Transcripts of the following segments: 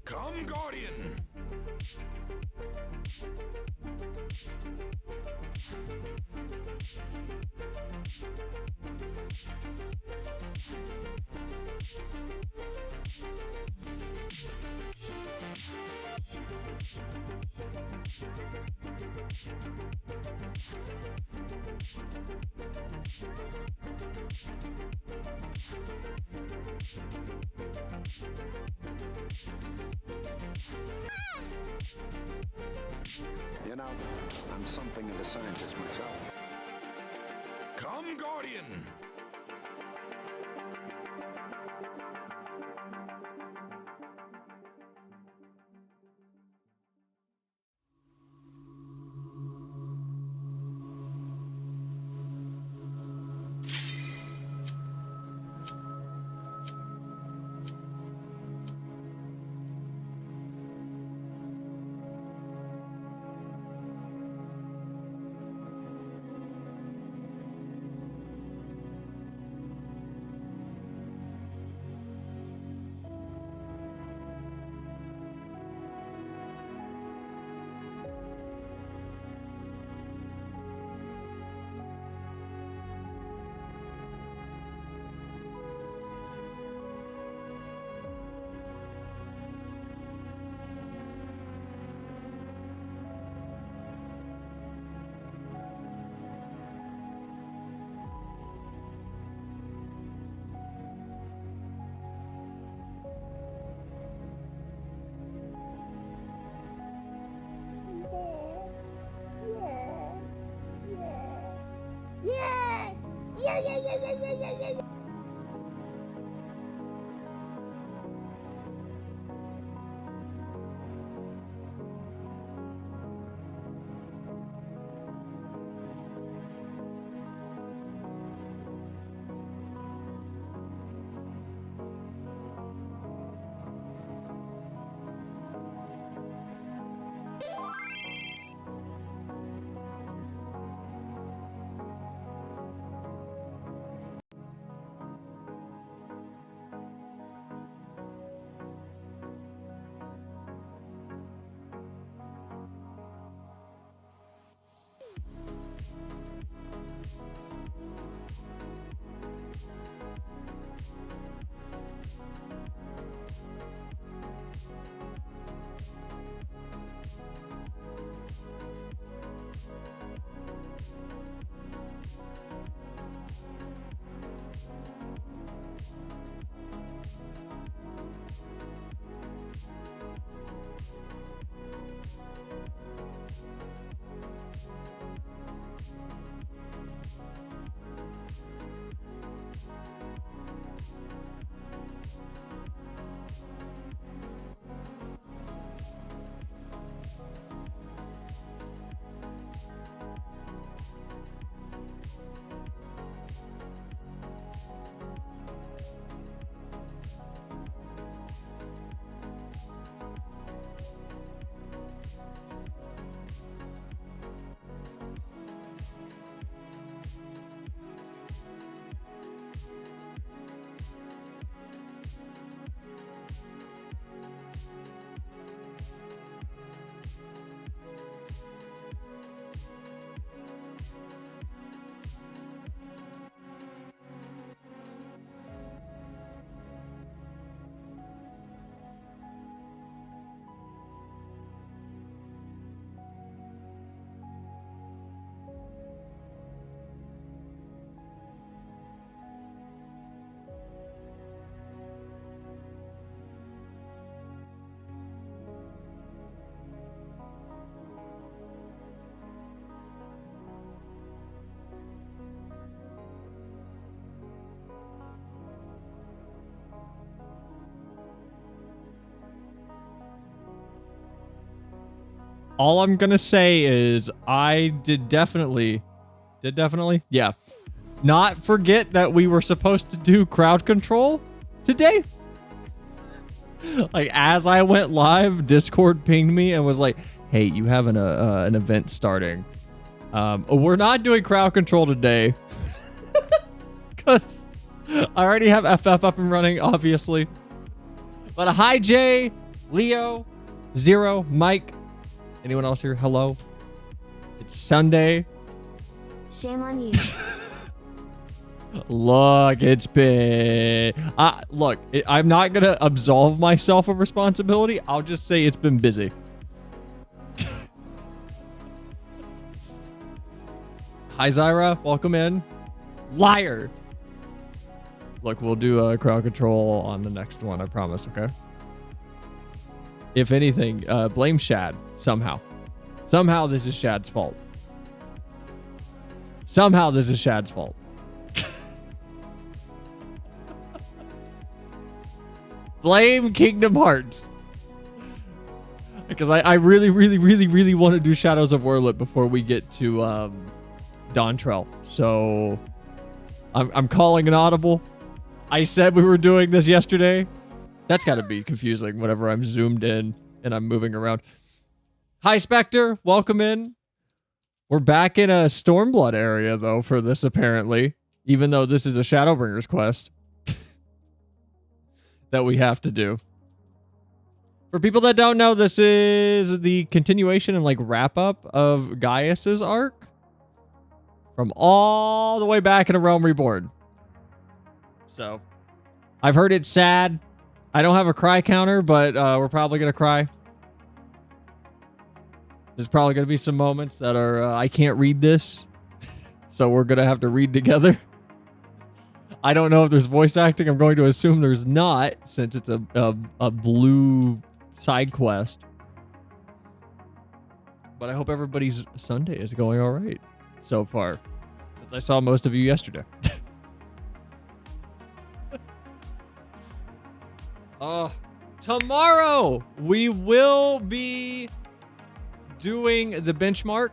Come, Guardian! You know, I'm something of a scientist myself. Come, Guardian! All I'm gonna say is I did definitely, yeah, not forget that we were supposed to do crowd control today. Like, as I went live, Discord pinged me and was like, hey, you have an event starting. We're not doing crowd control today. Because I already have FF up and running, obviously. But hi, Jay, Leo, Zero, Mike. Anyone else here? Hello. It's Sunday. Shame on you. Look, it's been... look, I'm not going to absolve myself of responsibility. I'll just say it's been busy. Hi, Zyra. Welcome in. Liar. Look, we'll do crowd control on the next one, I promise, okay? If anything, blame Shad somehow. Somehow this is Shad's fault. Somehow this is Shad's fault. Blame Kingdom Hearts. Because I really want to do Shadows of Werlyt before we get to Dawntrail. So I'm calling an audible. I said we were doing this yesterday. That's got to be confusing whenever I'm zoomed in and I'm moving around. Hi, Spectre. Welcome in. We're back in a Stormblood area, though, for this, apparently. Even though this is a Shadowbringers quest that we have to do. For people that don't know, this is the continuation and, like, wrap-up of Gaius's arc. From all the way back in A Realm Reborn. So, I've heard it's sad. I don't have a cry counter, but we're probably going to cry. There's probably going to be some moments that are, I can't read this. So we're going to have to read together. I don't know if there's voice acting. I'm going to assume there's not, since it's a blue side quest. But I hope everybody's Sunday is going all right so far, since I saw most of you yesterday. Tomorrow we will be doing the benchmark.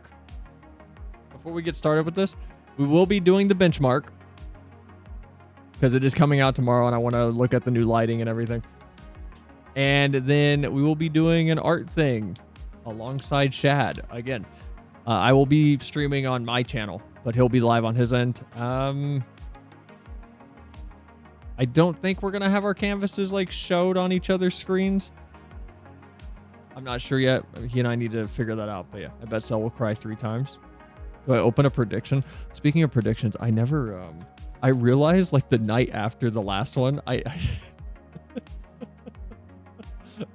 Before we get started with this, we will be doing the benchmark because it is coming out tomorrow and I want to look at the new lighting and everything. And then we will be doing an art thing alongside Shad again. I will be streaming on my channel, but he'll be live on his end. I don't think we're going to have our canvases like showed on each other's screens. I'm not sure yet. He and I need to figure that out. But yeah, I bet Cell will cry 3 times. Do I open a prediction? Speaking of predictions, I never... I realized like the night after the last one,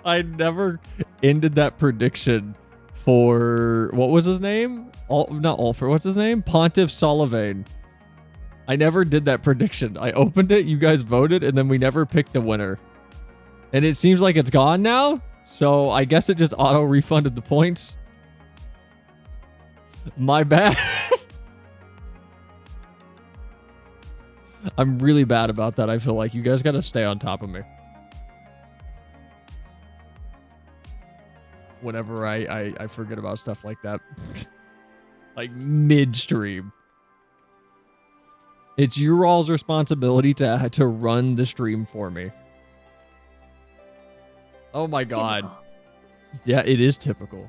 I never ended that prediction for... What was his name? Not Ulfr. What's his name? Pontiff Solivane. I never did that prediction. I opened it, you guys voted, and then we never picked a winner. And it seems like it's gone now, so I guess it just auto-refunded the points. My bad. I'm really bad about that, I feel like. You guys gotta stay on top of me. Whenever I forget about stuff like that. Like, mid-stream. It's your all's responsibility to run the stream for me. Oh my god. Typical. Yeah, it is typical.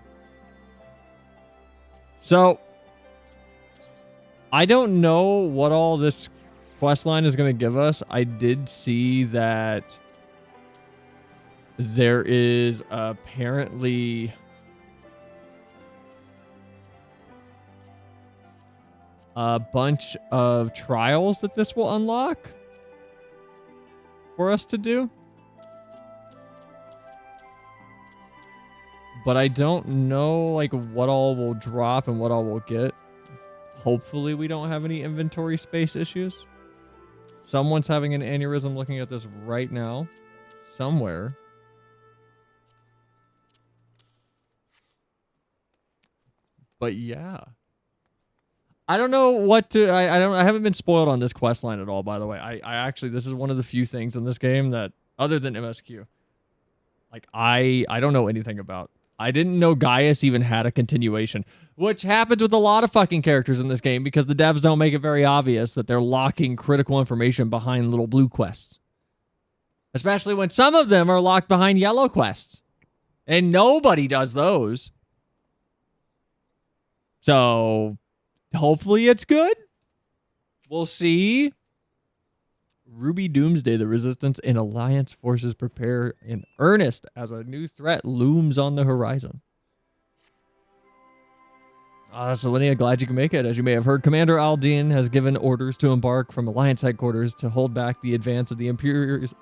So, I don't know what all this quest line is going to give us. I did see that there is apparently... a bunch of trials that this will unlock for us to do. But I don't know like what all will drop and what all we'll get. Hopefully we don't have any inventory space issues. Someone's having an aneurysm looking at this right now. Somewhere. But yeah. I don't know what to... I haven't been spoiled on this quest line at all, by the way. I actually... This is one of the few things in this game that... Other than MSQ. Like, I don't know anything about. I didn't know Gaius even had a continuation, which happens with a lot of fucking characters in this game because the devs don't make it very obvious that they're locking critical information behind little blue quests. Especially when some of them are locked behind yellow quests. And nobody does those. So, hopefully it's good. We'll see. Ruby Doomsday, the Resistance and Alliance forces prepare in earnest as a new threat looms on the horizon. Selinia, glad you can make it. As you may have heard, Commander Aldean has given orders to embark from Alliance headquarters to hold back the advance of the Empire's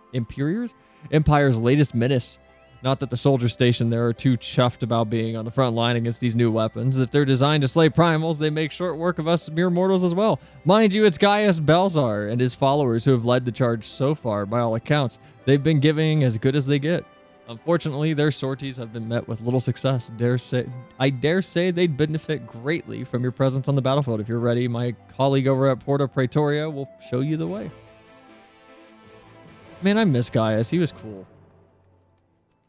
latest menace. Not that the soldiers stationed there are too chuffed about being on the front line against these new weapons. If they're designed to slay primals, they make short work of us mere mortals as well. Mind you, it's Gaius Belzar and his followers who have led the charge so far. By all accounts, they've been giving as good as they get. Unfortunately, their sorties have been met with little success. I dare say they'd benefit greatly from your presence on the battlefield. If you're ready, my colleague over at Porta Praetoria will show you the way. Man, I miss Gaius. He was cool.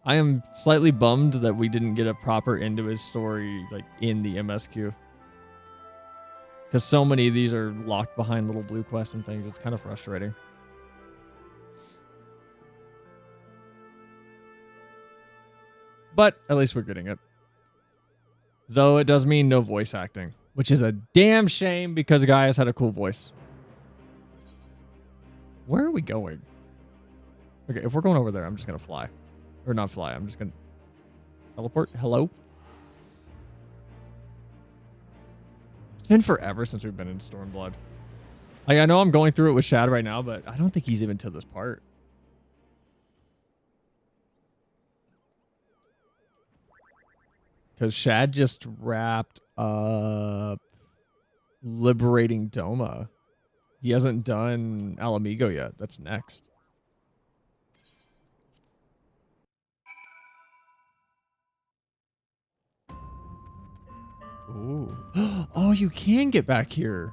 I am slightly bummed that we didn't get a proper end to his story, like, in the MSQ. Because so many of these are locked behind little blue quests and things. It's kind of frustrating. But at least we're getting it. Though it does mean no voice acting, which is a damn shame because Gaius had a cool voice. Where are we going? Okay, if we're going over there, I'm just going to fly. Or not fly, I'm just going to teleport. Hello? It's been forever since we've been in Stormblood. Like, I know I'm going through it with Shad right now, but I don't think he's even to this part. Because Shad just wrapped up liberating Doma. He hasn't done Alamigo yet. That's next. Ooh. Oh, you can get back here.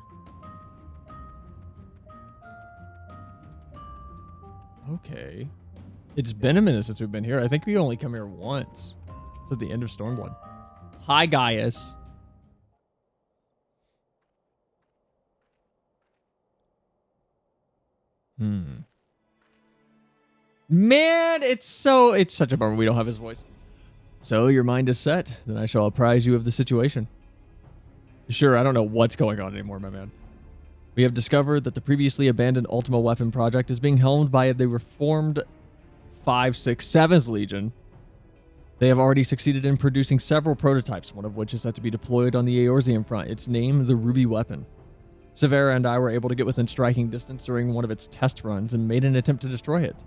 Okay. It's been a minute since we've been here. I think we only come here once. It's at the end of Stormblood. Hi, Gaius. Man, it's such a bummer we don't have his voice. So, your mind is set. Then I shall apprise you of the situation. Sure, I don't know what's going on anymore, my man. We have discovered that the previously abandoned Ultima Weapon project is being helmed by the reformed 5th, 6th, 7th Legion. They have already succeeded in producing several prototypes, one of which is set to be deployed on the Eorzean front. It's named the Ruby Weapon. Severa and I were able to get within striking distance during one of its test runs and made an attempt to destroy it.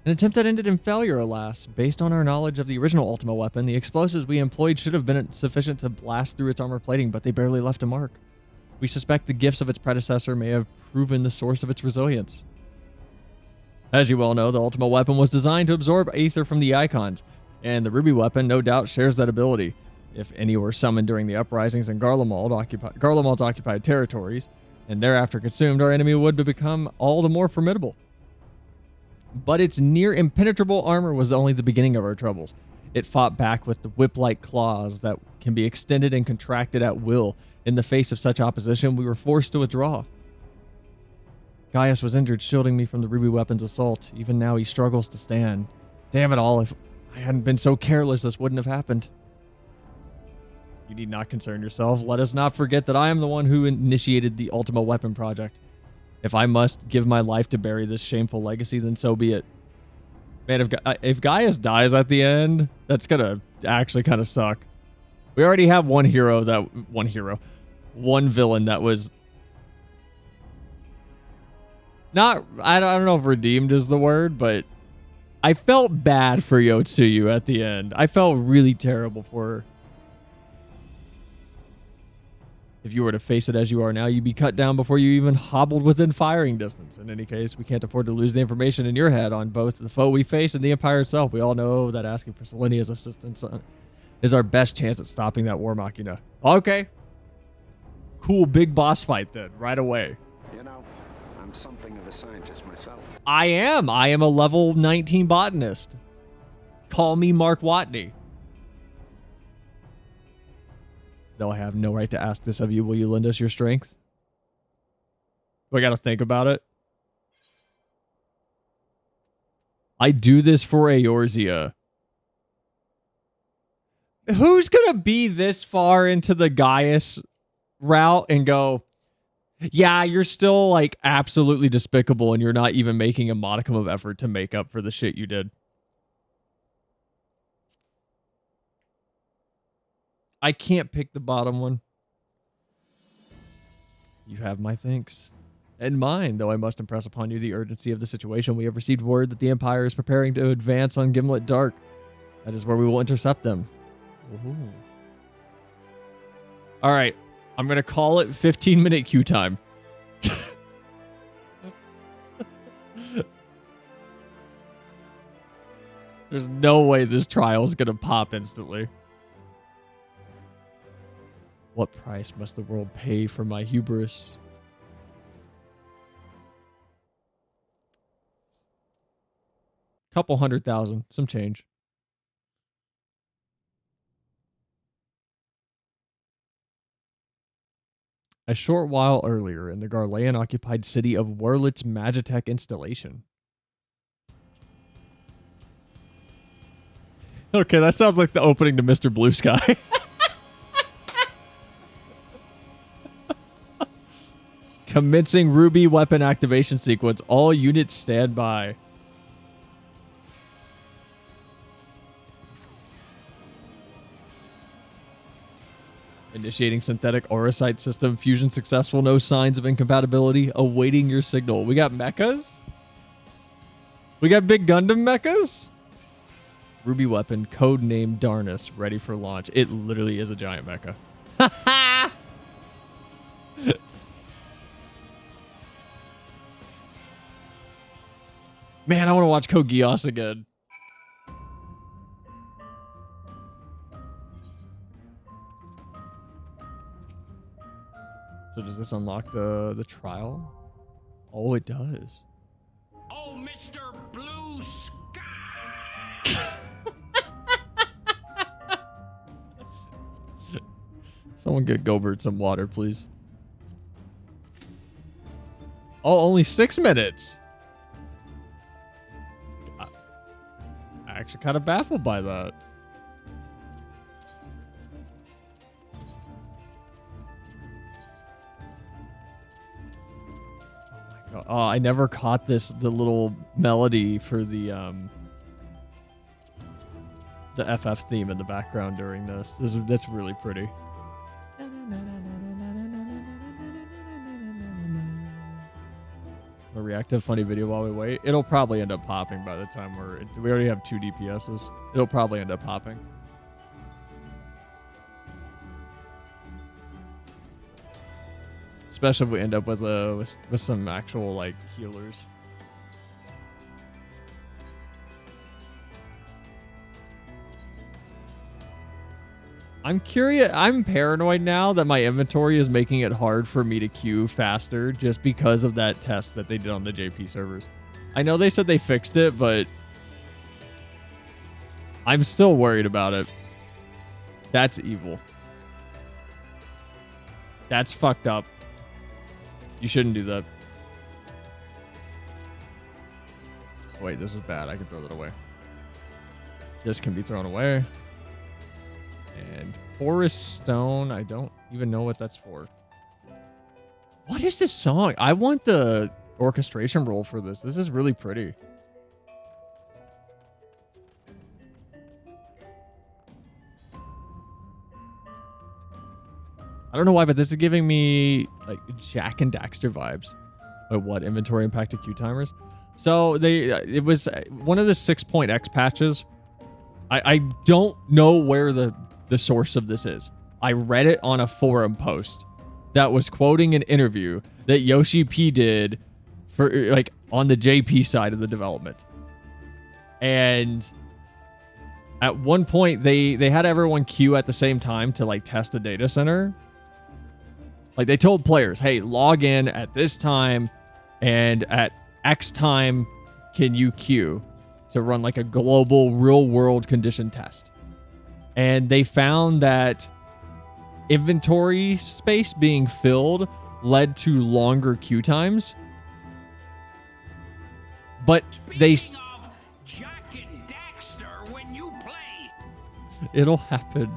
An attempt that ended in failure, alas. Based on our knowledge of the original Ultima Weapon, the explosives we employed should have been sufficient to blast through its armor plating, but they barely left a mark. We suspect the gifts of its predecessor may have proven the source of its resilience. As you well know, the Ultima Weapon was designed to absorb aether from the icons, and the Ruby Weapon no doubt shares that ability. If any were summoned during the uprisings in Garlemald's occupied territories, and thereafter consumed, our enemy would become all the more formidable. But its near impenetrable armor was only the beginning of our troubles. It fought back with the whip-like claws that can be extended and contracted at will. In the face of such opposition, we were forced to withdraw. Gaius was injured, shielding me from the Ruby Weapon's assault. Even now, he struggles to stand. Damn it all, if I hadn't been so careless, this wouldn't have happened. You need not concern yourself. Let us not forget that I am the one who initiated the Ultima Weapon project. If I must give my life to bury this shameful legacy, then so be it. Man, if Gaius dies at the end, that's gonna actually kind of suck. We already have one villain that was not, I don't know if redeemed is the word, but I felt bad for Yotsuyu at the end. I felt really terrible for her. If you were to face it as you are now, you'd be cut down before you even hobbled within firing distance. In any case, we can't afford to lose the information in your head on both the foe we face and the Empire itself. We all know that asking for Selenia's assistance is our best chance at stopping that War Machina. Okay. Cool, big boss fight then, right away. You know, I'm something of a scientist myself. I am. I am a level 19 botanist. Call me Mark Watney. Though I have no right to ask this of you, will you lend us your strength? Do I gotta think about it? I do this for Eorzea. Who's gonna be this far into the Gaius route and go, yeah, you're still like absolutely despicable and you're not even making a modicum of effort to make up for the shit you did? I can't pick the bottom one. You have my thanks. And mine, though I must impress upon you the urgency of the situation. We have received word that the Empire is preparing to advance on Gimlet Dark. That is where we will intercept them. Ooh. All right. I'm going to call it 15-minute queue time. There's no way this trial is going to pop instantly. What price must the world pay for my hubris? Couple 100,000, some change. A short while earlier in the Garlean-occupied city of Werlyt's Magitech installation. Okay, that sounds like the opening to Mr. Blue Sky. Commencing Ruby weapon activation sequence. All units stand by. Initiating synthetic aurosite system. Fusion successful. No signs of incompatibility. Awaiting your signal. We got mechas? We got big Gundam mechas? Ruby weapon. Code name Darnus. Ready for launch. It literally is a giant mecha. Man, I want to watch Code Geass again. So does this unlock the trial? Oh, it does. Oh, Mr. Blue Sky! Someone get Gobert some water, please. Oh, only 6 minutes. I'm actually kind of baffled by that. Oh, I never caught the little melody for the FF theme in the background during this. That's really pretty. A reactive funny video while we wait. It'll probably end up popping by the time we already have 2 DPSs. It'll probably end up popping. Especially if we end up with some actual like healers. I'm curious. I'm paranoid now that my inventory is making it hard for me to queue faster just because of that test that they did on the JP servers. I know they said they fixed it, but I'm still worried about it. That's evil. That's fucked up. You shouldn't do that. Oh, wait, this is bad. I can throw that away. This can be thrown away. And Forest Stone, I don't even know what that's for. What is this song? I want the orchestration roll for this. This is really pretty. I don't know why, but this is giving me like Jack and Daxter vibes. But what? Inventory impacted queue timers? So it was one of the 6.x patches. I don't know where the source of this is. I read it on a forum post that was quoting an interview that Yoshi P did for like on the JP side of the development. And at one point they had everyone queue at the same time to like test a data center. Like they told players, hey, log in at this time and at X time can you queue to run like a global real world condition test. And they found that inventory space being filled led to longer queue times. But they... Speaking of Jack and Daxter, when you play, It'll happen.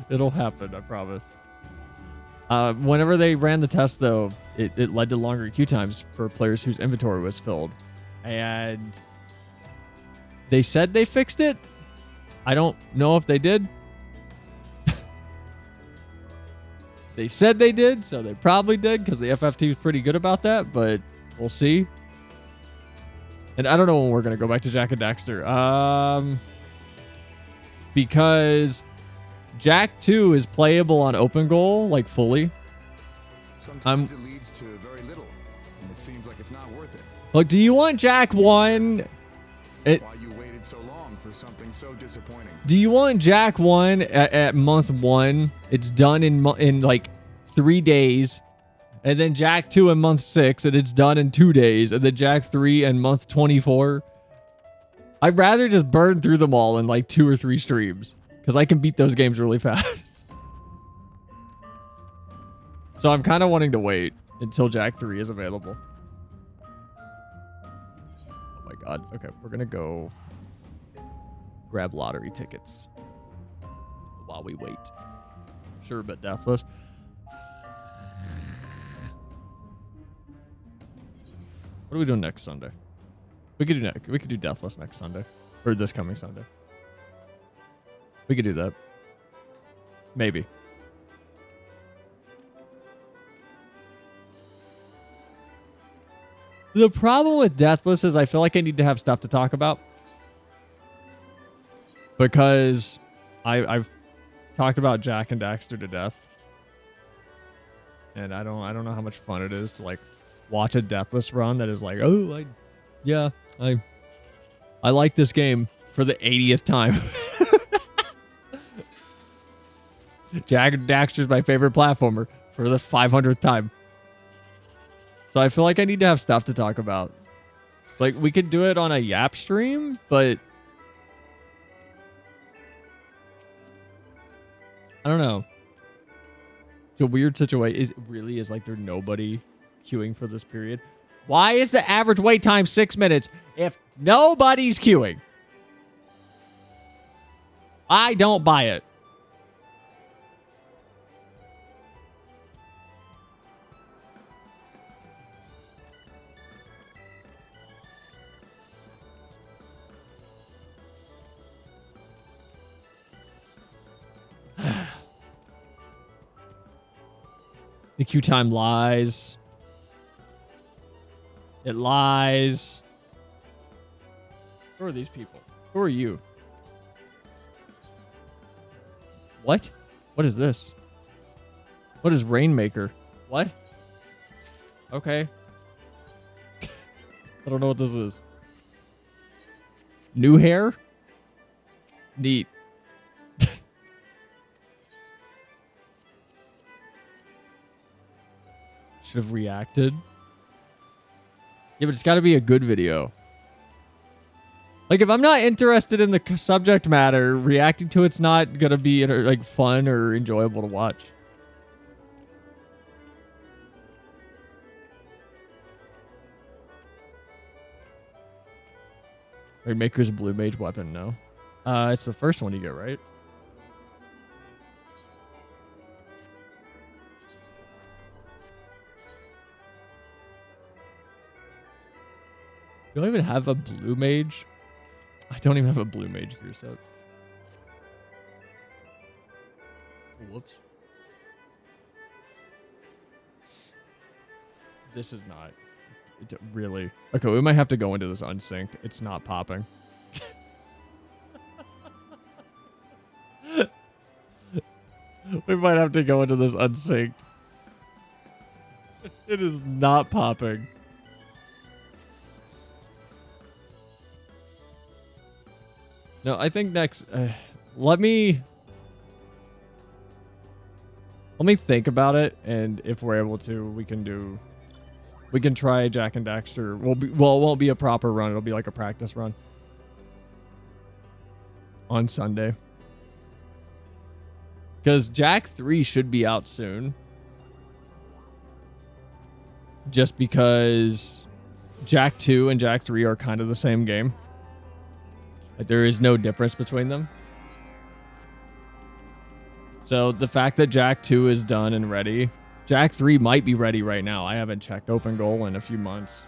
It'll happen, I promise. Whenever they ran the test, though, it led to longer queue times for players whose inventory was filled. And they said they fixed it. I don't know if they did. They said they did, so they probably did, because the FFT is pretty good about that, but we'll see. And I don't know when we're going to go back to Jack and Daxter. Because Jack 2 is playable on open goal, like fully. Sometimes it leads to very little, and it seems like it's not worth it. Look, do you want Jack 1? Why you waited so long for something so disappointing? Do you want Jack 1 at month 1? It's done in like 3 days. And then Jack 2 in month 6, and it's done in 2 days. And then Jack 3 in month 24. I'd rather just burn through them all in like 2 or 3 streams, because I can beat those games really fast. So I'm kind of wanting to wait until Jack 3 is available. Oh my god. Okay, we're going to go grab lottery tickets while we wait. Sure, but deathless. What are we doing next Sunday? We could do deathless next Sunday, or this coming Sunday. We could do that. Maybe. The problem with deathless is I feel like I need to have stuff to talk about, because I've talked about Jack and Daxter to death, and I don't know how much fun it is to like watch a deathless run that is like, oh, I like this game for the 80th time. Jack and Daxter's my favorite platformer for the 500th time. So I feel like I need to have stuff to talk about. Like, we could do it on a Yap stream, but I don't know. It's a weird situation. It really is like there's nobody queuing for this period. Why is the average wait time 6 minutes if nobody's queuing? I don't buy it. The queue time lies. It lies. Who are these people? Who are you? What? What is this? What is Rainmaker? What? Okay. I don't know what this is. New hair? Neat. Should have reacted. Yeah, but it's got to be a good video. Like, if I'm not interested in the subject matter, reacting to it's not going to be like fun or enjoyable to watch. Rainmaker's blue mage weapon, no. It's the first one you get, right? Do I even have a blue mage? I don't even have a blue mage gear set. Whoops. This is not... Really? Okay, we might have to go into this unsynced. It's not popping. We might have to go into this unsynced. It is not popping. No, I think next... let me think about it, and if we're able to, we can try Jack and Daxter. Well, it won't be a proper run. It'll be like a practice run on Sunday. Because Jack 3 should be out soon. Just because Jack 2 and Jack 3 are kind of the same game. Like, there is no difference between them. So the fact that Jack 2 is done and ready, Jack 3 might be ready right now. I haven't checked Open Goal in a few months.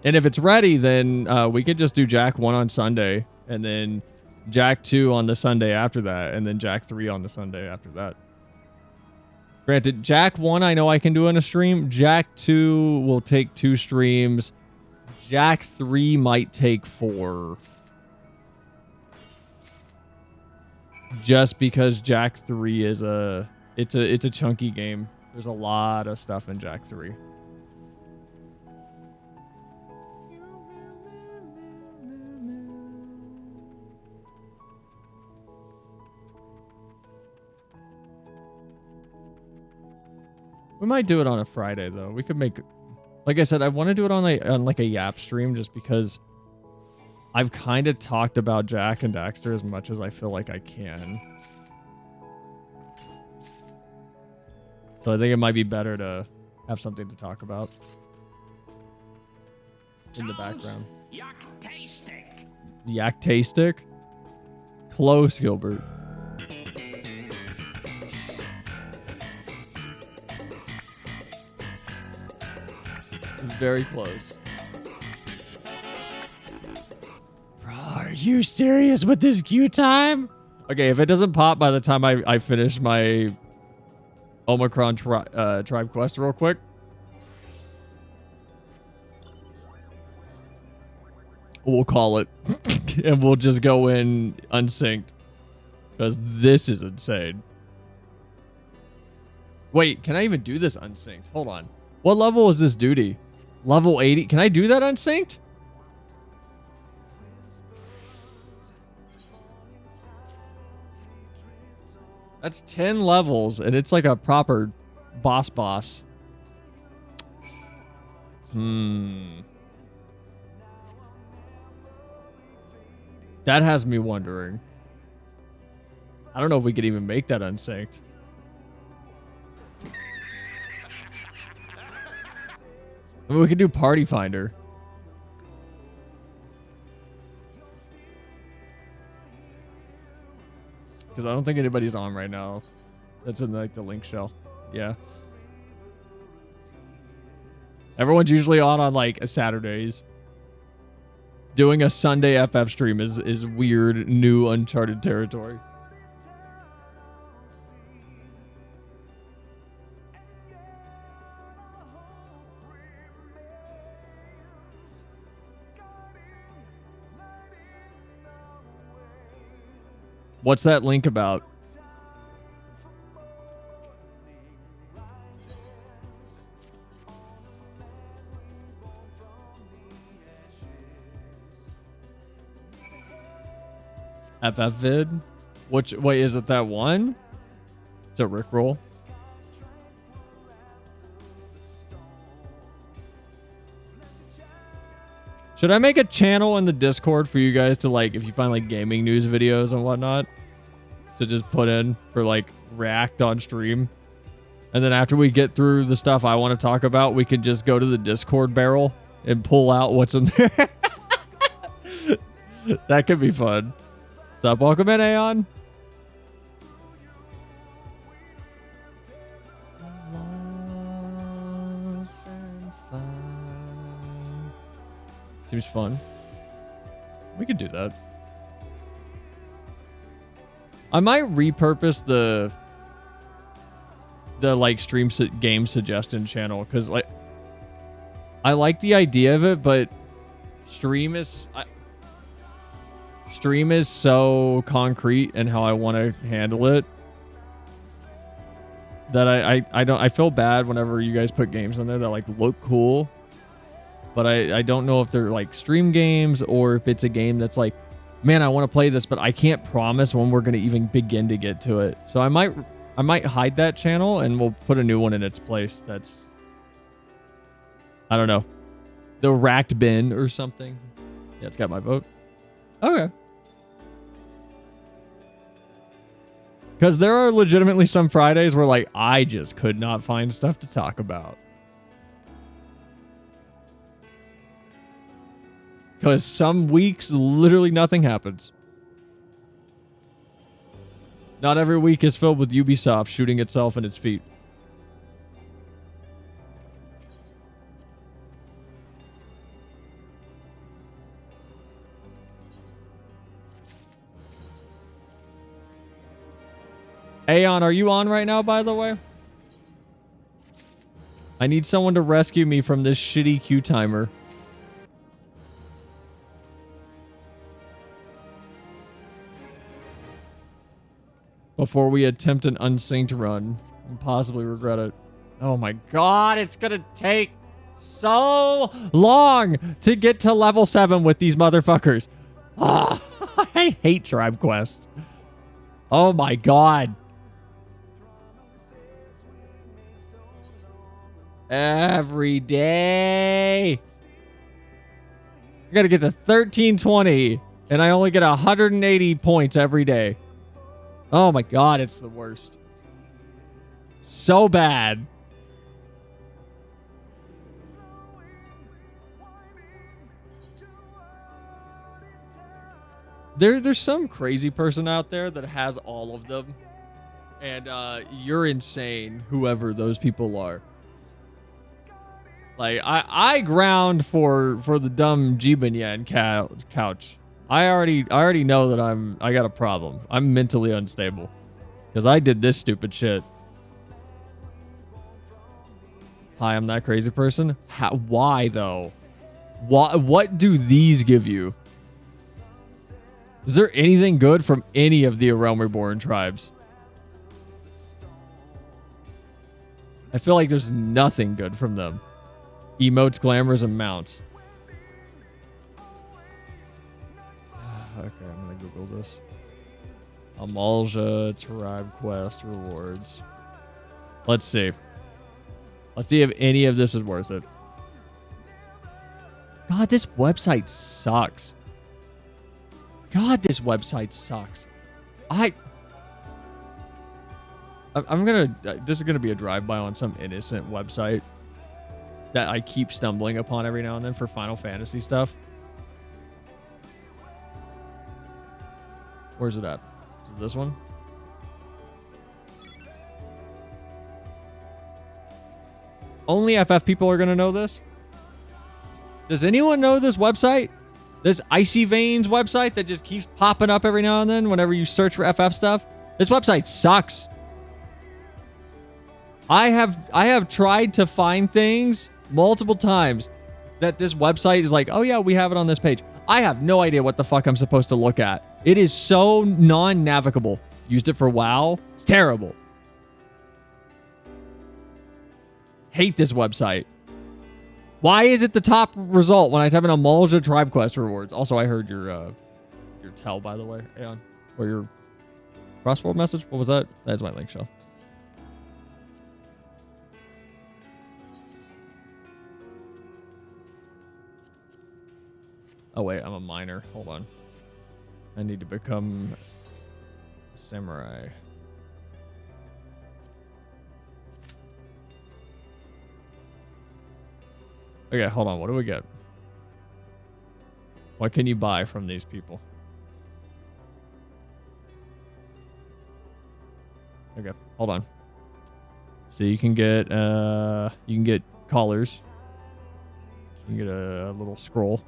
And if it's ready, then we could just do Jack 1 on Sunday, and then Jack 2 on the Sunday after that, and then Jack 3 on the Sunday after that. Granted, Jack 1 I know I can do in a stream. Jack 2 will take 2 streams. Jack 3 might take 4. Just because Jack 3 is it's a chunky game. There's a lot of stuff in Jack 3. We might do it on a Friday though. We could make, like I said, I want to do it on like a Yap stream just because I've kind of talked about Jack and Daxter as much as I feel like I can. So I think it might be better to have something to talk about in the background. Yak-tastic. Yak-tastic? Close, Gilbert. Very close. Bro, are you serious with this queue time? Okay, if it doesn't pop by the time I finish my Omicron tribe quest real quick. We'll call it. And we'll just go in unsynced. Because this is insane. Wait, can I even do this unsynced? Hold on. What level is this duty? Level 80. Can I do that unsynced? That's 10 levels, and it's like a proper boss. That has me wondering. I don't know if we could even make that unsynced. I mean, we could do Party Finder. Because I don't think anybody's on right now. That's in like the link shell. Yeah. Everyone's usually on like Saturdays. Doing a Sunday FF stream is weird, new, uncharted territory. What's that link about? FFXIV? Wait, is it that one? It's a Rickroll. Should I make a channel in the Discord for you guys to like, if you find like gaming news videos and whatnot, to just put in for like react on stream? And then after we get through the stuff I want to talk about, we can just go to the Discord barrel and pull out what's in there. That could be fun. What's up? Welcome in, Aeon. Seems fun. We could do that. I might repurpose the like stream game suggestion channel, because like I like the idea of it, but stream is so concrete in how I want to handle it that I feel bad whenever you guys put games in there that like look cool. But I don't know if they're like stream games or if it's a game that's like, man, I want to play this, but I can't promise when we're going to even begin to get to it. So I might hide that channel and we'll put a new one in its place. That's, I don't know, the racked bin or something. Yeah, it's got my vote. Okay. Because there are legitimately some Fridays where, like, I just could not find stuff to talk about. Because some weeks, literally nothing happens. Not every week is filled with Ubisoft shooting itself in its feet. Aeon, are you on right now, by the way? I need someone to rescue me from this shitty queue timer. Before we attempt an unsynced run and possibly regret it. Oh my god, it's gonna take so long to get to level 7 with these motherfuckers. Ah, I hate Tribe Quest. Oh my god. Every day. I gotta get to 1320, and I only get 180 points every day. Oh my god, it's the worst. So bad. There's some crazy person out there that has all of them. And you're insane, whoever those people are. Like, I ground for the dumb Jibanyan couch. I already know that I got a problem. I'm mentally unstable. Because I did this stupid shit. Hi, I'm that crazy person. Why, though? What do these give you? Is there anything good from any of the Realm Reborn tribes? I feel like there's nothing good from them. Emotes, glamours, and mounts. Okay, I'm gonna Google this. Amalja Tribe Quest rewards. Let's see. Let's see if any of this is worth it. God, this website sucks. God, this website sucks. I'm gonna... This is gonna be a drive-by on some innocent website that I keep stumbling upon every now and then for Final Fantasy stuff. Where's it at? Is it this one? Only FF people are gonna know this? Does anyone know this website? This Icy Veins website that just keeps popping up every now and then whenever you search for FF stuff? This website sucks. I have tried to find things multiple times that this website is like, oh yeah, we have it on this page. I have no idea what the fuck I'm supposed to look at. It is so non-navigable. Used it for WoW. It's terrible. Hate this website. Why is it the top result when I type in Amalja Tribe Quest rewards? Also, I heard your tell, by the way, Aeon. Or your crossword message. What was that? That's my link show. Oh wait, I'm a miner. Hold on. I need to become a samurai. Okay, hold on. What do we get? What can you buy from these people? Okay, hold on. So you can get collars. You can get a little scroll.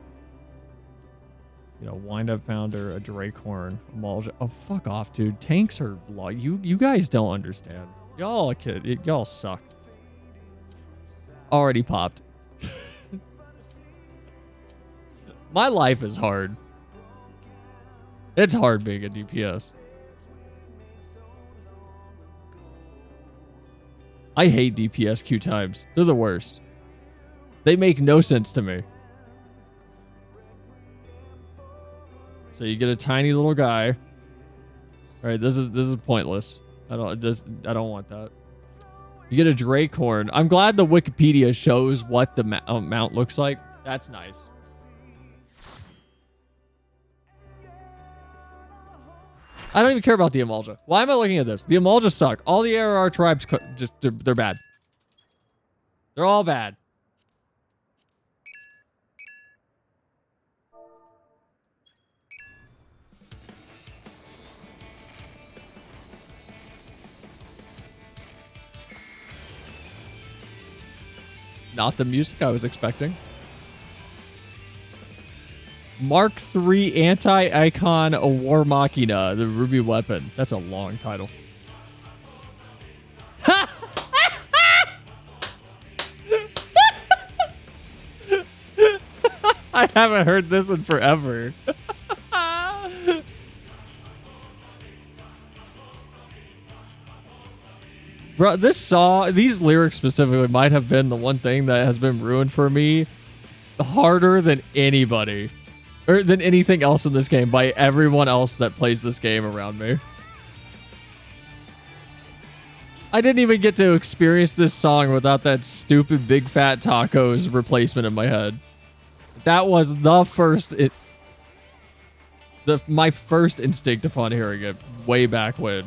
You know, wind up founder, a Dracehorn, Amalja. Oh, fuck off, dude. Tanks are you guys don't understand. Y'all suck. Already popped. My life is hard. It's hard being a DPS. I hate DPS queue times. They're the worst. They make no sense to me. So you get a tiny little guy. All right, this is pointless. I don't want that. You get a Dracehorn. I'm glad the Wikipedia shows what the mount looks like. That's nice. I don't even care about the Amalja. Why am I looking at this? The Amalja suck. All the ARR tribes, they're bad. They're all bad. Not the music I was expecting. Mark III Anti-Icon War Machina, the Ruby Weapon. That's a long title. I haven't heard this in forever. Bro, this song, these lyrics specifically might have been the one thing that has been ruined for me harder than anybody. Or than anything else in this game by everyone else that plays this game around me. I didn't even get to experience this song without that stupid Big Fat Tacos replacement in my head. That was the first... my first instinct upon hearing it way back when.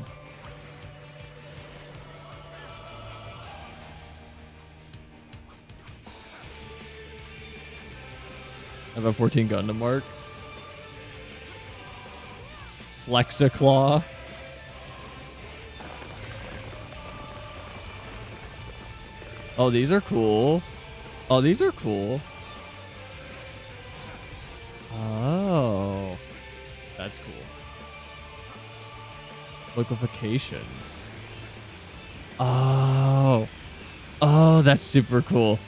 FF14 Gundam Mark. Flexiclaw. Oh, these are cool. Oh, these are cool. Oh. That's cool. Liquefaction. Oh. Oh, that's super cool.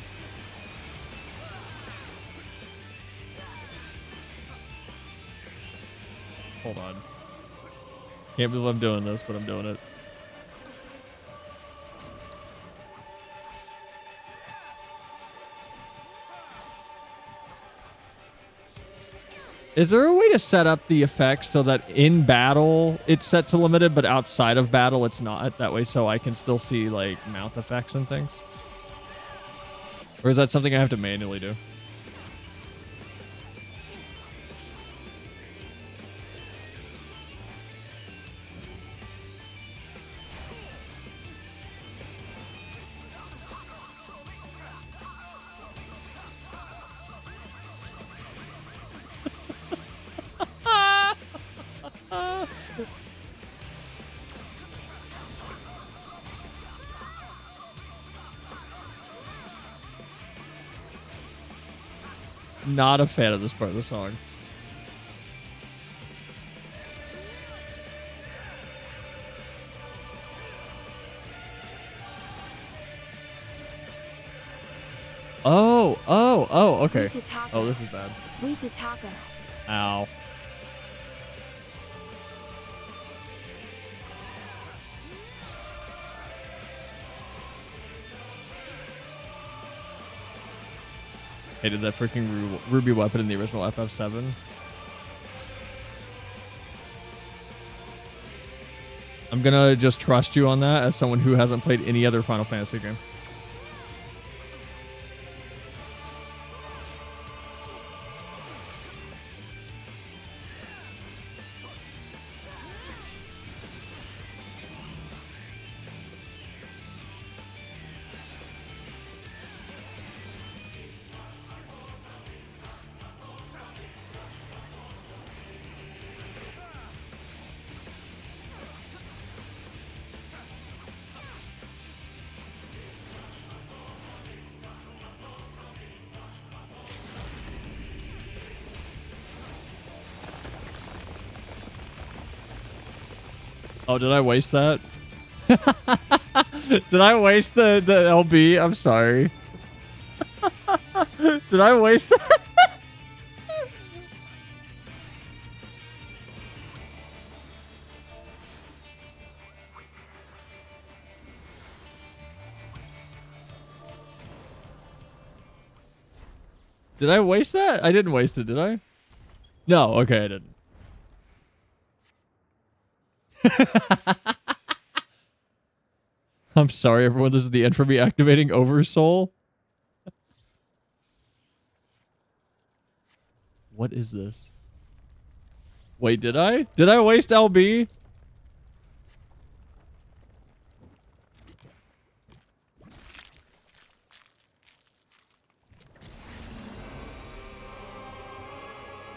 Hold on. Can't believe I'm doing this, but I'm doing it. Is there a way to set up the effects so that in battle it's set to limited, but outside of battle it's not that way, so I can still see like mount effects and things? Or is that something I have to manually do? Not a fan of this part of the song. Oh, okay. Oh, this is bad. Ow. Hated that freaking Ruby weapon in the original FF7. I'm gonna just trust you on that as someone who hasn't played any other Final Fantasy game. Oh, did I waste that? Did I waste the LB? I'm sorry. Did I waste that? Did I waste that? I didn't waste it, did I? No, okay, I didn't. I'm sorry, everyone. This is the end for me activating Oversoul. What is this? Wait, did I? Did I waste LB?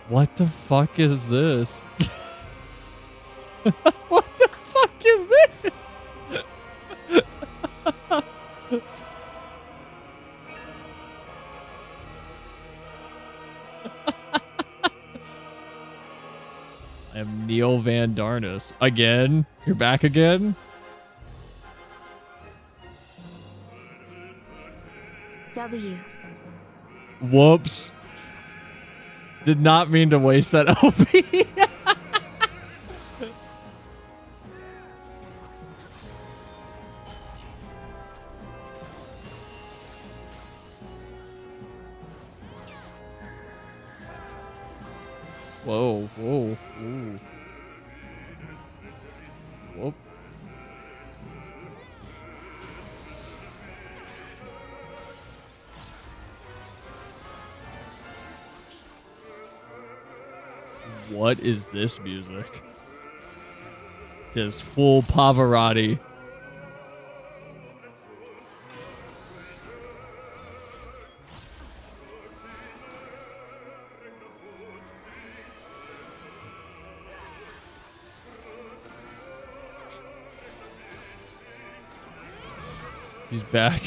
What the fuck is this? What the fuck is this? I am Neil Van Darnus. Again? You're back again? W. Whoops. Did not mean to waste that OP. Whoa, whoa, ooh. Whoop. What is this music? Just full Pavarotti. He's back.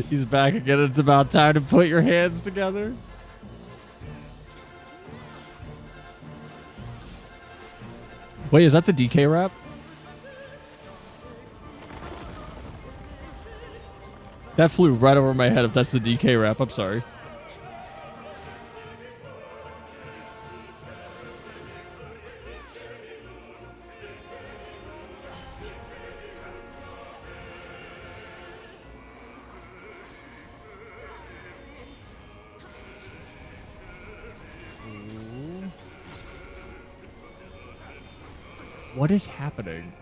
He's back again. It's about time to put your hands together. Wait, is that the DK rap? That flew right over my head if that's the DK rap. I'm sorry. What is happening?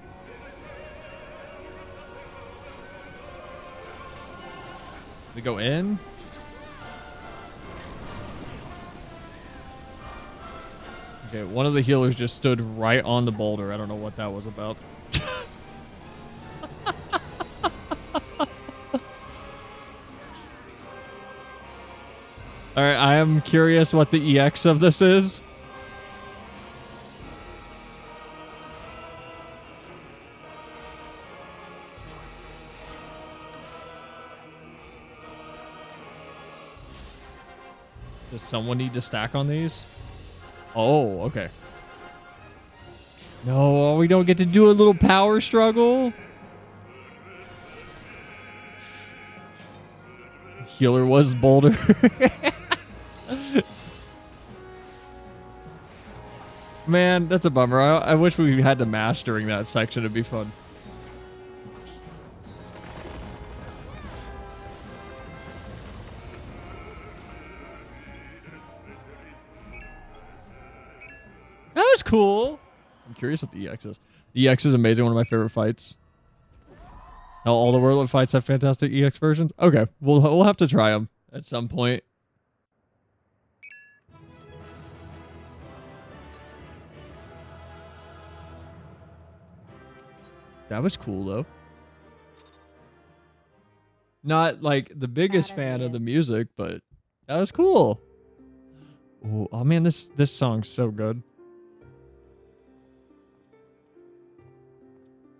We go in? Okay, one of the healers just stood right on the boulder. I don't know what that was about. Alright, I am curious what the EX of this is. Does someone need to stack on these? Oh, okay. No, we don't get to do a little power struggle. Healer was Boulder. Man, that's a bummer. I wish we had to mash during that section. It'd be fun. That was cool. I'm curious what the EX is. The EX is amazing. One of my favorite fights. Now all the Werlyt fights have fantastic EX versions. Okay, we'll have to try them at some point. That was cool though. Not like the biggest fan of the music, but that was cool. Ooh, oh man, this song's so good.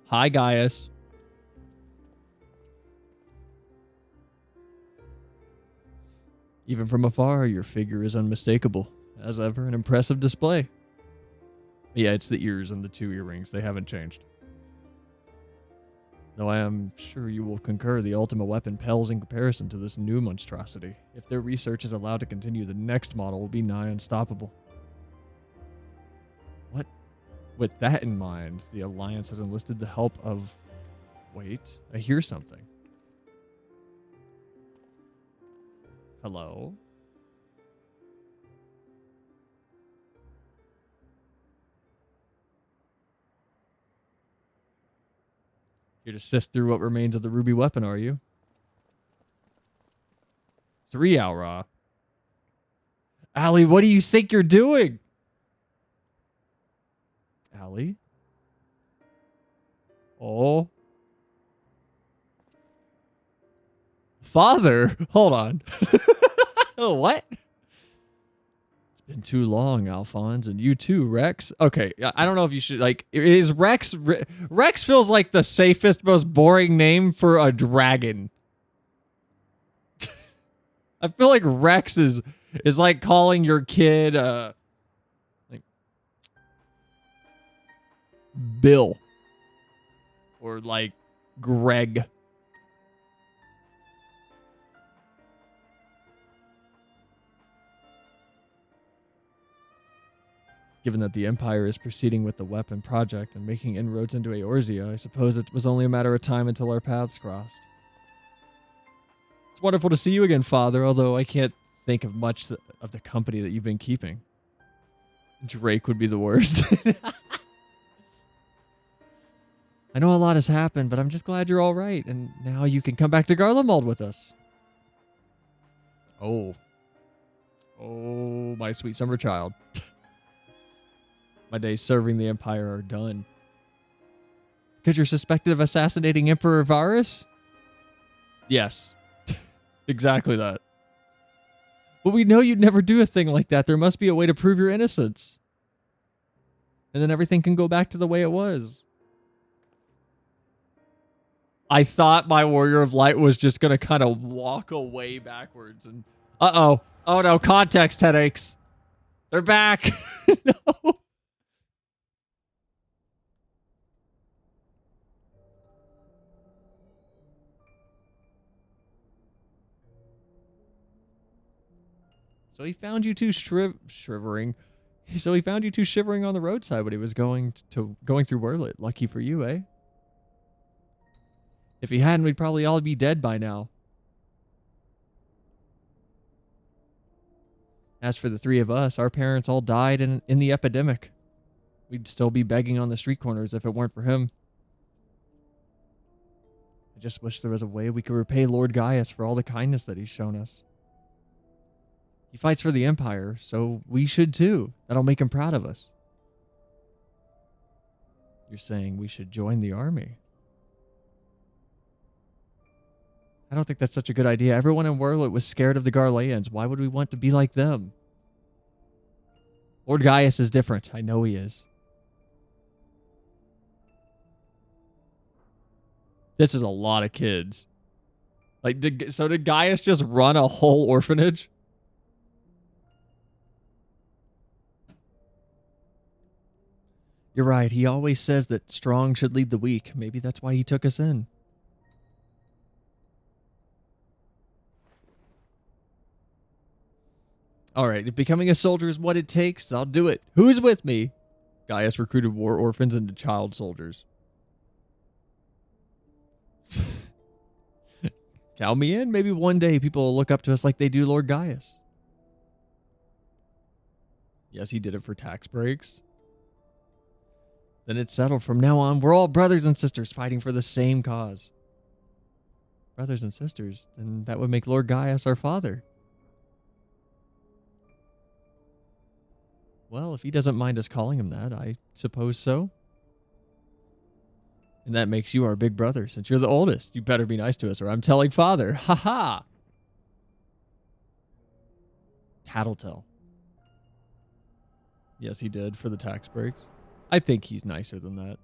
Hi, Gaius. Even from afar, your figure is unmistakable. As ever, an impressive display. Yeah, it's the ears and the 2 earrings. They haven't changed. Though I am sure you will concur the ultimate weapon pales in comparison to this new monstrosity. If their research is allowed to continue, the next model will be nigh unstoppable. What? With that in mind, the Alliance has enlisted the help of... Wait, I hear something. Hello? Here to sift through what remains of the ruby weapon, are you? 3 hour. Allie, what do you think you're doing? Allie? Oh. Father? Hold on. Oh, what? It's Been too long, Alphonse, and you too, Rex. Okay, I don't know if you should, like, is Rex... Rex feels like the safest, most boring name for a dragon. I feel like Rex is like calling your kid, like, Bill. Or, like, Greg. Given that the Empire is proceeding with the weapon project and making inroads into Eorzea, I suppose it was only a matter of time until our paths crossed. It's wonderful to see you again, Father, although I can't think of much of the company that you've been keeping. Drake would be the worst. I know a lot has happened, but I'm just glad you're all right, and now you can come back to Garlemald with us. Oh. Oh, my sweet summer child. My days serving the Empire are done. Because you're suspected of assassinating Emperor Varus? Yes. Exactly that. But we know you'd never do a thing like that. There must be a way to prove your innocence. And then everything can go back to the way it was. I thought my Warrior of Light was just going to kind of walk away backwards. And uh-oh. Oh no, context headaches. They're back. No. So he found you two shivering. So he found you two shivering on the roadside when he was going through Werlyt. Lucky for you, eh? If he hadn't, we'd probably all be dead by now. As for the three of us, our parents all died in the epidemic. We'd still be begging on the street corners if it weren't for him. I just wish there was a way we could repay Lord Gaius for all the kindness that he's shown us. He fights for the Empire, so we should too. That'll make him proud of us. You're saying we should join the army? I don't think that's such a good idea. Everyone in Werlyt was scared of the Garleans. Why would we want to be like them? Lord Gaius is different. I know he is. This is a lot of kids. Like, did Gaius just run a whole orphanage? You're right. He always says that strong should lead the weak. Maybe that's why he took us in. All right, if becoming a soldier is what it takes, I'll do it. Who's with me? Gaius recruited war orphans into child soldiers. Count me in. Maybe one day people will look up to us like they do Lord Gaius. Yes, he did it for tax breaks. Then it's settled. From now on, we're all brothers and sisters fighting for the same cause. Brothers and sisters? Then that would make Lord Gaius our father. Well, if he doesn't mind us calling him that, I suppose so. And that makes you our big brother, since you're the oldest. You better be nice to us, or I'm telling father. Ha ha! Tattletale. Yes, he did, for the tax breaks. I think he's nicer than that.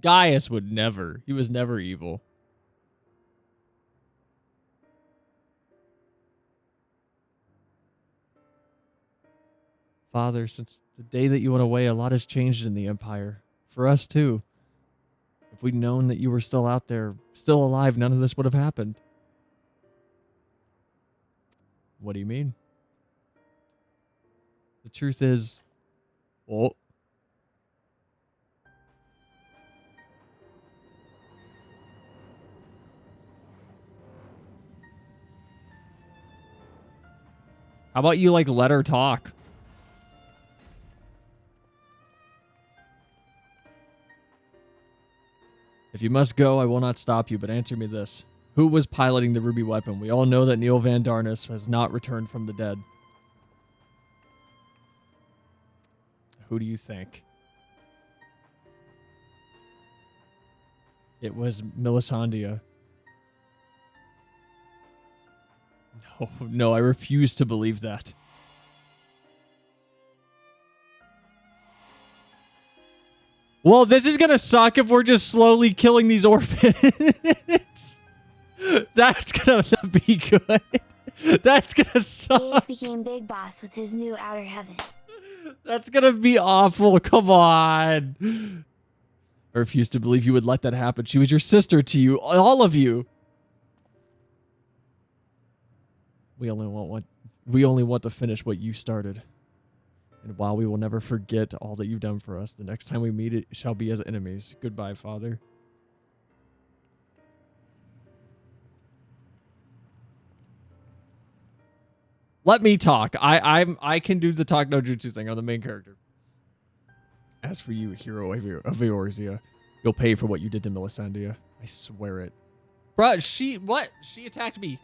Gaius would never. He was never evil. Father, since the day that you went away, a lot has changed in the Empire. For us, too. If we'd known that you were still out there, still alive, none of this would have happened. What do you mean? The truth is... Oh. How about you, like, let her talk? If you must go, I will not stop you, but answer me this. Who was piloting the ruby weapon? We all know that Neil Van Darnus has not returned from the dead. Who do you think? It was Melisandre. No. Oh, no, I refuse to believe that. Well, this is gonna suck if we're just slowly killing these orphans. That's gonna not be good. That's gonna suck. Gaius became Big Boss with his new outer heaven. That's gonna be awful. Come on. I refuse to believe you would let that happen. She was your sister to you, all of you. We only want to finish what you started. And while we will never forget all that you've done for us, the next time we meet it shall be as enemies. Goodbye, Father. Let me talk. I can do the talk no jutsu thing. I'm the main character. As for you, hero of Eorzea, you'll pay for what you did to Melisandre. I swear it. Bruh, she attacked me.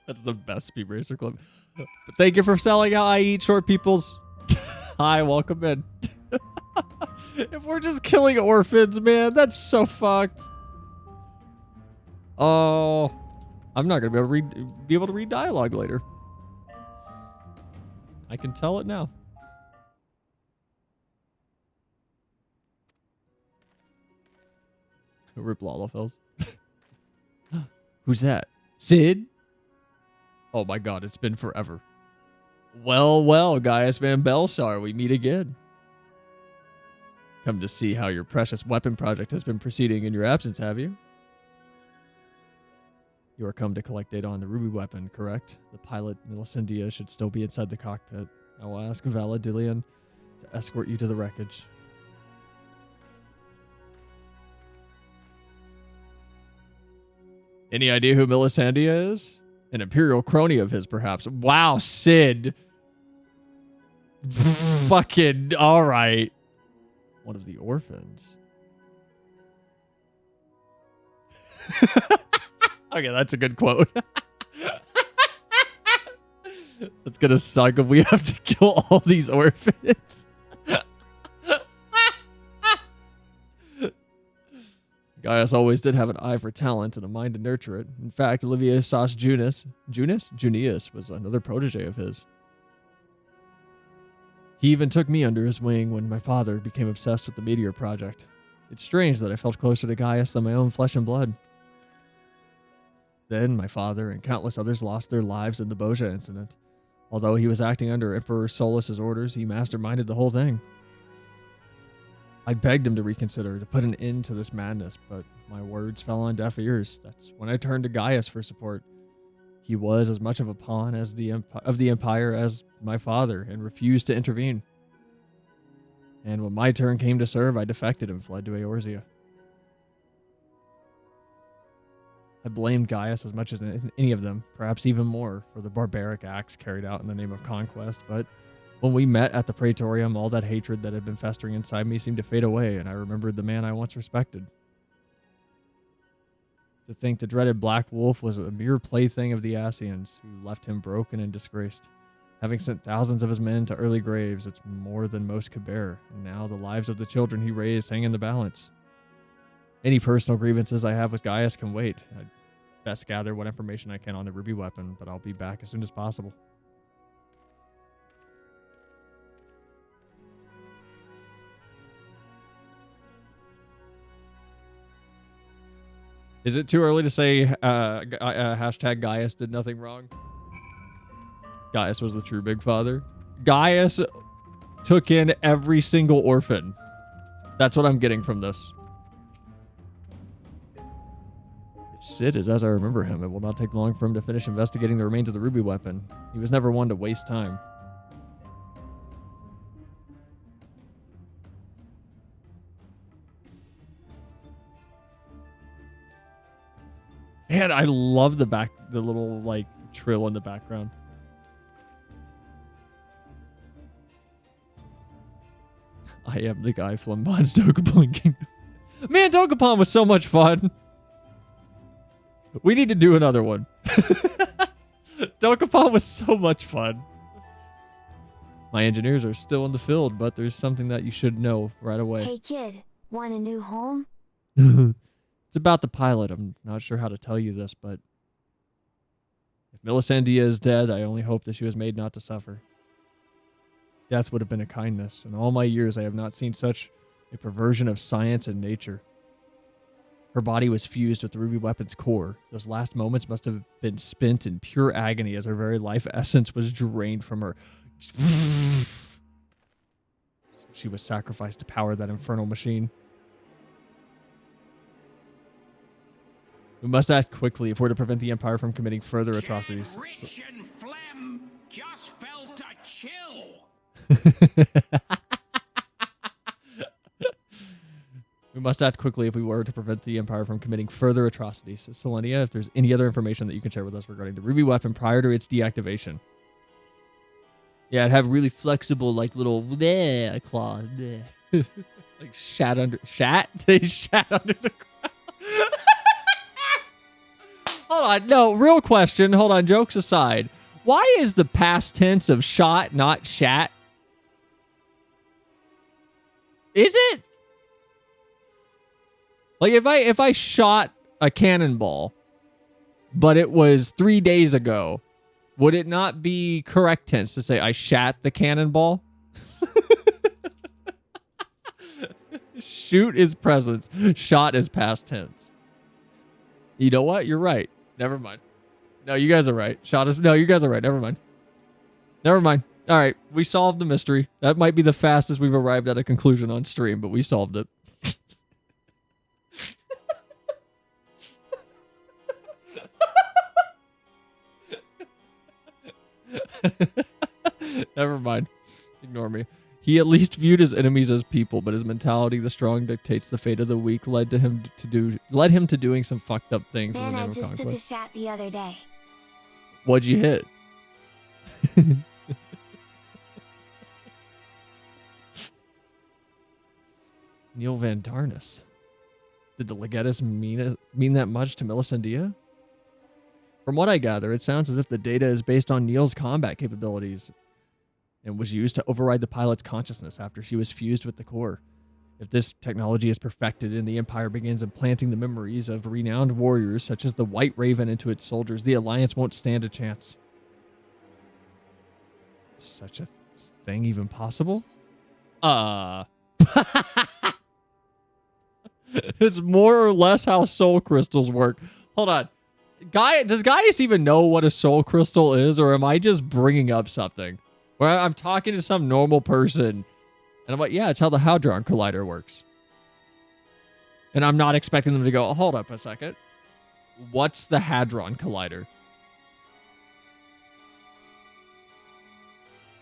That's the best Speed Racer clip. But thank you for selling out I Eat Short Peoples. Hi, welcome in. If we're just killing orphans, man, that's so fucked. Oh, I'm not gonna be able to read dialogue later. I can tell it now. Rip Lalafels. Who's that? Sid? Oh my god, it's been forever. Well, Gaius Van Belsar, we meet again. Come to see how your precious weapon project has been proceeding in your absence, have you? You are come to collect data on the ruby weapon, correct? The pilot, Melisandre, should still be inside the cockpit. I will ask Valadillion to escort you to the wreckage. Any idea who Melisandre is? An Imperial crony of his, perhaps. Wow, Sid. Fucking, all right. One of the orphans. Okay, that's a good quote. It's gonna suck if we have to kill all these orphans. Gaius always did have an eye for talent and a mind to nurture it. In fact, Olivier Sas Junius was another protege of his. He even took me under his wing when my father became obsessed with the Meteor Project. It's strange that I felt closer to Gaius than my own flesh and blood. Then my father and countless others lost their lives in the Boja incident. Although he was acting under Emperor Solus's orders, he masterminded the whole thing. I begged him to reconsider, to put an end to this madness, but my words fell on deaf ears. That's when I turned to Gaius for support. He was as much of a pawn of the Empire as my father, and refused to intervene. And when my turn came to serve, I defected and fled to Eorzea. I blamed Gaius as much as any of them, perhaps even more, for the barbaric acts carried out in the name of conquest, but when we met at the Praetorium, all that hatred that had been festering inside me seemed to fade away, and I remembered the man I once respected. To think the dreaded Black Wolf was a mere plaything of the Asians, who left him broken and disgraced. Having sent thousands of his men to early graves, it's more than most could bear, and now the lives of the children he raised hang in the balance. Any personal grievances I have with Gaius can wait. I'd best gather what information I can on the ruby weapon, but I'll be back as soon as possible. Is it too early to say hashtag Gaius did nothing wrong? Gaius was the true big father. Gaius took in every single orphan. That's what I'm getting from this. If Sid is as I remember him, it will not take long for him to finish investigating the remains of the ruby weapon. He was never one to waste time. And I love the little like trill in the background. I am the guy Flamban's Doga blinking. Man, Dokapon was so much fun. We need to do another one. Dokapon was so much fun. My engineers are still in the field, but there's something that you should know right away. Hey kid, want a new home? It's about the pilot. I'm not sure how to tell you this, but if Melisandre is dead, I only hope that she was made not to suffer. Death would have been a kindness. In all my years, I have not seen such a perversion of science and nature. Her body was fused with the ruby weapon's core. Those last moments must have been spent in pure agony as her very life essence was drained from her. She was sacrificed to power that infernal machine. We must act quickly if we're to prevent the Empire from committing further atrocities. Rich and phlegm just felt a chill. We must act quickly if we were to prevent the Empire from committing further atrocities. Selinia, if there's any other information that you can share with us regarding the ruby weapon prior to its deactivation. Yeah, it'd have really flexible, like, little claw. Like, shat under... Shat? They shat under the ground. Hold on. No, real question. Hold on. Jokes aside. Why is the past tense of shot not shat? Is it? Like, if I shot a cannonball, but it was 3 days ago, would it not be correct tense to say I shat the cannonball? Shoot is present. Shot is past tense. You know what? You're right. Never mind. No, you guys are right. Shot is... No, you guys are right. Never mind. Never mind. All right. We solved the mystery. That might be the fastest we've arrived at a conclusion on stream, but we solved it. Never mind. Ignore me. He at least viewed his enemies as people, but his mentality, the strong dictates the fate of the weak, led him to doing some fucked up things in the Man, name I of just took a conquest. shot the other day. What'd you hit? Neil Van Darnus. Did the Legatus mean that much to Melisandre? From what I gather, it sounds as if the data is based on Neil's combat capabilities and was used to override the pilot's consciousness after she was fused with the core. If this technology is perfected and the Empire begins implanting the memories of renowned warriors such as the White Raven into its soldiers, the Alliance won't stand a chance. Is such a thing even possible? It's more or less how soul crystals work. Hold on. Does Gaius even know what a soul crystal is, or am I just bringing up something? Where I'm talking to some normal person, and I'm like, yeah, it's how the Hadron Collider works. And I'm not expecting them to go, hold up a second. What's the Hadron Collider?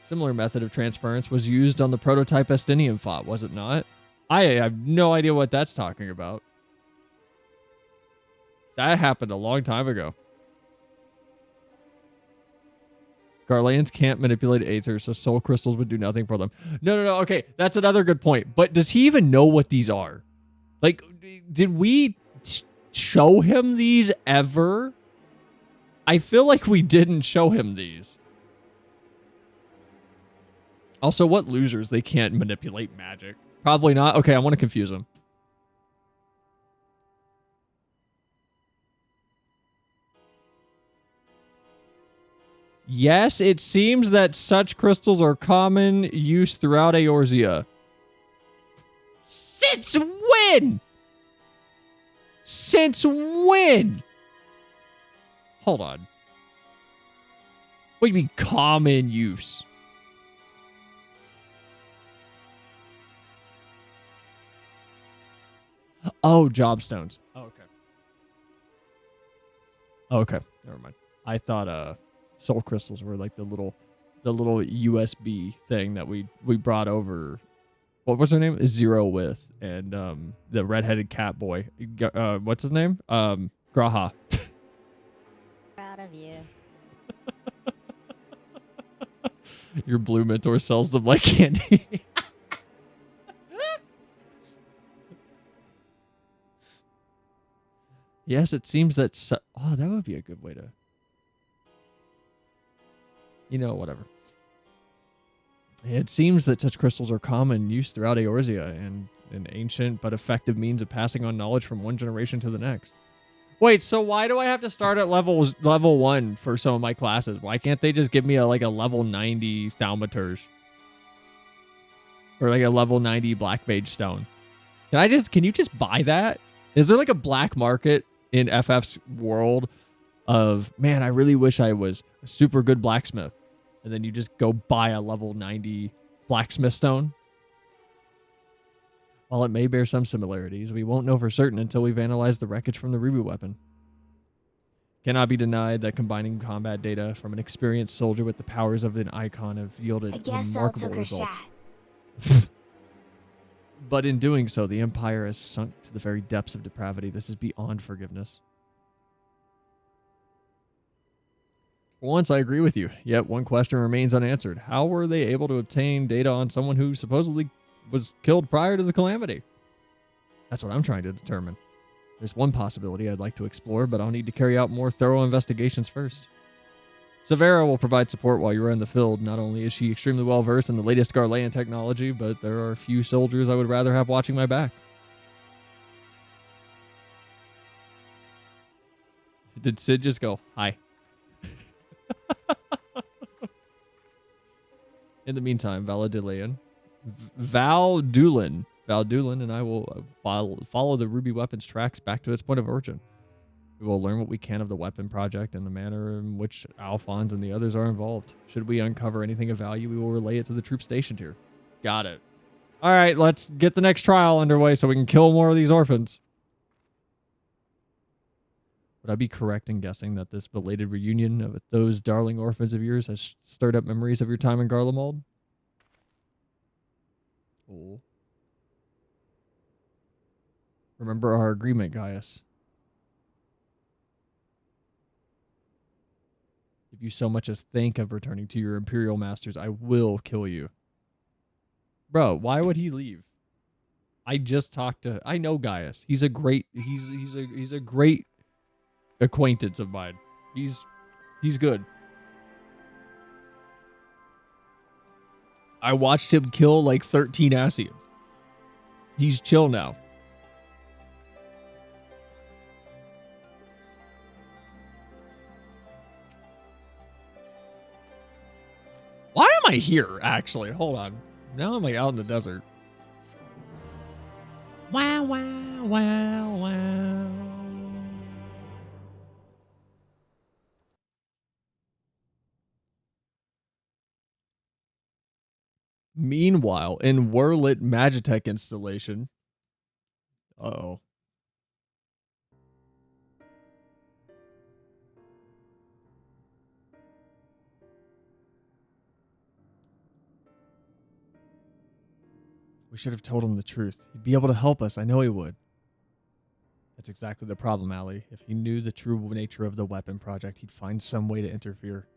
Similar method of transference was used on the prototype Estinian fought, was it not? I have no idea what that's talking about. That happened a long time ago. Garleans can't manipulate Aether, so soul crystals would do nothing for them. No. Okay, that's another good point. But does he even know what these are? Like, did we show him these ever? I feel like we didn't show him these. Also, what losers? They can't manipulate magic. Probably not. Okay, I want to confuse him. Yes, it seems that such crystals are common use throughout Eorzea. Since when? Since when? Hold on. What do you mean common use? Oh, jobstones. Oh, okay. Okay, never mind. I thought soul crystals were like the little USB thing that we brought over. What was her name? Zero with, and the redheaded cat boy. What's his name? Graha. Proud of you. Your blue mentor sells them like candy. Yes, it seems that... oh, that would be a good way to... You know, whatever. It seems that such crystals are common use throughout Eorzea and an ancient but effective means of passing on knowledge from one generation to the next. Wait, so why do I have to start at level 1 for some of my classes? Why can't they just give me a level 90 Thaumaturge? Or like a level 90 Black Mage Stone? Can you just buy that? Is there like a black market in FF's world of, man, I really wish I was a super good blacksmith. And then you just go buy a level 90 blacksmith stone? While it may bear some similarities, we won't know for certain until we've analyzed the wreckage from the reboot weapon. Cannot be denied that combining combat data from an experienced soldier with the powers of an icon have yielded I guess Elle remarkable took her results. shot. But in doing so, the Empire has sunk to the very depths of depravity. This is beyond forgiveness. For once, I agree with you. Yet one question remains unanswered. How were they able to obtain data on someone who supposedly was killed prior to the calamity? That's what I'm trying to determine. There's one possibility I'd like to explore, but I'll need to carry out more thorough investigations first. Severa will provide support while you're in the field. Not only is she extremely well versed in the latest Garlean technology, but there are a few soldiers I would rather have watching my back. Did Sid just go, hi? In the meantime, Valdoulin and I will follow the Ruby Weapons tracks back to its point of origin. We will learn what we can of the weapon project and the manner in which Alphonse and the others are involved. Should we uncover anything of value, we will relay it to the troops stationed here. Got it. All right, let's get the next trial underway so we can kill more of these orphans. Would I be correct in guessing that this belated reunion of those darling orphans of yours has stirred up memories of your time in Garlemald? Oh. Remember our agreement, Gaius. If you so much as think of returning to your Imperial masters, I will kill you. Bro, why would he leave? I just talked to... I know Gaius. He's a great... He's a great acquaintance of mine. He's good. I watched him kill like 13 Asians. He's chill now. Why am I here, actually? Hold on. Now I'm like out in the desert. Wow, wow, wow, wow. Meanwhile, in Werlyt Magitech installation. Uh-oh. We should have told him the truth. He'd be able to help us. I know he would. That's exactly the problem, Allie. If he knew the true nature of the weapon project, he'd find some way to interfere.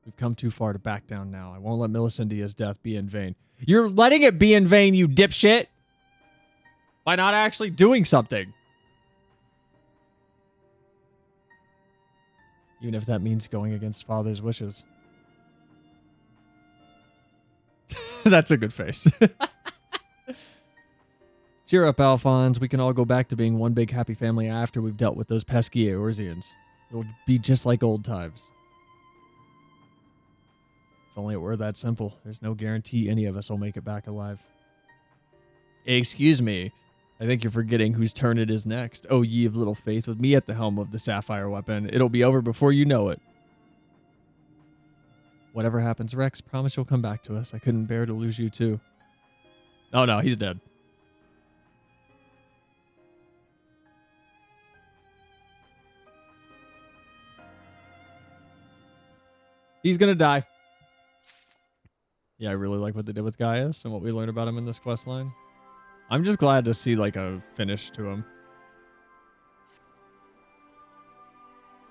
We've come too far to back down now. I won't let Melissendia's death be in vain. You're letting it be in vain, you dipshit! By not actually doing something. Even if that means going against Father's wishes. That's a good face. Cheer up, Alphonse. We can all go back to being one big happy family after we've dealt with those pesky Eorzeans. It'll be just like old times. If only it were that simple. There's no guarantee any of us will make it back alive. Excuse me. I think you're forgetting whose turn it is next. Oh, ye of little faith, with me at the helm of the Sapphire weapon. It'll be over before you know it. Whatever happens, Rex, promise you'll come back to us. I couldn't bear to lose you too. Oh no, he's dead. He's gonna die. Yeah, I really like what they did with Gaius and what we learned about him in this quest line. I'm just glad to see like a finish to him.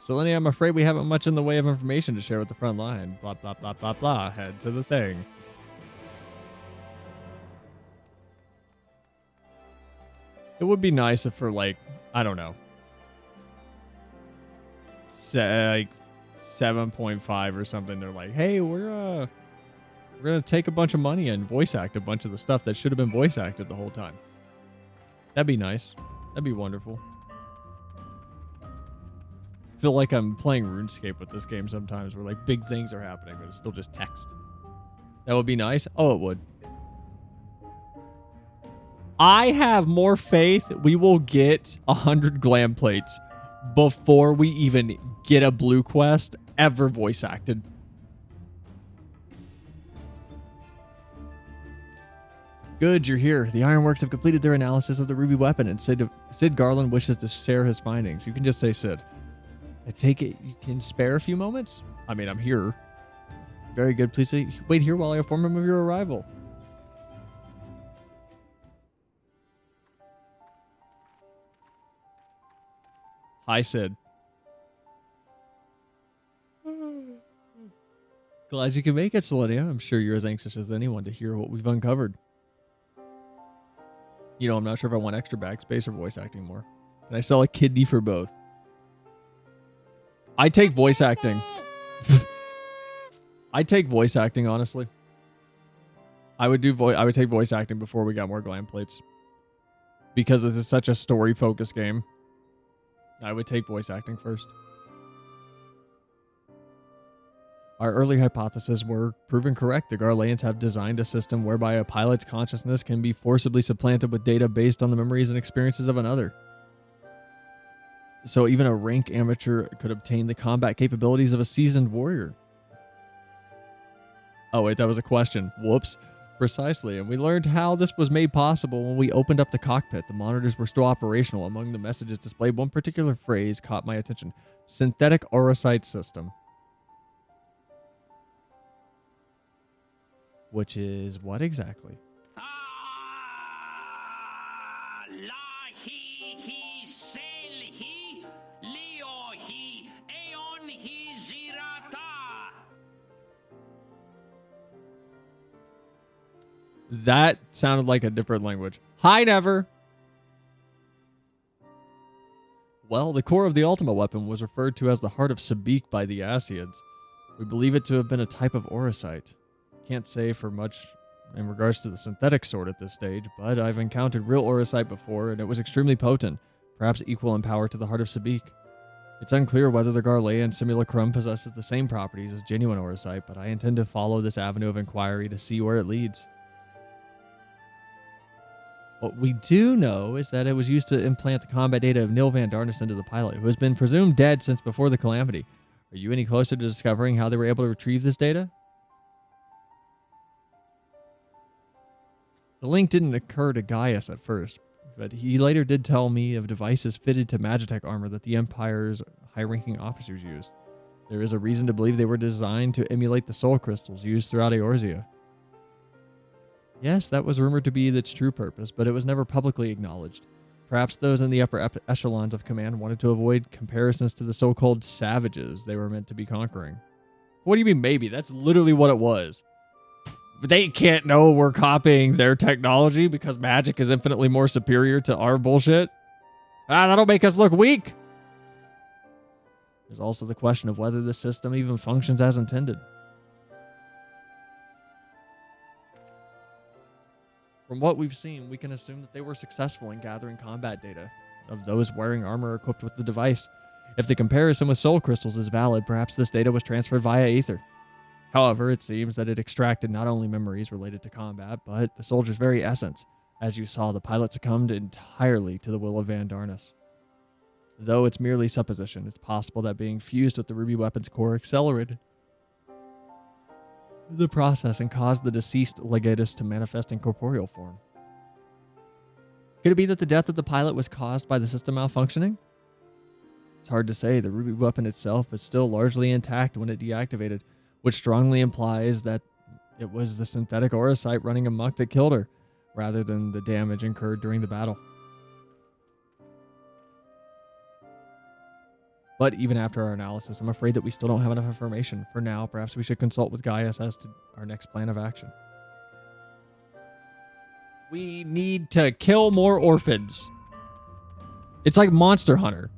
Selinia, I'm afraid we haven't much in the way of information to share with the front line. Blah, blah, blah, blah, blah. Head to the thing. It would be nice if for like, I don't know, say like 7.5 or something, they're like, hey, we're gonna take a bunch of money and voice act a bunch of the stuff that should have been voice acted the whole time. That'd be nice. That'd be wonderful. I feel like I'm playing RuneScape with this game sometimes where like big things are happening, but it's still just text. That would be nice. Oh, it would. I have more faith we will get 100 glam plates before we even get a blue quest ever voice acted. Good, you're here. The Ironworks have completed their analysis of the ruby weapon, and Sid Garland wishes to share his findings. You can just say Sid. I take it you can spare a few moments? I mean, I'm here. Very good. Please wait here while I inform him of your arrival. Hi, Sid. Glad you can make it, Selinia. I'm sure you're as anxious as anyone to hear what we've uncovered. You know, I'm not sure if I want extra backspace or voice acting more. Can I sell a kidney for both? I take voice acting. I take voice acting, honestly. I would take voice acting before we got more glam plates. Because this is such a story-focused game. I would take voice acting first. Our early hypotheses were proven correct. The Garleans have designed a system whereby a pilot's consciousness can be forcibly supplanted with data based on the memories and experiences of another. So even a rank amateur could obtain the combat capabilities of a seasoned warrior. Oh wait, that was a question. Whoops. Precisely, and we learned how this was made possible when we opened up the cockpit. The monitors were still operational. Among the messages displayed, one particular phrase caught my attention. Synthetic Orosite system. Which is what exactly? That sounded like a different language. Hi, Never. Well, the core of the Ultima weapon was referred to as the Heart of Sabik by the Asiads. We believe it to have been a type of Orosite. Can't say for much in regards to the synthetic sort at this stage, but I've encountered real Orosite before, and it was extremely potent, perhaps equal in power to the Heart of Sabik. It's unclear whether the Garlean simulacrum possesses the same properties as genuine Orosite, but I intend to follow this avenue of inquiry to see where it leads. What we do know is that it was used to implant the combat data of Nil Van Darnus into the pilot, who has been presumed dead since before the calamity. Are you any closer to discovering how they were able to retrieve this data? The link didn't occur to Gaius at first, but he later did tell me of devices fitted to Magitech armor that the Empire's high-ranking officers used. There is a reason to believe they were designed to emulate the soul crystals used throughout Eorzea. Yes, that was rumored to be its true purpose, but it was never publicly acknowledged. Perhaps those in the upper echelons of command wanted to avoid comparisons to the so-called savages they were meant to be conquering. What do you mean maybe? That's literally what it was. But they can't know we're copying their technology because magic is infinitely more superior to our bullshit. That'll make us look weak. There's also the question of whether the system even functions as intended. From what we've seen, we can assume that they were successful in gathering combat data of those wearing armor equipped with the device. If the comparison with soul crystals is valid, perhaps this data was transferred via ether. However, it seems that it extracted not only memories related to combat, but the soldier's very essence. As you saw, the pilot succumbed entirely to the will of Van Darnus. Though it's merely supposition, it's possible that being fused with the ruby weapon's core accelerated the process and caused the deceased legatus to manifest in corporeal form. Could it be that the death of the pilot was caused by the system malfunctioning? It's hard to say. The ruby weapon itself is still largely intact when it deactivated, which strongly implies that it was the synthetic Orosite running amok that killed her, rather than the damage incurred during the battle. But even after our analysis, I'm afraid that we still don't have enough information. For now, perhaps we should consult with Gaius as to our next plan of action. We need to kill more orphans. It's like Monster Hunter.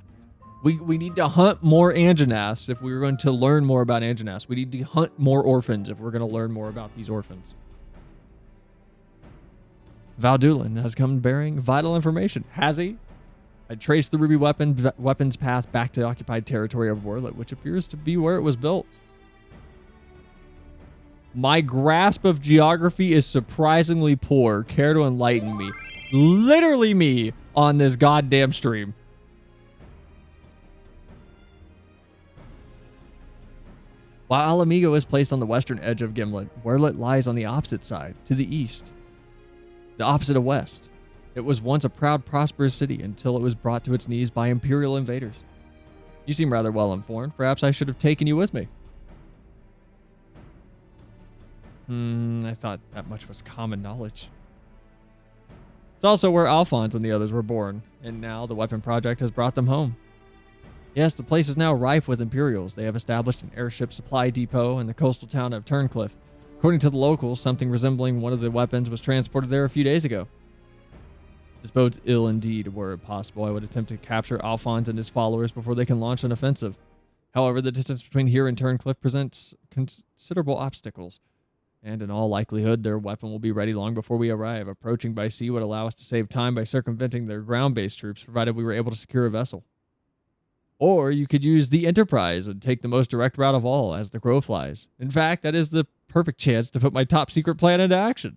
We need to hunt more Anjanaths if we're going to learn more about Anjanaths. We need to hunt more orphans if we're going to learn more about these orphans. Valdulin has come bearing vital information. Has he? I traced the ruby weapon's path back to the occupied territory of Werlyt, which appears to be where it was built. My grasp of geography is surprisingly poor. Care to enlighten me? Literally me on this goddamn stream. While Alamigo is placed on the western edge of Gimlet, Werlyt lies on the opposite side, to the east. The opposite of west. It was once a proud, prosperous city until it was brought to its knees by Imperial invaders. You seem rather well informed. Perhaps I should have taken you with me. I thought that much was common knowledge. It's also where Alphonse and the others were born, and now the weapon project has brought them home. Yes, the place is now rife with Imperials. They have established an airship supply depot in the coastal town of Turncliffe. According to the locals, something resembling one of the weapons was transported there a few days ago. This bodes ill indeed. Were it possible, I would attempt to capture Alphonse and his followers before they can launch an offensive. However, the distance between here and Turncliffe presents considerable obstacles, and in all likelihood, their weapon will be ready long before we arrive. Approaching by sea would allow us to save time by circumventing their ground-based troops, provided we were able to secure a vessel. Or you could use the Enterprise and take the most direct route of all, as the crow flies. In fact, that is the perfect chance to put my top secret plan into action.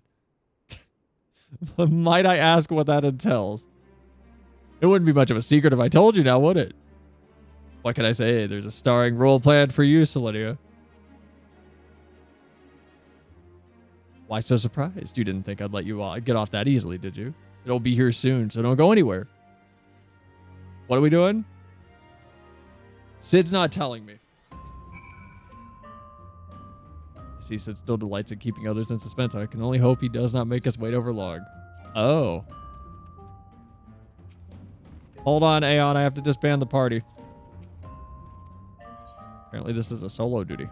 Might I ask what that entails? It wouldn't be much of a secret if I told you now, would it? What can I say? There's a starring role planned for you, Selinia. Why so surprised? You didn't think I'd let you get off that easily, did you? It'll be here soon, so don't go anywhere. What are we doing? Sid's not telling me. I see Sid still delights in keeping others in suspense. I can only hope he does not make us wait over long. Oh. Hold on, Aeon. I have to disband the party. Apparently this is a solo duty.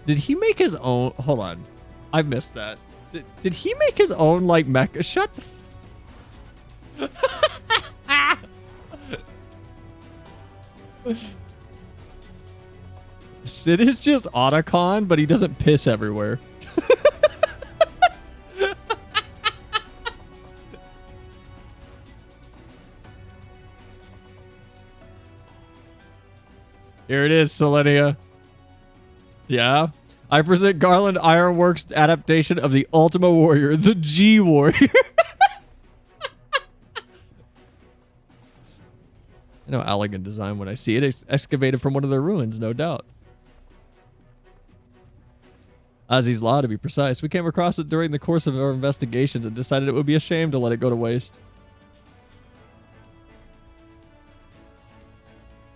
Did he make his own? Hold on. I missed that. Did he make his own, like, mecha? Shut the... Sid is just Otacon, but he doesn't piss everywhere. Here it is, Selinia. Yeah. I present Garland Ironworks' adaptation of the Ultima Warrior, the G Warrior. I know elegant design when I see it. It's excavated from one of their ruins, no doubt. Ozzy's Law, to be precise. We came across it during the course of our investigations and decided it would be a shame to let it go to waste.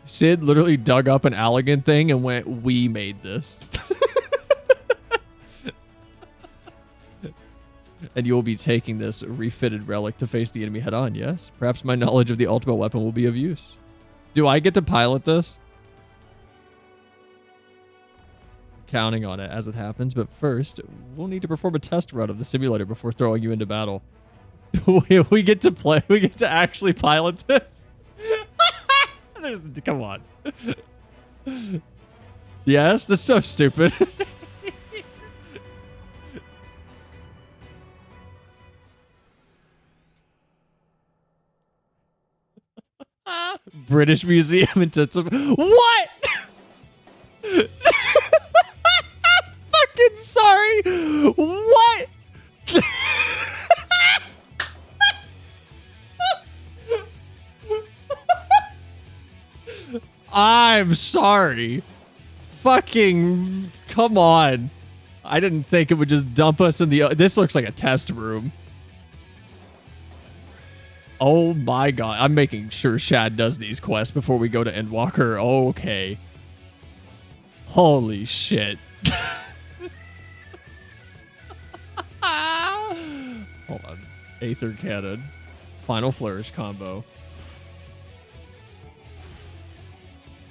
Sid literally dug up an elegant thing and went, we made this. And you will be taking this refitted relic to face the enemy head on, yes? Perhaps my knowledge of the ultimate weapon will be of use. Do I get to pilot this? Counting on it as it happens, but first, we'll need to perform a test run of the simulator before throwing you into battle. We get to play, we get to actually pilot this? Come on. Yes, that's so stupid. British Museum intensive. What? Fucking sorry. What? I'm sorry. Fucking come on. I didn't think it would just dump us in the... This looks like a test room. Oh my god. I'm making sure Shad does these quests before we go to Endwalker. Okay. Holy shit. Hold on. Aether Cannon. Final Flourish combo.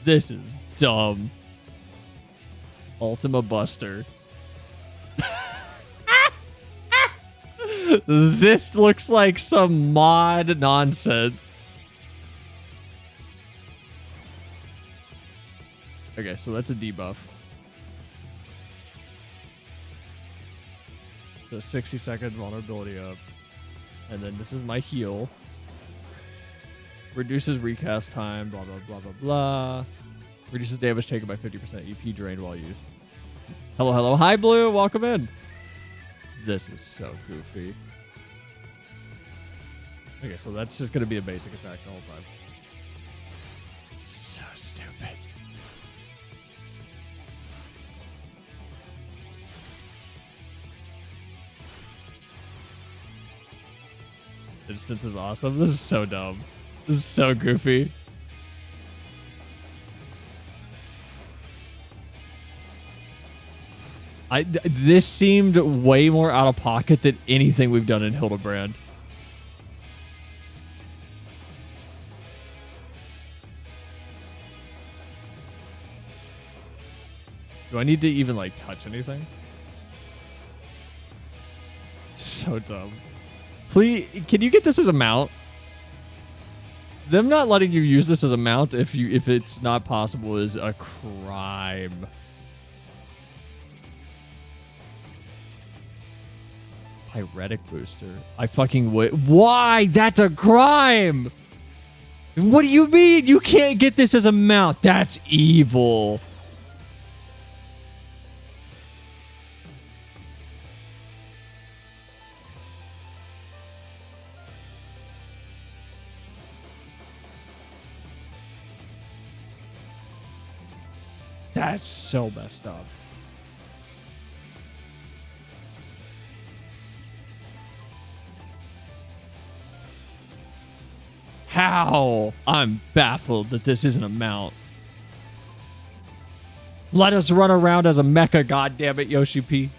This is dumb. Ultima Buster. This looks like some mod nonsense. Okay, so that's a debuff. So 60-second vulnerability up. And then this is my heal. Reduces recast time, blah, blah, blah, blah, blah. Reduces damage taken by 50%. EP drained while used. Hello, hello. Hi, Blue. Welcome in. This is so goofy. Okay, so that's just going to be a basic attack the whole time. So stupid. Instance is awesome. This is so dumb. This is so goofy. This seemed way more out of pocket than anything we've done in Hildebrand. Do I need to even like touch anything? So dumb. Please, can you get this as a mount? Them not letting you use this as a mount if it's not possible is a crime. Pyretic booster. I fucking would. Why? That's a crime. What do you mean? You can't get this as a mount. That's evil. That's so messed up. How? I'm baffled that this isn't a mount. Let us run around as a mecha, goddammit, Yoshi P.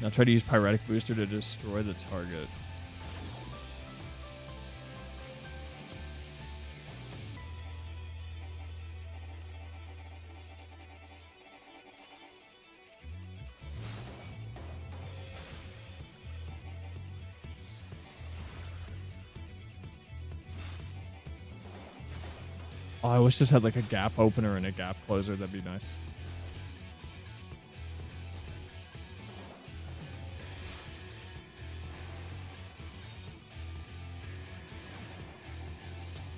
Now try to use Pyretic Booster to destroy the target. Oh, I wish this had like a gap opener and a gap closer. That'd be nice.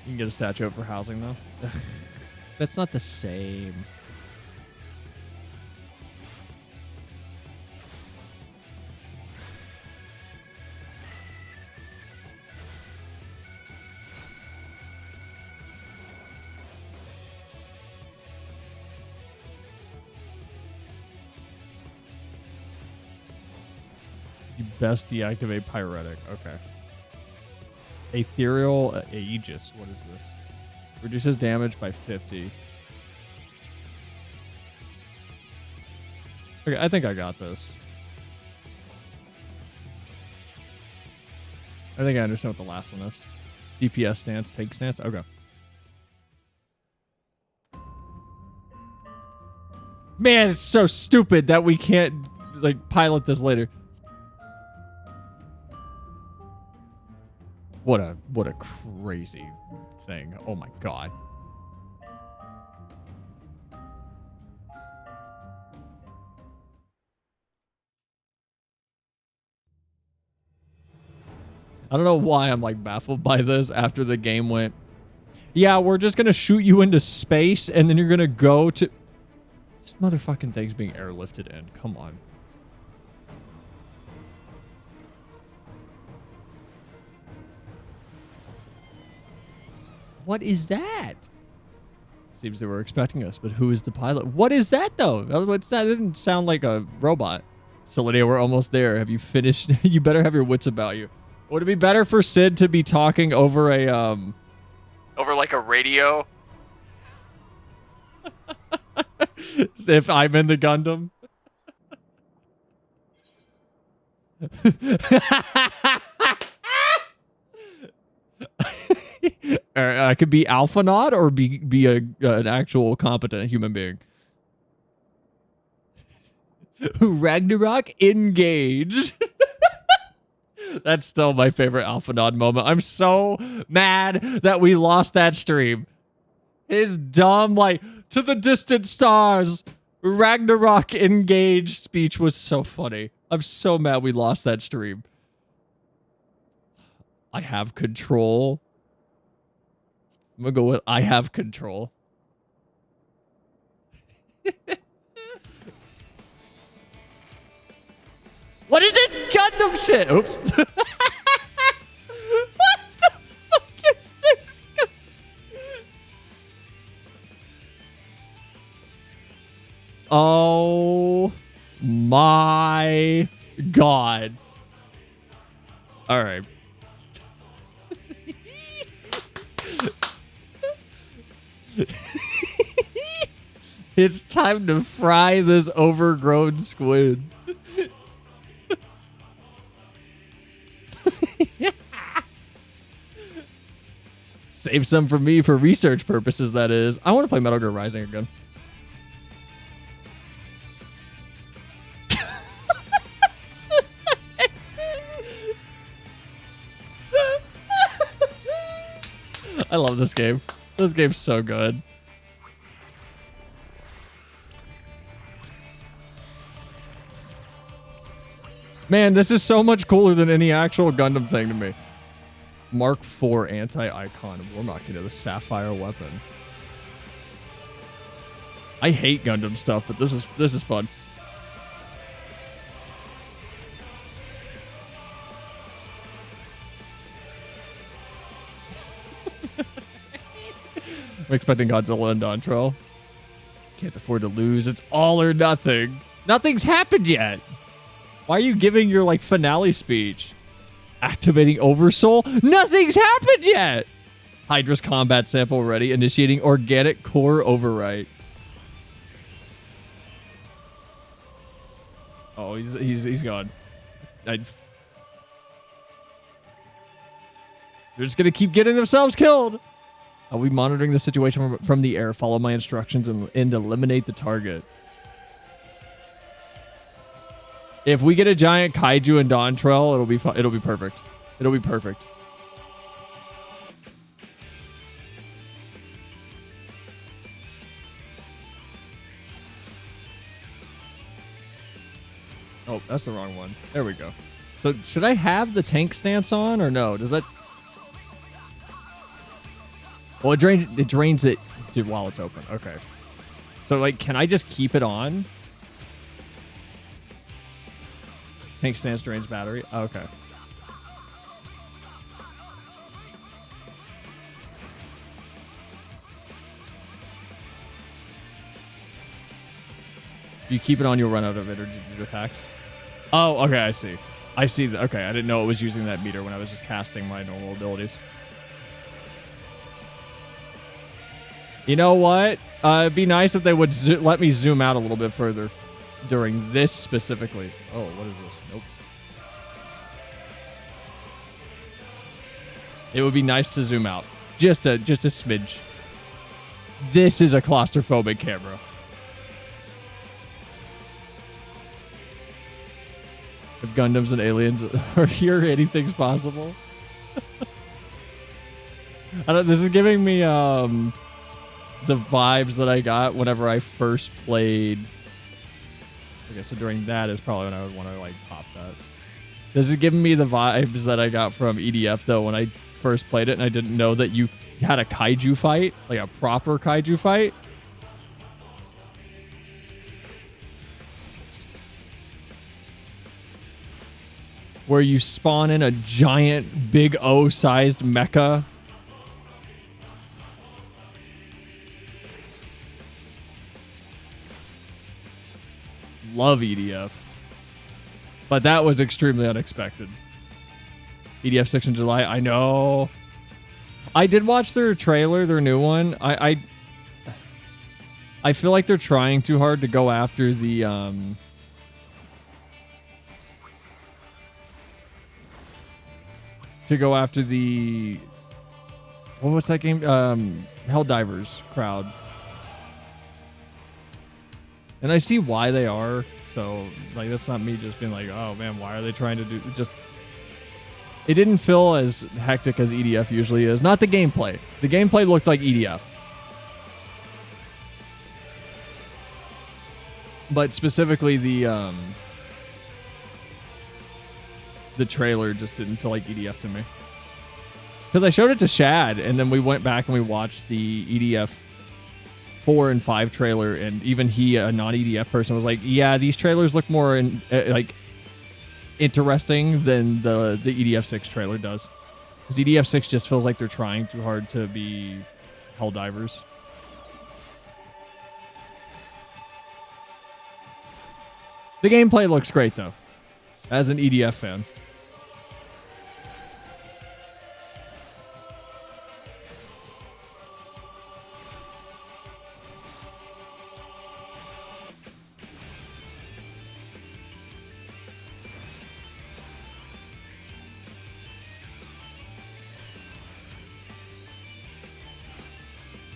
You can get a statue up for housing though. That's not the same. Best deactivate Pyretic. Okay. Ethereal Aegis. What is this? Reduces damage by 50. Okay, I think I got this. I think I understand what the last one is. DPS stance, take stance. Okay. Man, it's so stupid that we can't like pilot this later. What a crazy thing. Oh my god. I don't know why I'm like baffled by this after the game went, yeah, we're just going to shoot you into space and then you're going to go to... This motherfucking thing's being airlifted in. Come on. What is that? Seems they were expecting us, but who is the pilot? What is that, though? That doesn't sound like a robot. Selinia, we're almost there. Have you finished? You better have your wits about you. Would it be better for Sid to be talking over a, over like a radio? If I'm in the Gundam. I could be Alphanaut or be an actual competent human being. Ragnarok engaged. That's still my favorite Alphanaut moment. I'm so mad that we lost that stream. His dumb, like, to the distant stars, Ragnarok engaged speech was so funny. I'm so mad we lost that stream. I have control. I'm gonna go with I have control. What is this Gundam shit? Oops. What the fuck is this? Oh my god. All right. It's time to fry this overgrown squid. Save some for me for research purposes, that is. I want to play Metal Gear Rising again. I love this game. This game's so good. Man, this is so much cooler than any actual Gundam thing to me. Mark IV anti-icon Warlock into the Sapphire weapon. I hate Gundam stuff, but this is fun. I'm expecting Godzilla and Dontrell. Can't afford to lose. It's all or nothing. Nothing's happened yet. Why are you giving your, like, finale speech? Activating Oversoul? Nothing's happened yet! Hydra's combat sample ready. Initiating organic core overwrite. Oh, he's gone. They're just gonna keep getting themselves killed! I'll be monitoring the situation from the air. Follow my instructions and eliminate the target. If we get a giant kaiju and Dontrell, it'll be perfect. It'll be perfect. Oh, that's the wrong one. There we go. So should I have the tank stance on or no? Does that? Well, it drains it while it's open. Okay. So, like, can I just keep it on? Tank stance drains battery. Okay. If you keep it on, you'll run out of energy to attacks. Oh, okay, I see. I see. Okay, I didn't know it was using that meter when I was just casting my normal abilities. You know what? It'd be nice if they would let me zoom out a little bit further during this specifically. Oh, what is this? Nope. It would be nice to zoom out. Just a smidge. This is a claustrophobic camera. If Gundams and aliens are here, anything's possible. This is giving me the vibes that I got whenever I first played. Okay, so during that is probably when I would want to, like, pop that. This is giving me the vibes that I got from EDF, though, when I first played it and I didn't know that you had a kaiju fight, like a proper kaiju fight. Where you spawn in a giant Big O-sized mecha. Love EDF. But that was extremely unexpected. EDF 6 in July. I know. I did watch their trailer, their new one. I feel like they're trying too hard to go after the what was that game? Helldivers crowd. And I see why they are. So like that's not me just being like, oh man, why are they trying to do just it didn't feel as hectic as EDF usually is. Not the gameplay. The gameplay looked like EDF. But specifically the trailer just didn't feel like EDF to me. Because I showed it to Shad, and then we went back and we watched the EDF 4 and 5 trailer, and even he, a non-EDF person, was like, yeah, these trailers look more like interesting than the EDF 6 trailer does. Because EDF 6 just feels like they're trying too hard to be Helldivers. The gameplay looks great, though, as an EDF fan.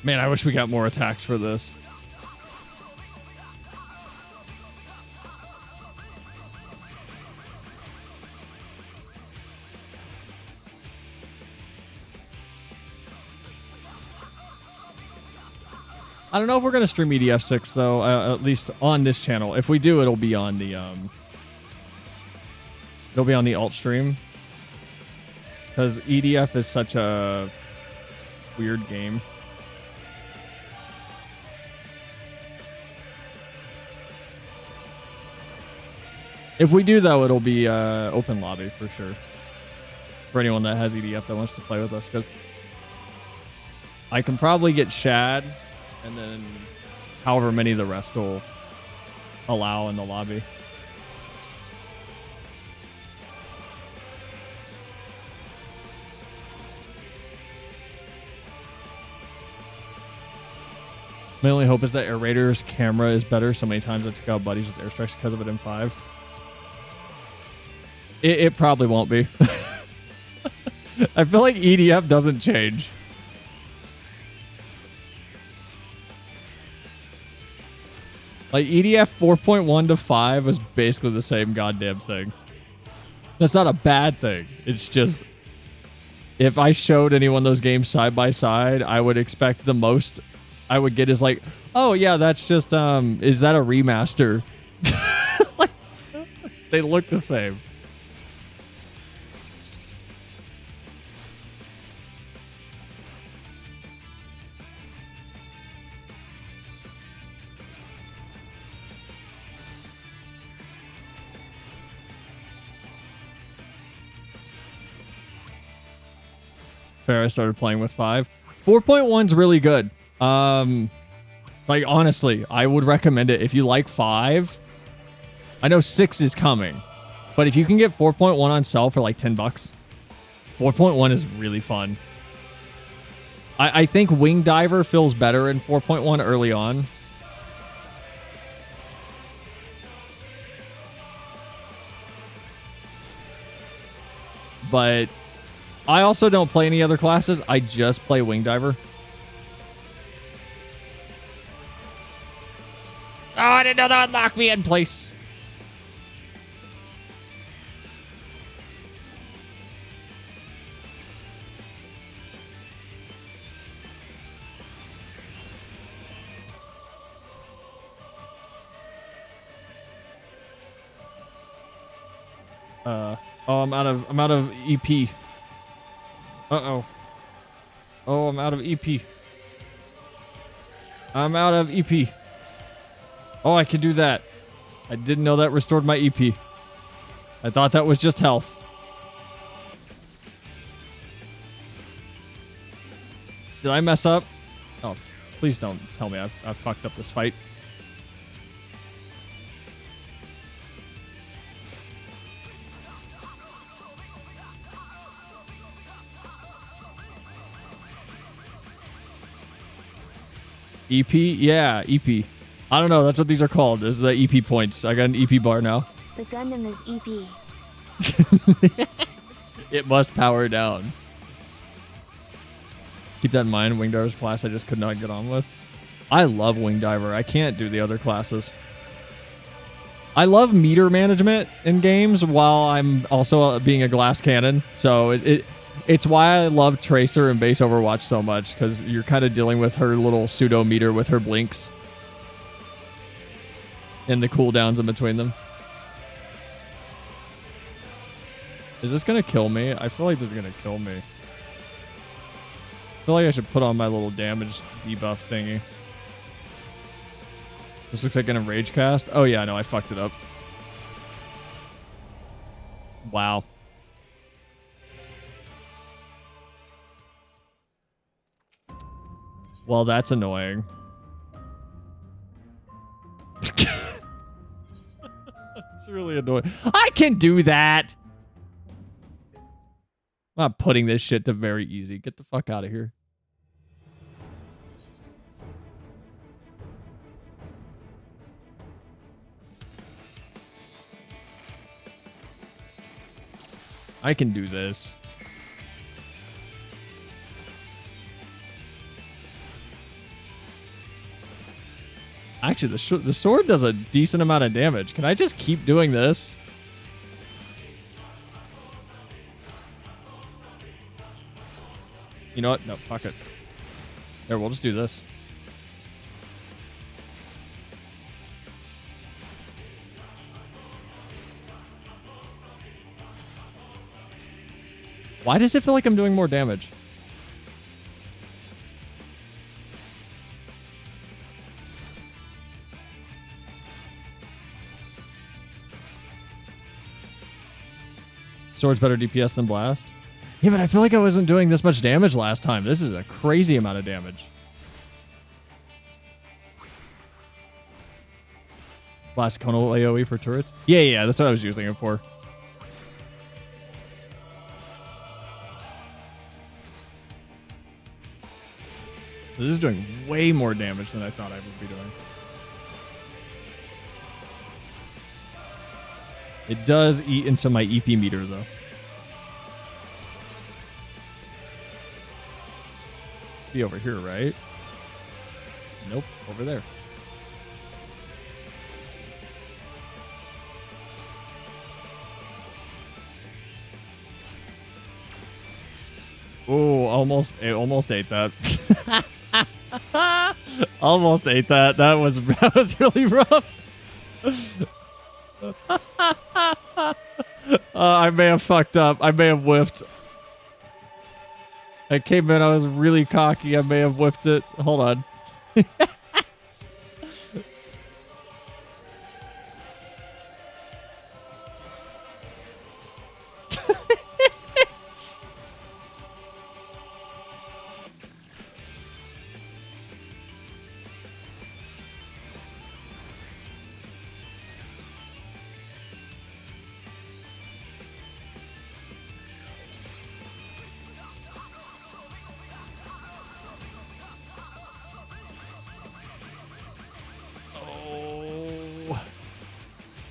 Man, I wish we got more attacks for this. I don't know if we're going to stream EDF 6, though, at least on this channel. If we do, it'll be on the alt stream. Because EDF is such a weird game. If we do, though, it'll be open lobby for sure. For anyone that has EDF that wants to play with us. Because I can probably get Shad, and then however many the rest will allow in the lobby. My only hope is that Air Raider's camera is better. So many times I took out buddies with airstrikes because of it in 5. It probably won't be. I feel like EDF doesn't change. Like EDF 4.1 to 5 is basically the same goddamn thing. That's not a bad thing. It's just if I showed anyone those games side by side, I would expect the most I would get is like, oh yeah, that's just is that a remaster? Like, they look the same. Fair, I started playing with 5. 4.1's really good. Like, honestly, I would recommend it. If you like 5, I know 6 is coming, but if you can get 4.1 on sale for like $10, 4.1 is really fun. I think Wing Diver feels better in 4.1 early on. But I also don't play any other classes. I just play Wing Diver. Oh, I didn't know that would lock me in place. Oh, I'm out of EP. Uh-oh. Oh, I'm out of EP. I'm out of EP. Oh, I can do that. I didn't know that restored my EP. I thought that was just health. Did I mess up? Oh, please don't tell me I fucked up this fight. EP? Yeah, EP. I don't know. That's what these are called. This is the EP points. I got an EP bar now. The Gundam is EP. It must power down. Keep that in mind. Wing Diver's class I just could not get on with. I love Wing Diver. I can't do the other classes. I love meter management in games while I'm also being a glass cannon. So it's why I love Tracer and base Overwatch so much, because you're kind of dealing with her little pseudo meter with her blinks and the cooldowns in between them. Is this going to kill me? I feel like this is going to kill me. I feel like I should put on my little damage debuff thingy. This looks like an enrage cast. Oh yeah, no, I fucked it up. Wow. Well, that's annoying. It's really annoying. I can do that! I'm not putting this shit to very easy. Get the fuck out of here. I can do this. Actually, the sword does a decent amount of damage. Can I just keep doing this? You know what? No, fuck it. There, we'll just do this. Why does it feel like I'm doing more damage? Sword's better DPS than Blast? Yeah, but I feel like I wasn't doing this much damage last time. This is a crazy amount of damage. Blast Conal AoE for turrets? Yeah, that's what I was using it for. This is doing way more damage than I thought I would be doing. It does eat into my EP meter, though. Be over here, right? Nope, over there. Oh, almost ate that. Almost ate that. That was really rough. I may have fucked up. I may have whiffed. I came in. I was really cocky. I may have whiffed it. Hold on.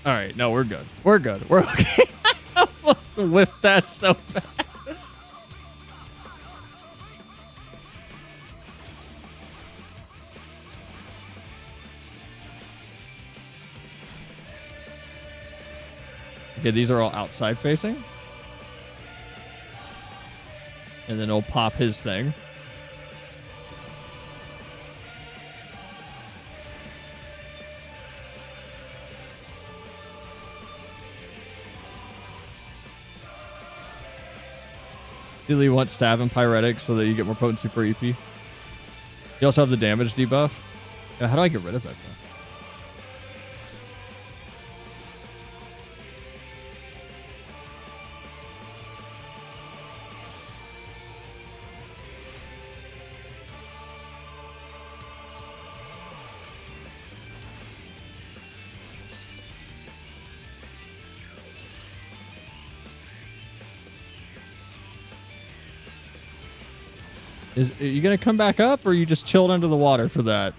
All right, no, we're good. We're good. We're okay. I almost whiffed that so bad. Okay, these are all outside facing. And then it'll pop his thing. Do you want Stab and Pyretic so that you get more potency per EP? You also have the damage debuff. Yeah, how do I get rid of that though? Are you going to come back up, or are you just chilled under the water for that?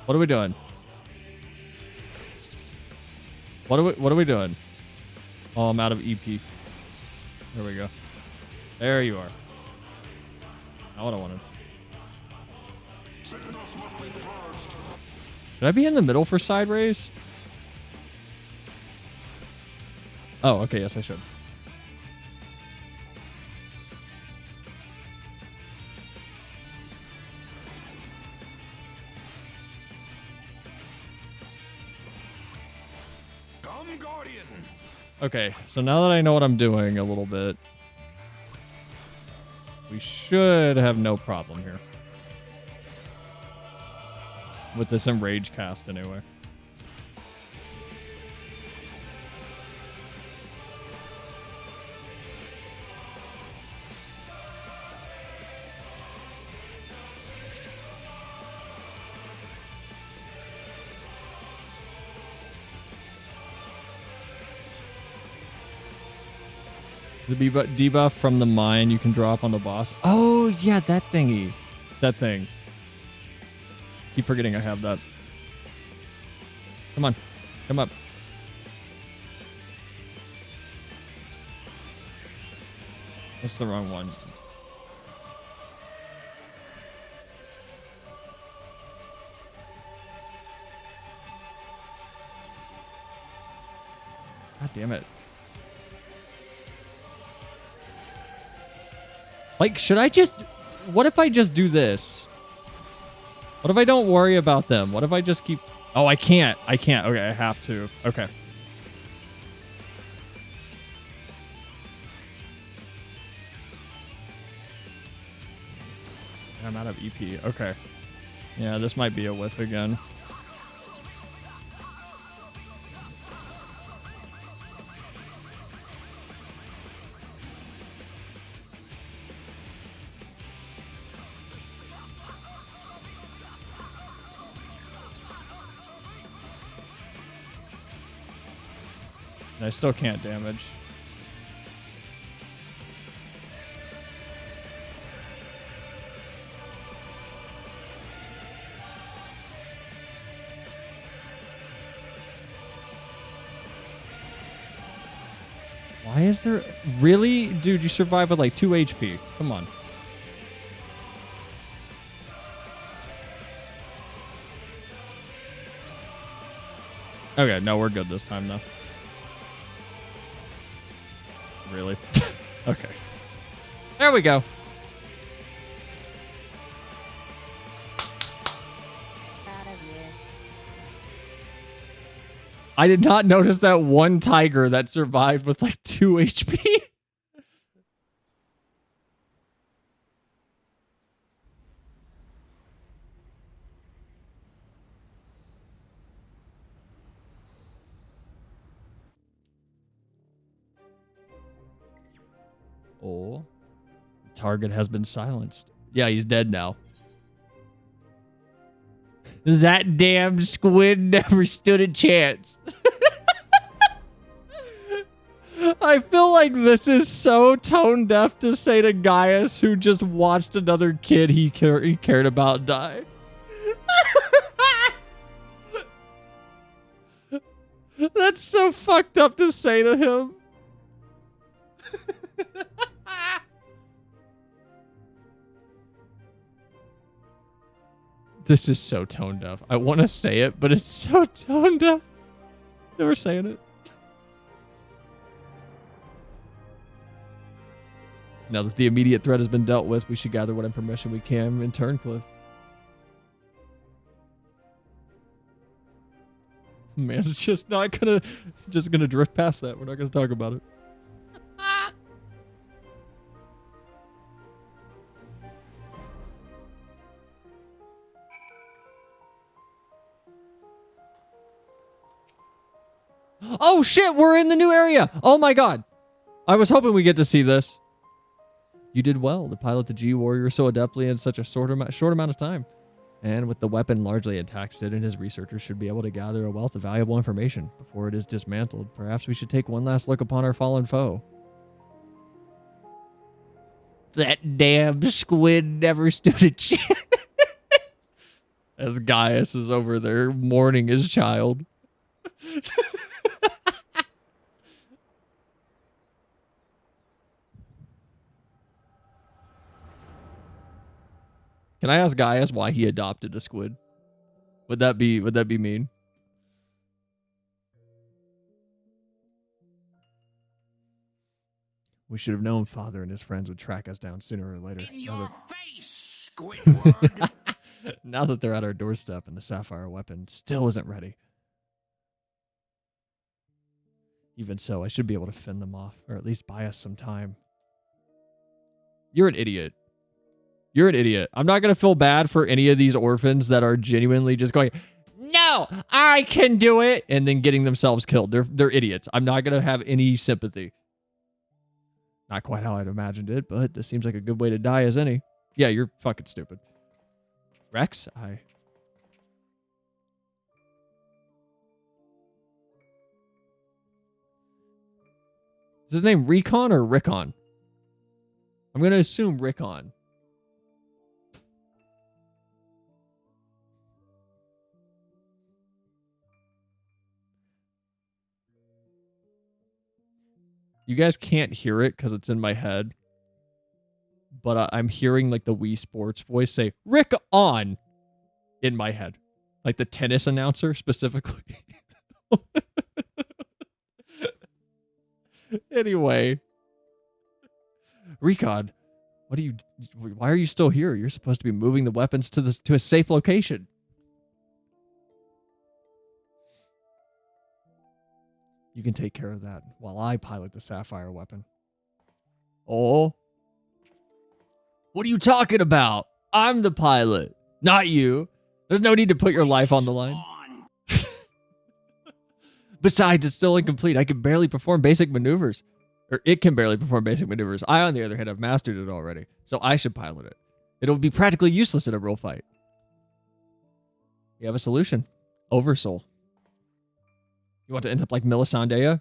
What are we doing? What are we doing? Oh, I'm out of EP. There we go. There you are. Not what I wanted. Should I be in the middle for side raise? Oh, okay, yes I should. Come, Guardian. Okay, so now that I know what I'm doing a little bit, we should have no problem here. With this enrage cast anyway. The debuff from the mine you can drop on the boss. Oh, yeah, that thingy. That thing. Keep forgetting I have that. Come on. Come up. That's the wrong one. God damn it. Like, should I just... What if I just do this? What if I don't worry about them? What if I just keep... Oh, I can't. I can't. Okay, I have to. Okay. I'm out of EP. Okay. Yeah, this might be a whiff again. I still can't damage. Why is there... Really? Dude, you survived with like 2 HP. Come on. Okay, no, we're good this time though. Really? Okay. There we go. Proud of you. I did not notice that one tiger that survived with like 2 HP. Oh. Target has been silenced. Yeah, he's dead now. That damn squid never stood a chance. I feel like this is so tone deaf to say to Gaius, who just watched another kid he cared about die. That's so fucked up to say to him. This is so tone deaf. I want to say it, but it's so tone deaf. Never saying it. Now that the immediate threat has been dealt with, we should gather what information we can in Turncliffe. Man, it's just not gonna... Just gonna drift past that. We're not gonna talk about it. Oh shit, we're in the new area. Oh my god. I was hoping we get to see this. You did well to pilot the G Warrior so adeptly in such a short amount of time. And with the weapon largely intact, Sid and his researchers should be able to gather a wealth of valuable information before it is dismantled. Perhaps we should take one last look upon our fallen foe. That damn squid never stood a chance. As Gaius is over there mourning his child. Can I ask Gaius why he adopted a squid? Would that be mean? We should have known Father and his friends would track us down sooner or later. In your face, Squidward. Now that they're at our doorstep and the sapphire weapon still isn't ready. Even so, I should be able to fend them off, or at least buy us some time. You're an idiot. You're an idiot. I'm not going to feel bad for any of these orphans that are genuinely just going, no, I can do it, and then getting themselves killed. They're idiots. I'm not going to have any sympathy. Not quite how I'd imagined it, but this seems like a good way to die as any. Yeah, you're fucking stupid. Rex, Is his name Recon or Rickon? I'm going to assume Rickon. You guys can't hear it because it's in my head. But I'm hearing like the Wii Sports voice say, Rick on, in my head. Like the tennis announcer specifically. Anyway. Recon, why are you still here? You're supposed to be moving the weapons to a safe location. You can take care of that while I pilot the sapphire weapon. Oh. What are you talking about? I'm the pilot, not you. There's no need to put your life on the line. Besides, it's still incomplete. I can barely perform basic maneuvers. Or it can barely perform basic maneuvers. I, on the other hand, have mastered it already. So I should pilot it. It'll be practically useless in a real fight. You have a solution. Oversoul. You want to end up like Melisandre?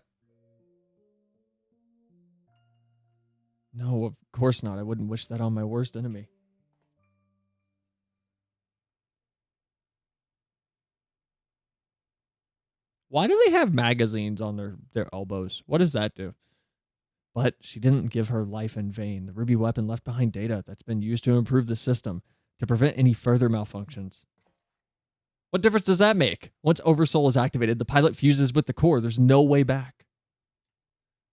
No, of course not. I wouldn't wish that on my worst enemy. Why do they have magazines on their elbows? What does that do? But she didn't give her life in vain. The ruby weapon left behind data that's been used to improve the system to prevent any further malfunctions. What difference does that make? Once Oversoul is activated, the pilot fuses with the core. There's no way back.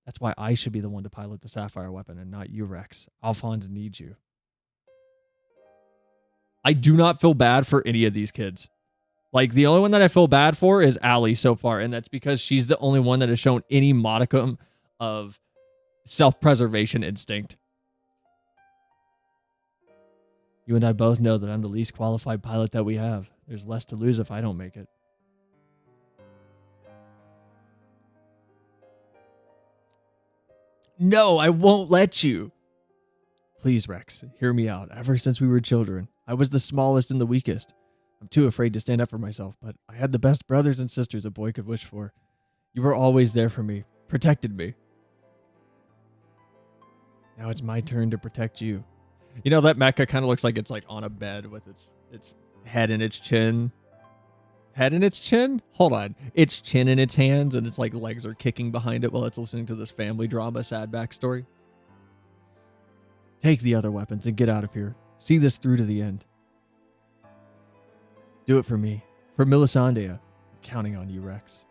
That's why I should be the one to pilot the sapphire weapon and not you, Rex. Alphonse needs you. I do not feel bad for any of these kids. Like, the only one that I feel bad for is Allie so far, and that's because she's the only one that has shown any modicum of self-preservation instinct. You and I both know that I'm the least qualified pilot that we have. There's less to lose if I don't make it. No, I won't let you. Please, Rex, hear me out. Ever since we were children, I was the smallest and the weakest. I'm too afraid to stand up for myself, but I had the best brothers and sisters a boy could wish for. You were always there for me, protected me. Now it's my turn to protect you. You know, that mecha kind of looks like it's like on a bed with its head in its chin. Head in its chin? Hold on. Its chin in its hands, and its like legs are kicking behind it while it's listening to this family drama sad backstory. Take the other weapons and get out of here. See this through to the end. Do it for me. For Melisandre. I'm counting on you, Rex.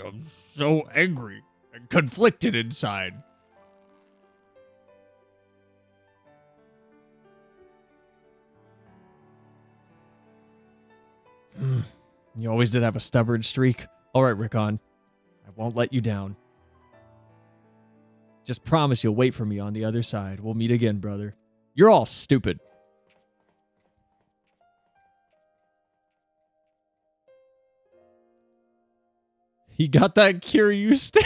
I'm so angry and conflicted inside. You always did have a stubborn streak. All right, Rickon. I won't let you down. Just promise you'll wait for me on the other side. We'll meet again, brother. You're all stupid. He got that Kiryu stare.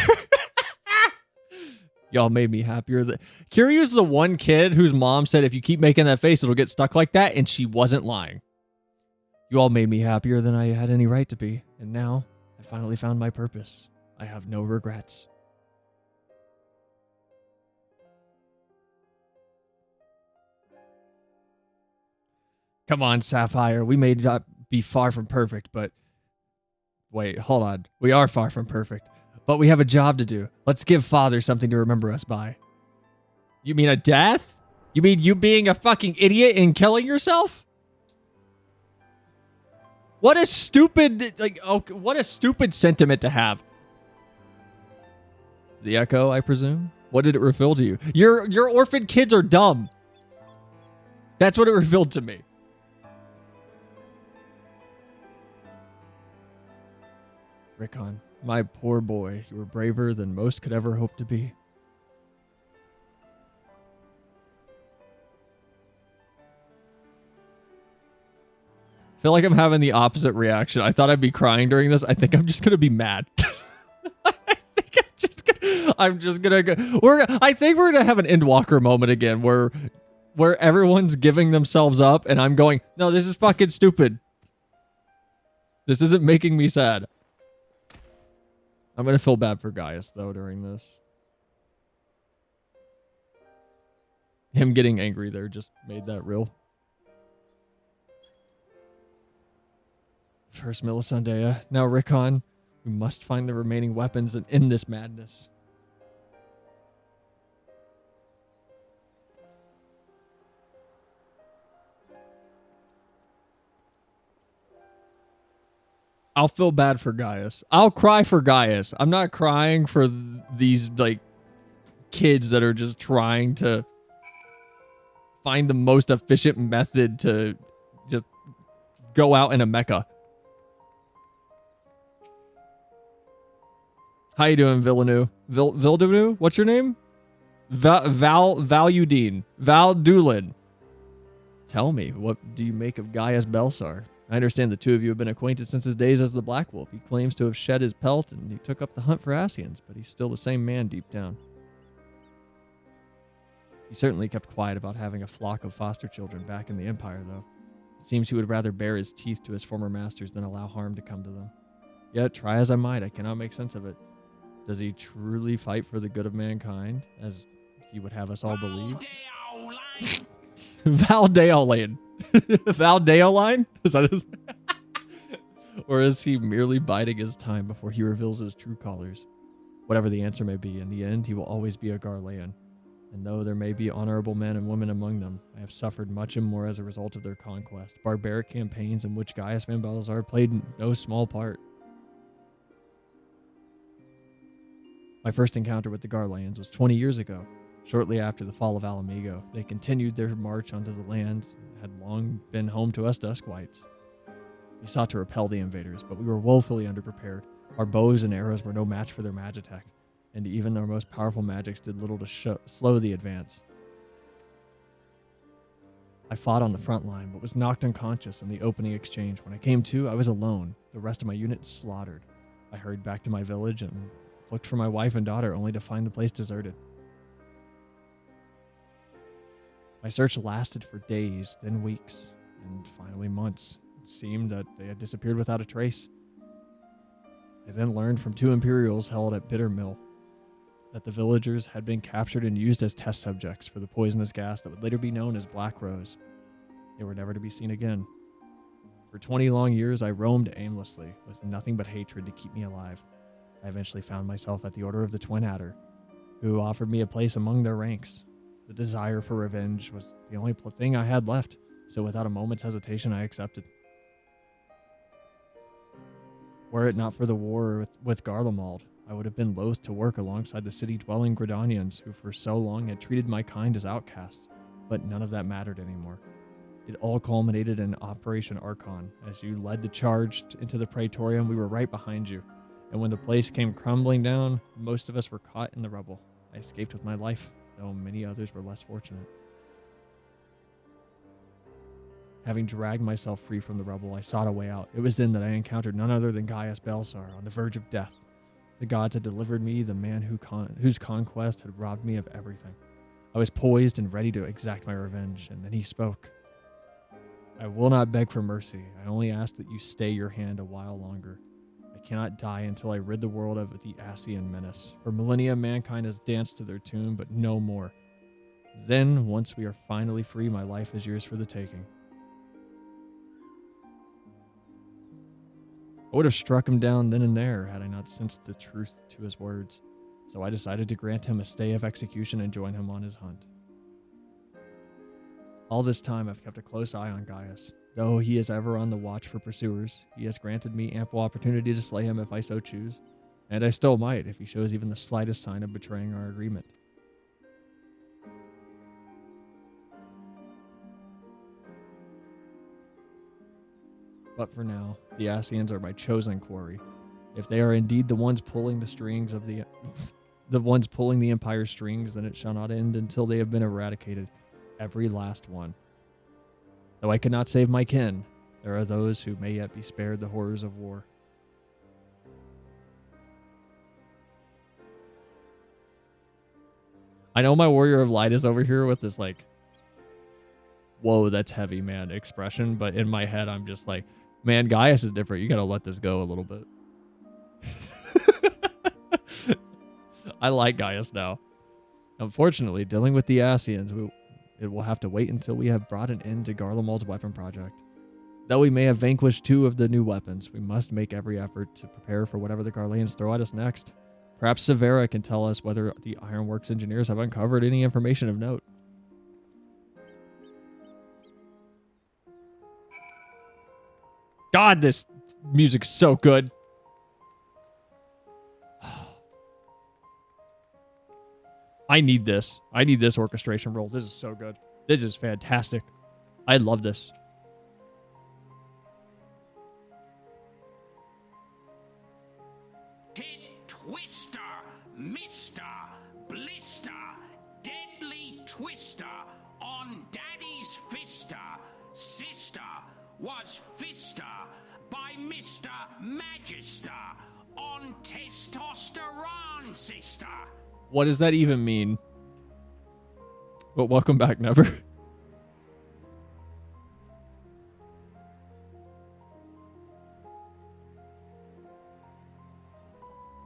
Y'all made me happier. Kiryu's the one kid whose mom said if you keep making that face, it'll get stuck like that, and she wasn't lying. You all made me happier than I had any right to be, and now I finally found my purpose. I have no regrets. Come on, Sapphire. We may not be far from perfect, but... Wait, hold on. We are far from perfect. But we have a job to do. Let's give Father something to remember us by. You mean a death? You mean you being a fucking idiot and killing yourself? What a stupid, what a stupid sentiment to have. The Echo, I presume? What did it reveal to you? Your orphan kids are dumb. That's what it revealed to me. Rickon, my poor boy, you were braver than most could ever hope to be. I feel like I'm having the opposite reaction. I thought I'd be crying during this. I think I'm just gonna be mad. I'm just gonna go. I think we're gonna have an Endwalker moment again, where everyone's giving themselves up, and I'm going, no, this is fucking stupid. This isn't making me sad. I'm gonna feel bad for Gaius though during this. Him getting angry there just made that real. First Melisandea, now Rickon. We must find the remaining weapons and end this madness. I'll feel bad for Gaius. I'll cry for Gaius. I'm not crying for these, like, kids that are just trying to find the most efficient method to just go out in a mecha. How you doing, Villeneuve? Villeneuve? What's your name? Valudine. Valdullin. Tell me, what do you make of Gaius Belsar? I understand the two of you have been acquainted since his days as the Black Wolf. He claims to have shed his pelt and he took up the hunt for Ascians, but he's still the same man deep down. He certainly kept quiet about having a flock of foster children back in the Empire, though. It seems he would rather bare his teeth to his former masters than allow harm to come to them. Yet, try as I might, I cannot make sense of it. Does he truly fight for the good of mankind, as he would have us all believe? Valdeoline. Valdeoline? Is that his? Or is he merely biding his time before he reveals his true colors? Whatever the answer may be, in the end, he will always be a Garlean. And though there may be honorable men and women among them, I have suffered much and more as a result of their conquest. Barbaric campaigns in which Gaius Van Balthazar played no small part. My first encounter with the Garleans was 20 years ago. Shortly after the fall of Alamigo, they continued their march onto the lands that had long been home to us Duskwights. We sought to repel the invaders, but we were woefully underprepared. Our bows and arrows were no match for their magitech, and even our most powerful magics did little to slow the advance. I fought on the front line, but was knocked unconscious in the opening exchange. When I came to, I was alone, the rest of my unit slaughtered. I hurried back to my village and looked for my wife and daughter, only to find the place deserted. My search lasted for days, then weeks, and finally months. It seemed that they had disappeared without a trace. I then learned from two Imperials held at Bitter Mill that the villagers had been captured and used as test subjects for the poisonous gas that would later be known as Black Rose. They were never to be seen again. For 20 long years, I roamed aimlessly, with nothing but hatred to keep me alive. I eventually found myself at the Order of the Twin Adder, who offered me a place among their ranks. The desire for revenge was the only thing I had left, so without a moment's hesitation, I accepted. Were it not for the war with Garlemald, I would have been loath to work alongside the city-dwelling Gridanians, who for so long had treated my kind as outcasts, but none of that mattered anymore. It all culminated in Operation Archon. As you led the charge into the Praetorium, we were right behind you. And when the place came crumbling down, most of us were caught in the rubble. I escaped with my life, though many others were less fortunate. Having dragged myself free from the rubble, I sought a way out. It was then that I encountered none other than Gaius Belsar, on the verge of death. The gods had delivered me, the man whose conquest had robbed me of everything. I was poised and ready to exact my revenge, and then he spoke. I will not beg for mercy. I only ask that you stay your hand a while longer. I cannot die until I rid the world of the Ascian menace. For millennia, mankind has danced to their tune, but no more. Then, once we are finally free, my life is yours for the taking. I would have struck him down then and there had I not sensed the truth to his words. So I decided to grant him a stay of execution and join him on his hunt. All this time I've kept a close eye on Gaius. Though he is ever on the watch for pursuers, he has granted me ample opportunity to slay him if I so choose, and I still might if he shows even the slightest sign of betraying our agreement. But for now, the Ascians are my chosen quarry. If they are indeed the ones pulling the strings of the ones pulling the Empire's strings, then it shall not end until they have been eradicated, every last one. Though I cannot save my kin, there are those who may yet be spared the horrors of war. I know my Warrior of Light is over here with this like, whoa, that's heavy, man, expression, but in my head I'm just like, man, Gaius is different. You gotta let this go a little bit. I like Gaius now. Unfortunately, dealing with the Ascians, it will have to wait until we have brought an end to Garlemald's weapon project. Though we may have vanquished 2 of the new weapons, we must make every effort to prepare for whatever the Garleans throw at us next. Perhaps Severa can tell us whether the Ironworks engineers have uncovered any information of note. God, this music's so good. I need this. I need this orchestration role. This is so good. This is fantastic. I love this. Tit Twister, Mister, Blister, Deadly Twister, on Daddy's Fister, Sister, was Fister, by Mr. Magister, on Testosterone Sister. What does that even mean? But welcome back, Never.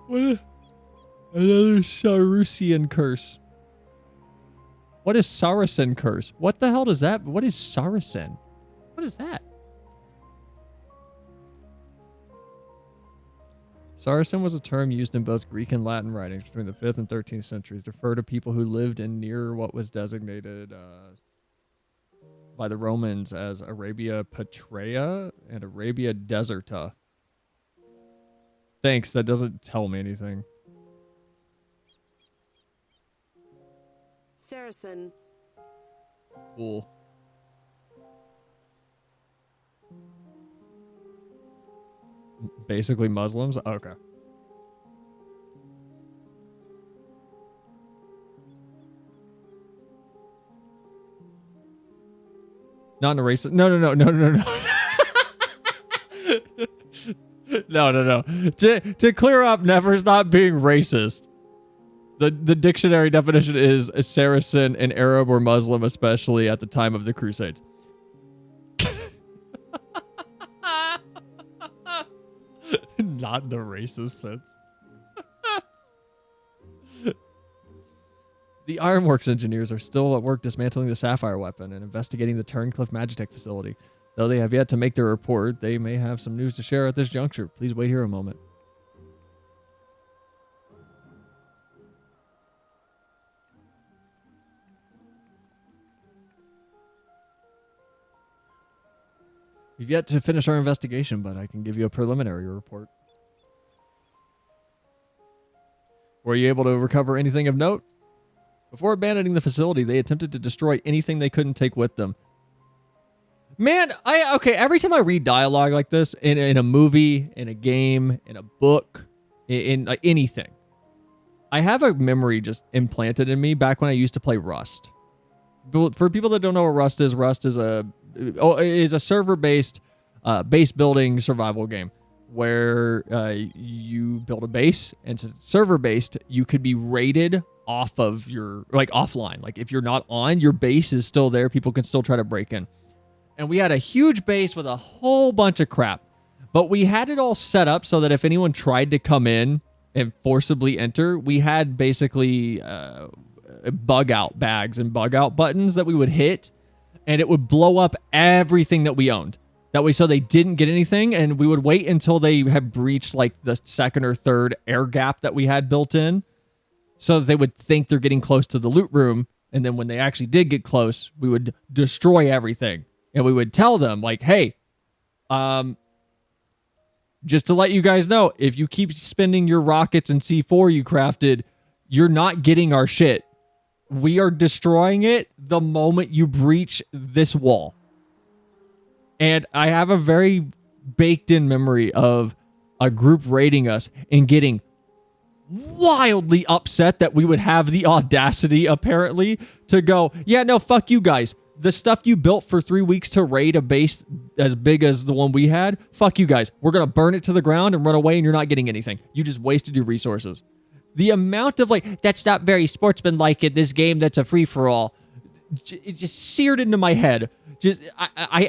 What? Another Sarusian curse. What is Saracen curse? What the hell does that? What is Saracen? What is that? Saracen was a term used in both Greek and Latin writings between the 5th and 13th centuries to refer to people who lived in near what was designated by the Romans as Arabia Petraea and Arabia Deserta. Thanks, that doesn't tell me anything. Saracen. Cool. Basically Muslims? Okay. Not in a racist. No. No. To clear up, Never's not being racist. The dictionary definition is a Saracen, an Arab or Muslim, especially at the time of the Crusades. Not in the racist sense. The Ironworks engineers are still at work dismantling the Sapphire weapon and investigating the Turncliffe Magitech facility. Though they have yet to make their report, they may have some news to share at this juncture. Please wait here a moment. We've yet to finish our investigation, but I can give you a preliminary report. Were you able to recover anything of note? Before abandoning the facility, they attempted to destroy anything they couldn't take with them. Man, okay, every time I read dialogue like this, in a movie, in a game, in a book, in anything, I have a memory just implanted in me back when I used to play Rust. For people that don't know what Rust is a server-based base building survival game where you build a base, and since it's server-based, you could be raided off of your, offline. Like, if you're not on, your base is still there. People can still try to break in. And we had a huge base with a whole bunch of crap. But we had it all set up so that if anyone tried to come in and forcibly enter, we had basically bug out bags and bug out buttons that we would hit, and it would blow up everything that we owned. That way, so they didn't get anything, and we would wait until they had breached like the second or third air gap that we had built in, so that they would think they're getting close to the loot room. And then when they actually did get close, we would destroy everything, and we would tell them like, "Hey, just to let you guys know, if you keep spending your rockets and C4 you crafted, you're not getting our shit. We are destroying it the moment you breach this wall." And I have a very baked-in memory of a group raiding us and getting wildly upset that we would have the audacity, apparently, to go, "Yeah, no, fuck you guys. The stuff you built for 3 weeks to raid a base as big as the one we had, fuck you guys. We're going to burn it to the ground and run away, and you're not getting anything. You just wasted your resources." The amount of, like, "That's not very sportsmanlike in this game that's a free-for-all," it just seared into my head. Just,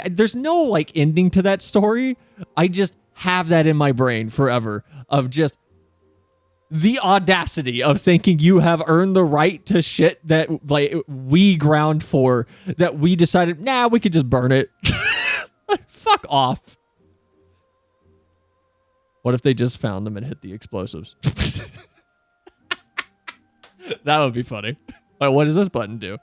there's no, like, ending to that story. I just have that in my brain forever of just the audacity of thinking you have earned the right to shit that, like, we ground for, that we decided, nah, we could just burn it. Fuck off. What if they just found them and hit the explosives? That would be funny. Like, what does this button do?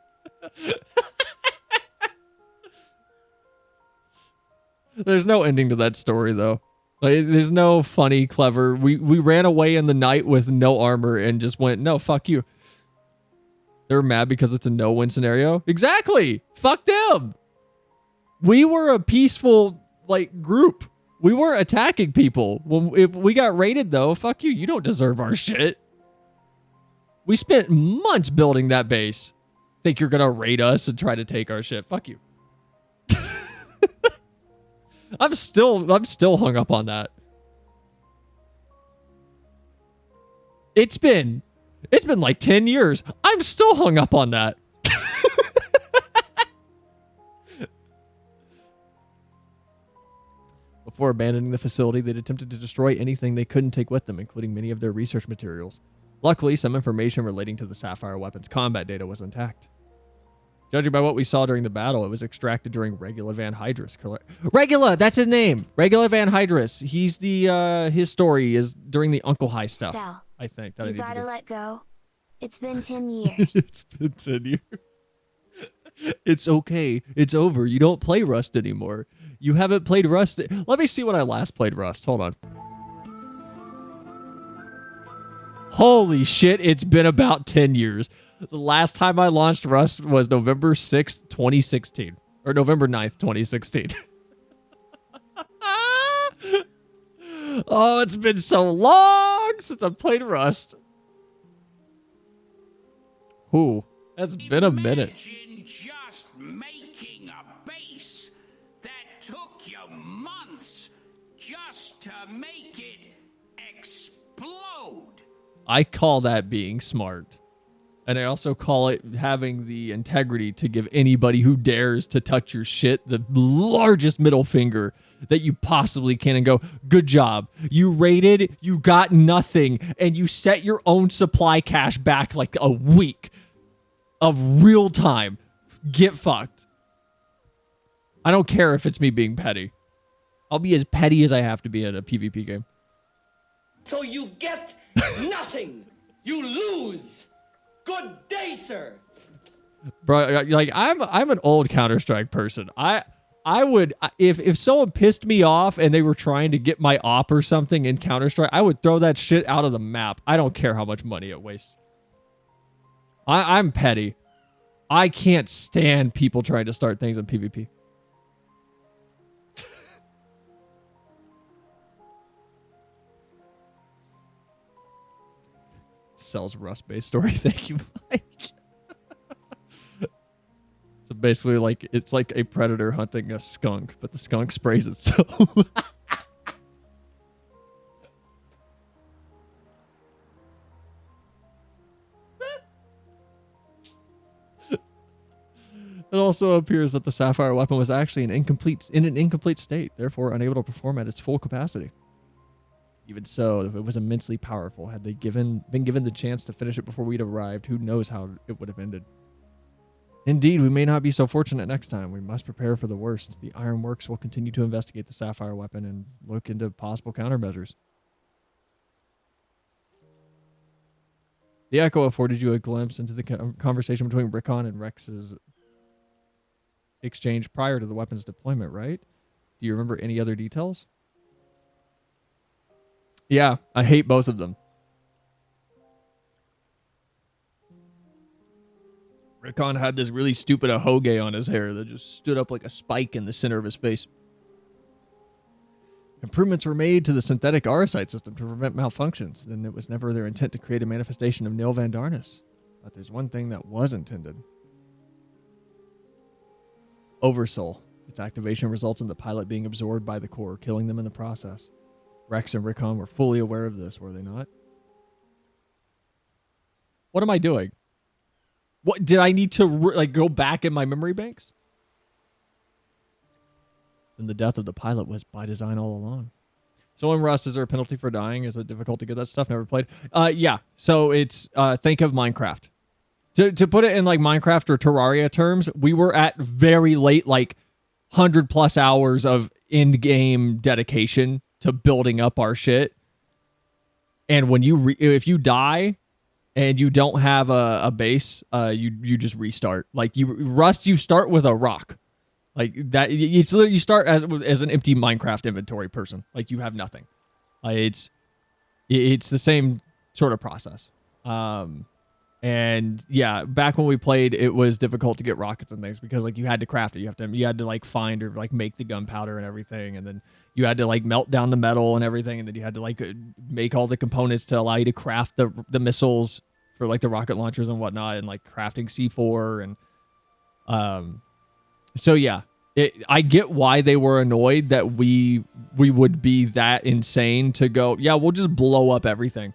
There's no ending to that story, though. Like, there's no funny, clever. We ran away in the night with no armor and just went, "No, fuck you." They're mad because it's a no-win scenario. Exactly. Fuck them. We were a peaceful, like, group. We weren't attacking people. If we got raided, though, fuck you. You don't deserve our shit. We spent months building that base. Think you're gonna raid us and try to take our shit? Fuck you. I'm still hung up on that. It's been like 10 years. I'm still hung up on that. Before abandoning the facility, they'd attempted to destroy anything they couldn't take with them, including many of their research materials. Luckily, some information relating to the Sapphire weapon's combat data was intact. Judging by what we saw during the battle, it was extracted during Regula Van Hydrus. Regula, that's his name. Regula Van Hydrus. He's the his story is during the Uncle High stuff. Sal, I think you gotta let go. It's been 10 years. It's been 10 years. It's okay. It's over. You don't play Rust anymore. You haven't played Rust. Let me see when I last played Rust. Hold on. Holy shit, it's been about 10 years. The last time I launched Rust was November 6th, 2016. Or November 9th, 2016. Oh, it's been so long since I've played Rust. Ooh, that's been a minute. Imagine just making a base that took you months just to make it explode. I call that being smart. And I also call it having the integrity to give anybody who dares to touch your shit the largest middle finger that you possibly can and go, "Good job. You raided, you got nothing, and you set your own supply cache back like a week of real time. Get fucked." I don't care if it's me being petty. I'll be as petty as I have to be in a PvP game. So you get nothing. You lose. Good day, sir. Bro, like I'm an old Counter-Strike person. I would, if someone pissed me off and they were trying to get my op or something in Counter-Strike, I would throw that shit out of the map. I don't care how much money it wastes. I'm petty. I can't stand people trying to start things in PvP. Sells Rust-based story. Thank you, Mike. So basically, like, it's like a predator hunting a skunk, but the skunk sprays itself. It also appears that the Sapphire weapon was actually in an incomplete state, therefore unable to perform at its full capacity. Even so, if it was immensely powerful, had they been given the chance to finish it before we'd arrived, who knows how it would have ended. Indeed, we may not be so fortunate next time. We must prepare for the worst. The Ironworks will continue to investigate the Sapphire weapon and look into possible countermeasures. The Echo afforded you a glimpse into the conversation between Rickon and Rex's exchange prior to the weapon's deployment, right? Do you remember any other details? Yeah, I hate both of them. Rickon had this really stupid ahoge on his hair that just stood up like a spike in the center of his face. Improvements were made to the synthetic aurosite system to prevent malfunctions. Then it was never their intent to create a manifestation of Nil Van Darnus. But there's one thing that was intended. Oversoul. Its activation results in the pilot being absorbed by the core, killing them in the process. Rex and Rickon were fully aware of this, were they not? What am I doing? What did I need to go back in my memory banks? Then the death of the pilot was by design all along. So in Rust, is there a penalty for dying? Is it difficult to get that stuff? Never played. Yeah. So it's think of Minecraft. To put it in like Minecraft or Terraria terms, we were at very late, like 100+ hours of in-game dedication to building up our shit. And when if you die and you don't have a base, you just restart. Like Rust, you start with a rock. Like that, it's literally, you start as an empty Minecraft inventory person. Like you have nothing. It's the same sort of process. And yeah, back when we played, it was difficult to get rockets and things because like you had to craft it. You had to like find or like make the gunpowder and everything, and then you had to like melt down the metal and everything, and then you had to like make all the components to allow you to craft the missiles for like the rocket launchers and whatnot, and like crafting C4 and so yeah, I get why they were annoyed that we would be that insane to go, yeah, we'll just blow up everything.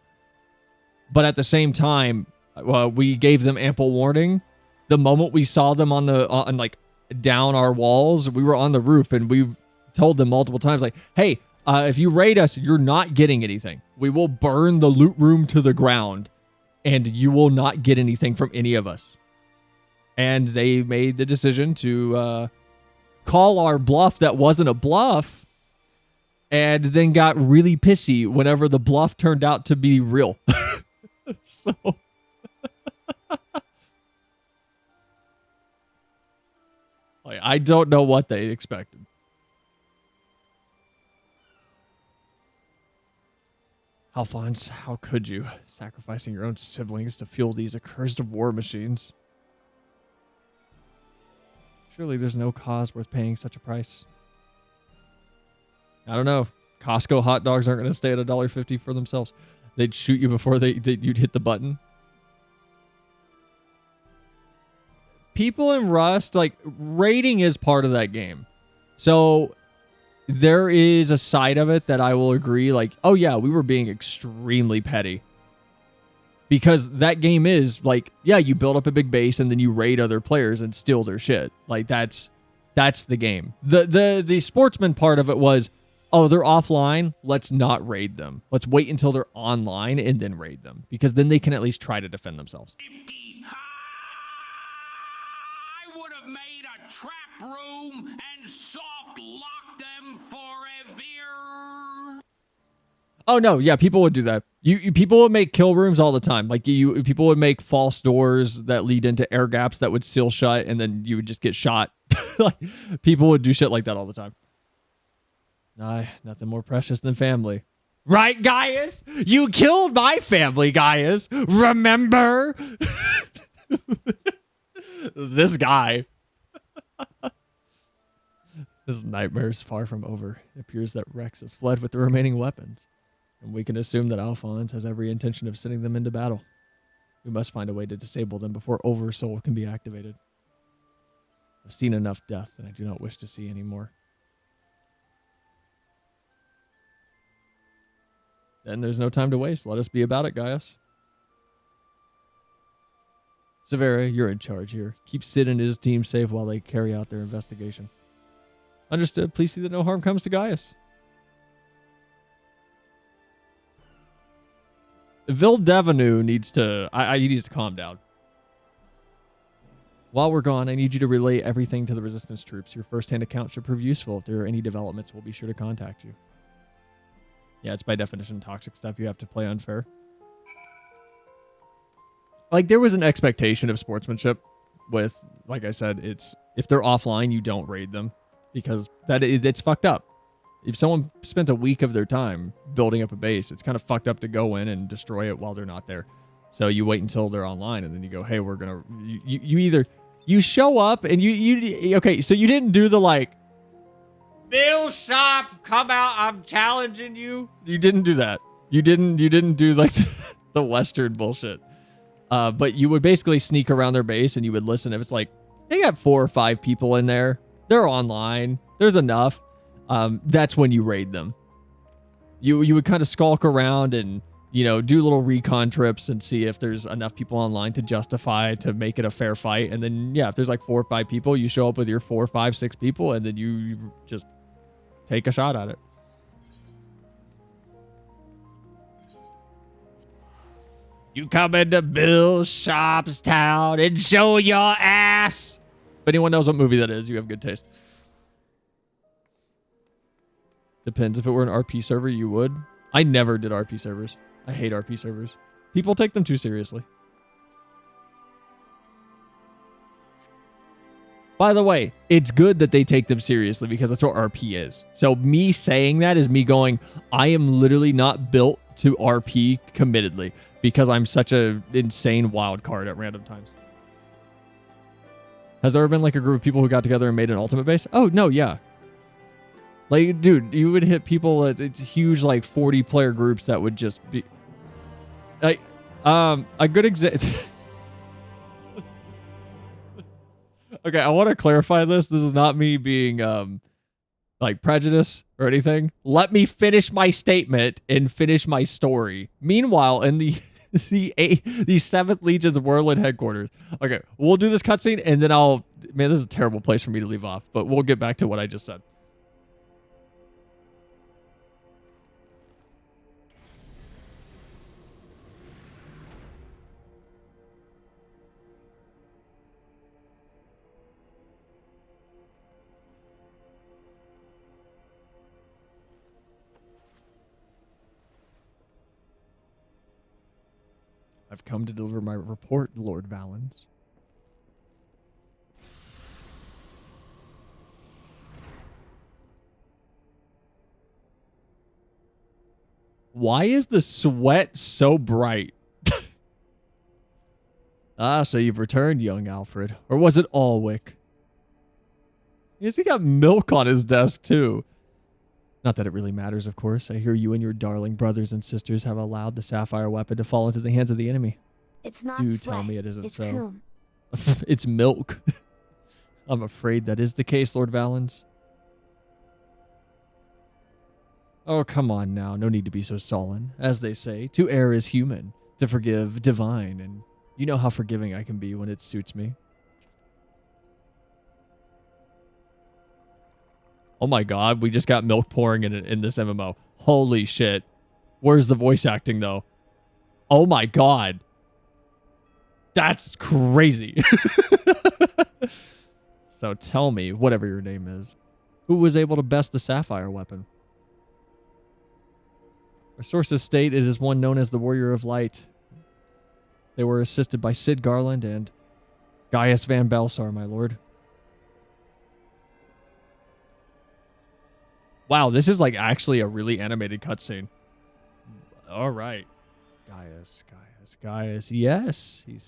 But at the same time, we gave them ample warning. The moment we saw them on like down our walls, we were on the roof and we told them multiple times, like, hey, if you raid us, you're not getting anything. We will burn the loot room to the ground and you will not get anything from any of us. And they made the decision to call our bluff that wasn't a bluff, and then got really pissy whenever the bluff turned out to be real. So like, I don't know what they expected. Alphonse, how could you? Sacrificing your own siblings to fuel these accursed war machines. Surely there's no cause worth paying such a price. I don't know. Costco hot dogs aren't going to stay at $1.50 for themselves. They'd shoot you before you'd hit the button. People in Rust, like, raiding is part of that game. So there is a side of it that I will agree, like, oh yeah, we were being extremely petty. Because that game is like, yeah, you build up a big base and then you raid other players and steal their shit. Like that's the game. The sportsman part of it was, oh, they're offline. Let's not raid them. Let's wait until they're online and then raid them, because then they can at least try to defend themselves. I would have made a trap room and soft locked them forever. Oh no, yeah, people would do that. People would make kill rooms all the time. Like people would make false doors that lead into air gaps that would seal shut, and then you would just get shot. Like, people would do shit like that all the time. Aye, nothing more precious than family. Right, Gaius? You killed my family, Gaius. Remember? This guy. This nightmare is far from over. It appears that Rex has fled with the remaining weapons, and we can assume that Alphonse has every intention of sending them into battle. We must find a way to disable them before Oversoul can be activated. I've seen enough death, and I do not wish to see any more. Then there's no time to waste. Let us be about it, Gaius. Severa, you're in charge here. Keep Sid and his team safe while they carry out their investigation. Understood. Please see that no harm comes to Gaius. Vildevenu needs to... he needs to calm down. While we're gone, I need you to relay everything to the resistance troops. Your first-hand account should prove useful. If there are any developments, we'll be sure to contact you. Yeah, it's by definition toxic stuff. You have to play unfair. Like, there was an expectation of sportsmanship with, like I said, it's if they're offline, you don't raid them because it's fucked up. If someone spent a week of their time building up a base, it's kind of fucked up to go in and destroy it while they're not there. So you wait until they're online, and then you go, hey, we're gonna... You either... You show up, and you... Okay, so you didn't do the, like... Bill Shop, come out, I'm challenging you. You didn't do that. You didn't do, like, the Western bullshit. But you would basically sneak around their base, and you would listen. If it's like, they got 4 or 5 people in there. They're online. There's enough. That's when you raid them. You would kind of skulk around and, you know, do little recon trips and see if there's enough people online to justify to make it a fair fight. And then, yeah, if there's like 4 or 5 people, you show up with your 4, 5, 6 people, and then you just take a shot at it. You come into Bill Shop's town and show your ass. If anyone knows what movie that is, you have good taste. Depends. If it were an RP server, you would. I never did RP servers. I hate RP servers. People take them too seriously. By the way, it's good that they take them seriously because that's what RP is. So me saying that is me going, I am literally not built to RP committedly because I'm such an insane wild card at random times. Has there ever been like a group of people who got together and made an ultimate base? Oh, no, yeah. Like, dude, you would hit people at huge, like, 40-player groups that would just be... Like, a good example... Okay, I want to clarify this. This is not me being, like, prejudice or anything. Let me finish my statement and finish my story. Meanwhile, in the 7th Legion's Werlyt headquarters... Okay, we'll do this cutscene, and then I'll... Man, this is a terrible place for me to leave off, but we'll get back to what I just said. I've come to deliver my report, Lord Valens. Why is the sweat so bright? Ah, so you've returned, young Alfred. Or was it Alwick? Yes, he got milk on his desk, too. Not that it really matters, of course. I hear you and your darling brothers and sisters have allowed the sapphire weapon to fall into the hands of the enemy. It's not Do sweat. tell me it isn't It's so. coom. It's milk. I'm afraid that is the case, Lord Valens. Oh, come on now. No need to be so sullen. As they say, to err is human, to forgive divine, and you know how forgiving I can be when it suits me. Oh my god, we just got milk pouring in this MMO. Holy shit. Where's the voice acting, though? Oh my god. That's crazy. So tell me, whatever your name is, who was able to best the sapphire weapon? Our sources state it is one known as the Warrior of Light. They were assisted by Sid Garland and Gaius Van Belsar, my lord. Wow, this is like actually a really animated cutscene. All right. Gaius. Yes, it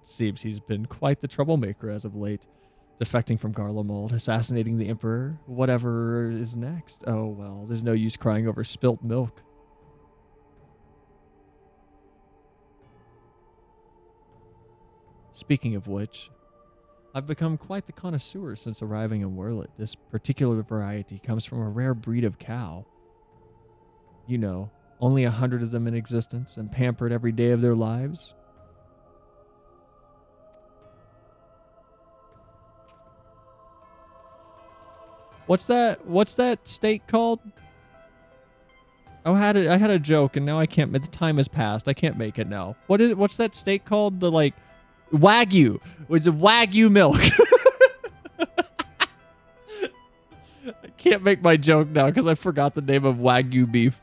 seems he's been quite the troublemaker as of late. Defecting from Garlemald, assassinating the Emperor, whatever is next. Oh, well, there's no use crying over spilt milk. Speaking of which, I've become quite the connoisseur since arriving in Werlyt. This particular variety comes from a rare breed of cow. You know, only 100 of them in existence and pampered every day of their lives. What's that steak called? Oh, I had a joke and now I can't. The time has passed. I can't make it now. What's that steak called? The like Wagyu. It's a Wagyu milk. I can't make my joke now because I forgot the name of Wagyu beef.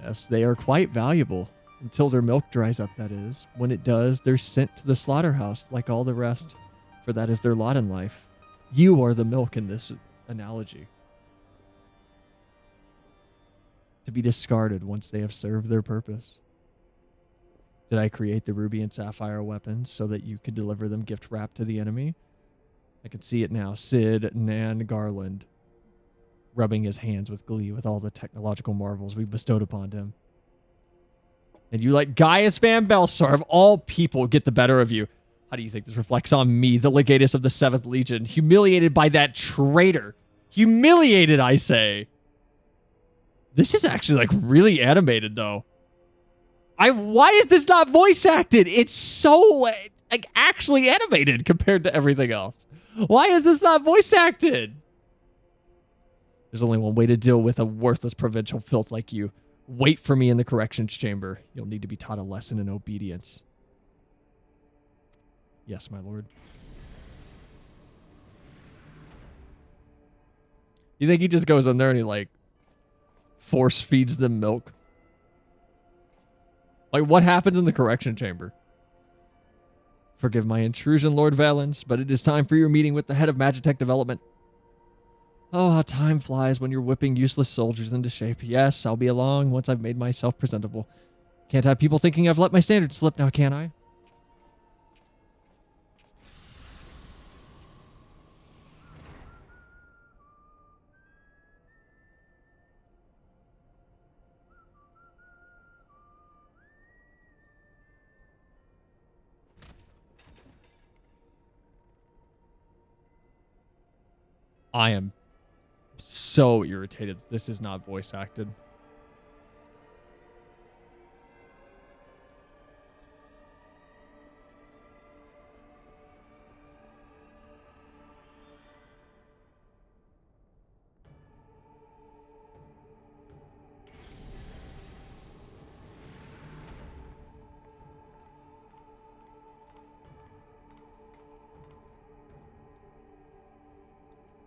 Yes, they are quite valuable. Until their milk dries up, that is. When it does, they're sent to the slaughterhouse like all the rest, for that is their lot in life. You are the milk in this analogy. To be discarded once they have served their purpose. Did I create the ruby and sapphire weapons so that you could deliver them gift wrapped to the enemy? I can see it now. Sid Nan Garland, rubbing his hands with glee with all the technological marvels we bestowed upon him. And you let Gaius Van Belsar, of all people, get the better of you. How do you think this reflects on me, the legatus of the 7th Legion, humiliated by that traitor? Humiliated, I say. This is actually, like, really animated, though. Why is this not voice acted? It's so, like, actually animated compared to everything else. Why is this not voice acted? There's only one way to deal with a worthless provincial filth like you. Wait for me in the corrections chamber. You'll need to be taught a lesson in obedience. Yes, my lord. You think he just goes in there and he, like, force feeds them milk? Like, what happens in the correction chamber? Forgive my intrusion, Lord Valens, but it is time for your meeting with the head of Magitech Development. Oh, how time flies when you're whipping useless soldiers into shape. Yes, I'll be along once I've made myself presentable. Can't have people thinking I've let my standards slip now, can I? I am so irritated. This is not voice acted.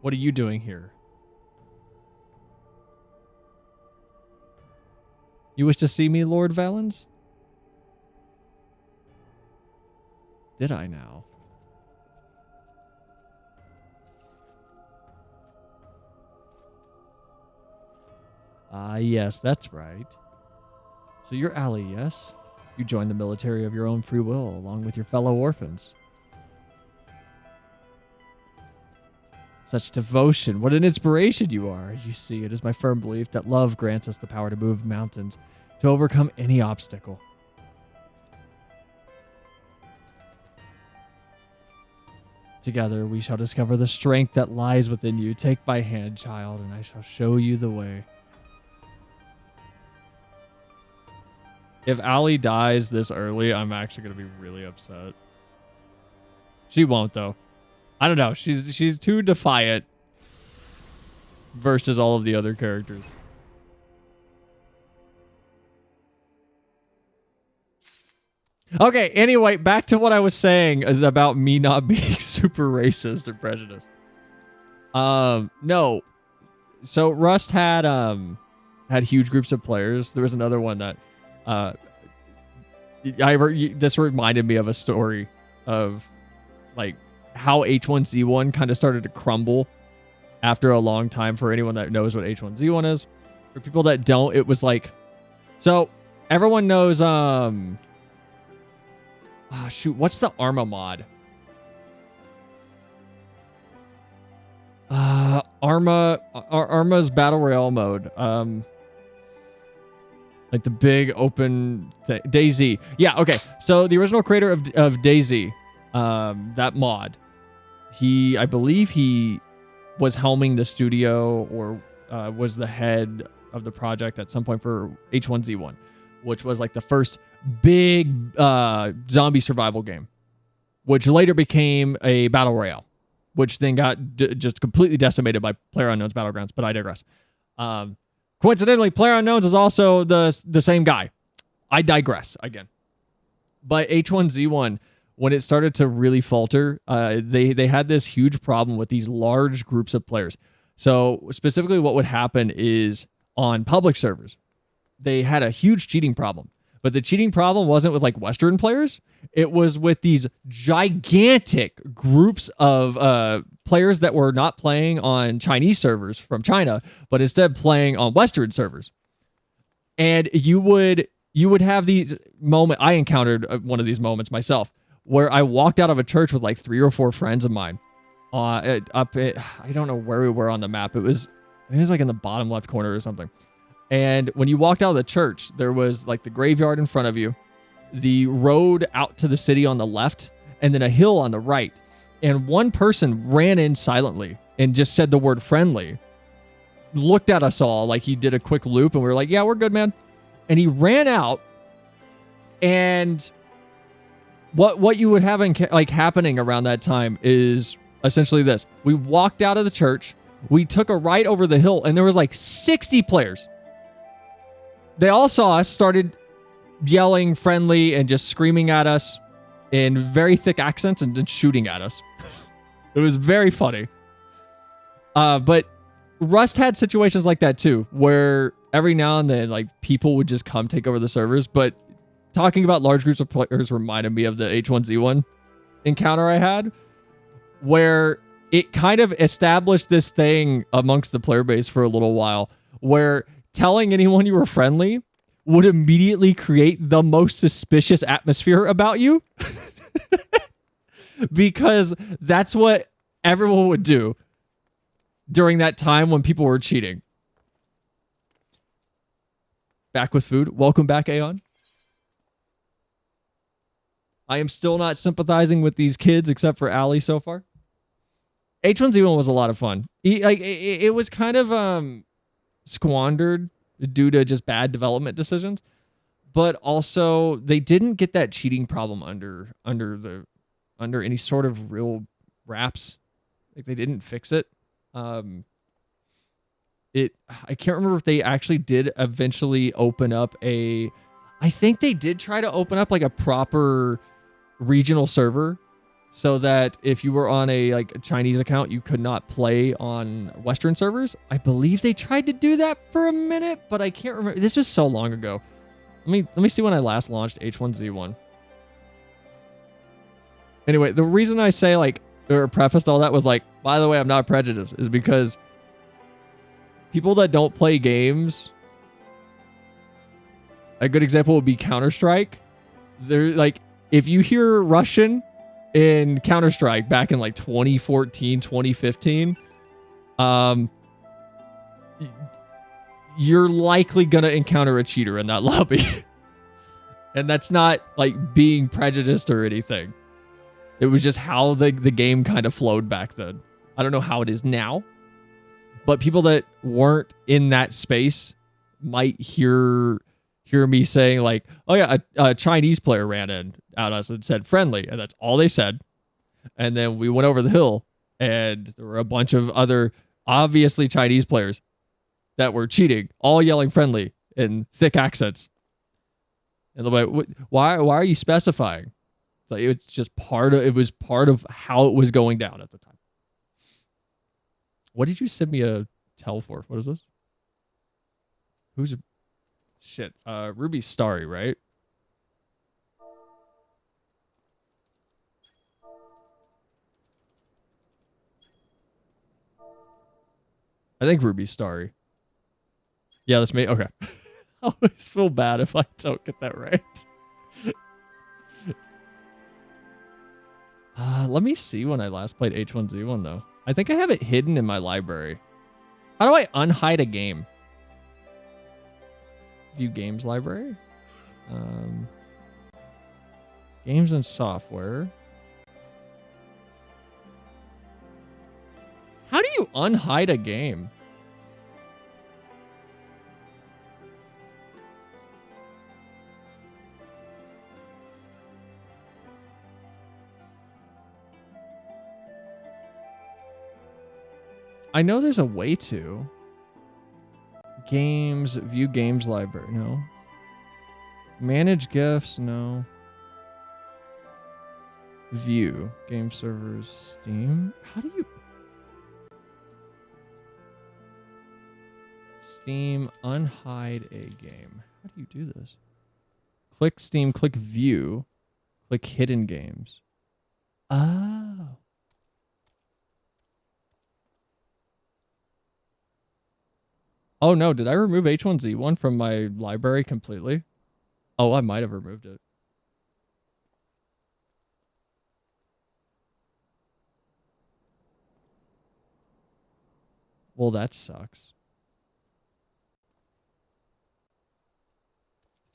What are you doing here? You wish to see me, Lord Valens? Did I now? Ah, yes, that's right. So you're Ali, yes? You joined the military of your own free will, along with your fellow orphans. Such devotion. What an inspiration you are. You see, it is my firm belief that love grants us the power to move mountains, to overcome any obstacle. Together, we shall discover the strength that lies within you. Take my hand, child, and I shall show you the way. If Ali dies this early, I'm actually going to be really upset. She won't, though. I don't know. She's too defiant versus all of the other characters. Okay, anyway, back to what I was saying about me not being super racist or prejudiced. No. So Rust had huge groups of players. There was another one that this reminded me of a story of like how H1Z1 kind of started to crumble after a long time. For anyone that knows what H1Z1 is, for people that don't, it was like, so everyone knows what's the Arma mod? Arma's Battle Royale mode. Like the big open thing. DayZ. Yeah, okay. So the original creator of DayZ, that mod, I believe he was helming the studio or was the head of the project at some point for H1Z1, which was like the first big zombie survival game, which later became a battle royale, which then got just completely decimated by PlayerUnknown's Battlegrounds, but I digress. Coincidentally, PlayerUnknown's is also the same guy. I digress again. But H1Z1, when it started to really falter, they had this huge problem with these large groups of players. So specifically what would happen is on public servers, they had a huge cheating problem. But the cheating problem wasn't with like Western players. It was with these gigantic groups of players that were not playing on Chinese servers from China, but instead playing on Western servers. And you would have these moments. I encountered one of these moments myself where I walked out of a church with like 3 or 4 friends of mine. I don't know where we were on the map. It was like in the bottom left corner or something. And when you walked out of the church, there was like the graveyard in front of you, the road out to the city on the left, and then a hill on the right. And one person ran in silently and just said the word friendly, looked at us all like he did a quick loop, and we were like, yeah, we're good, man. And he ran out, and what you would have happening around that time is essentially this. We walked out of the church, we took a right over the hill, and there was like 60 players. They all saw us, started yelling friendly and just screaming at us in very thick accents and then shooting at us. It was very funny. But Rust had situations like that too, where every now and then like people would just come take over the servers. But talking about large groups of players reminded me of the H1Z1 encounter I had, where it kind of established this thing amongst the player base for a little while, where telling anyone you were friendly would immediately create the most suspicious atmosphere about you. Because that's what everyone would do during that time when people were cheating. Back with food. Welcome back, Aeon. I am still not sympathizing with these kids except for Allie so far. H1Z1 was a lot of fun. It was kind of squandered due to just bad development decisions, but also they didn't get that cheating problem under any sort of real wraps. Like they didn't fix it. I can't remember if they actually did eventually open up I think they did try to open up like a proper regional server so that if you were on a Chinese account, you could not play on Western servers. I believe they tried to do that for a minute, but I can't remember. This was so long ago. Let me see when I last launched H1Z1. Anyway, the reason I say or prefaced all that with by the way, I'm not prejudiced, is because people that don't play games, a good example would be Counter-Strike. They're if you hear Russian in Counter-Strike back in 2014, 2015, you're likely going to encounter a cheater in that lobby. And that's not being prejudiced or anything. It was just how the game kind of flowed back then. I don't know how it is now, but people that weren't in that space might hear me saying oh yeah, a Chinese player ran in at us and said friendly, and that's all they said. And then we went over the hill, and there were a bunch of other obviously Chinese players that were cheating, all yelling friendly in thick accents. And they're like, why are you specifying? It was part of how it was going down at the time. What did you send me a tell for? What is this? Shit. Ruby Starry, right? I think Ruby Starry. Yeah, that's me. Okay. I always feel bad if I don't get that right. Let me see when I last played H1Z1 though. I think I have it hidden in my library. How do I unhide a game? View games library. Games and software. How do you unhide a game? I know there's a way to. Games, view games library, no. Manage GIFs, no. View. Game servers. Steam. How do you... Steam. Unhide a game. How do you do this? Click Steam. Click View. Click Hidden Games. Oh. Oh no, did I remove H1Z1 from my library completely? Oh, I might have removed it. Well, that sucks.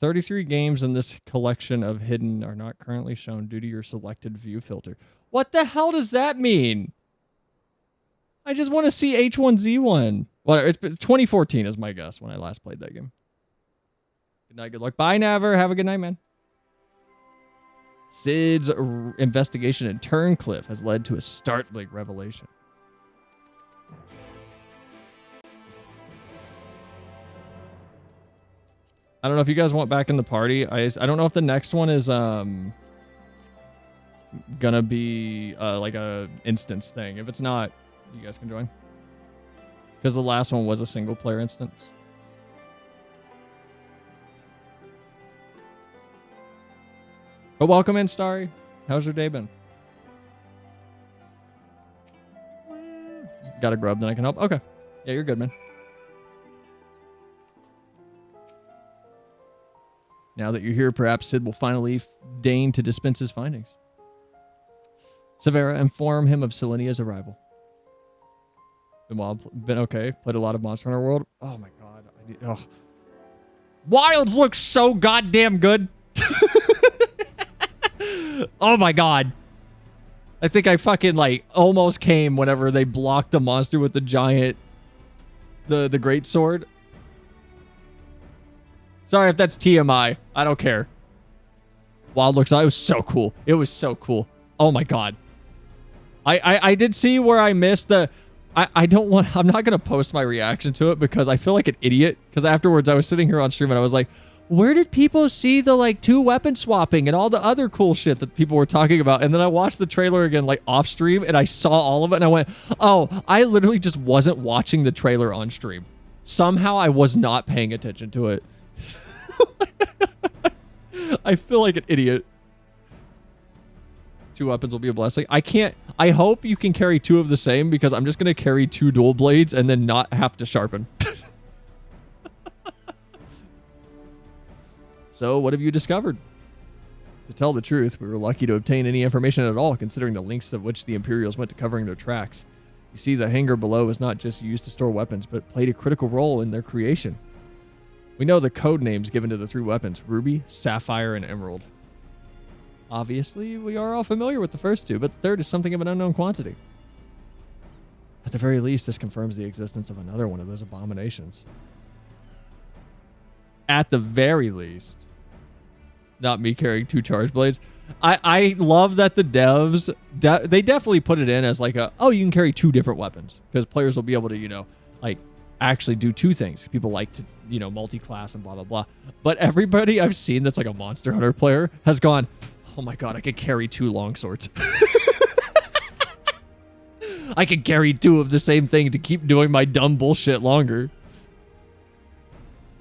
33 games in this collection of hidden are not currently shown due to your selected view filter. What the hell does that mean? I just want to see H1Z1. Well, it's 2014 is my guess when I last played that game. Good night, good luck. Bye, Never. Have a good night, man. Sid's investigation in Turncliffe has led to a startling revelation. I don't know if you guys want back in the party. I don't know if the next one is gonna be like a instance thing. If it's not, you guys can join. Because the last one was a single player instance. But welcome in, Starry. How's your day been? Got a grub, then I can help. Okay. Yeah, you're good, man. Now that you're here, perhaps Sid will finally deign to dispense his findings. Severa, inform him of Selenia's arrival. Been okay. Played a lot of Monster Hunter World. Oh my god. Wilds looks so goddamn good. Oh my god. I think I fucking like almost came whenever they blocked the monster with the giant, the great sword. Sorry if that's TMI. I don't care. Wild looks like it was so cool. It was so cool. Oh my god. I did see where I missed the... I'm not going to post my reaction to it because I feel like an idiot. Because afterwards I was sitting here on stream and I was like, where did people see the like 2 weapon swapping and all the other cool shit that people were talking about? And then I watched the trailer again like off stream and I saw all of it and I went, oh, I literally just wasn't watching the trailer on stream. Somehow I was not paying attention to it. I feel like an idiot. 2 weapons will be a blessing. I hope you can carry 2 of the same because I'm just going to carry 2 dual blades and then not have to sharpen. So, what have you discovered? To tell the truth, we were lucky to obtain any information at all, considering the lengths of which the Imperials went to covering their tracks. You see, the hangar below was not just used to store weapons, but played a critical role in their creation. We know the code names given to the 3 weapons, Ruby, Sapphire, and Emerald. Obviously, we are all familiar with the first 2, but the third is something of an unknown quantity. At the very least, this confirms the existence of another one of those abominations. At the very least. Not me carrying 2 charge blades. I love that the devs, they definitely put it in as like you can carry 2 different weapons. Because players will be able to, like, actually do 2 things. People like to, multi-class and blah, blah, blah. But everybody I've seen that's like a Monster Hunter player has gone, oh my god, I could carry 2 longswords. I could carry 2 of the same thing to keep doing my dumb bullshit longer.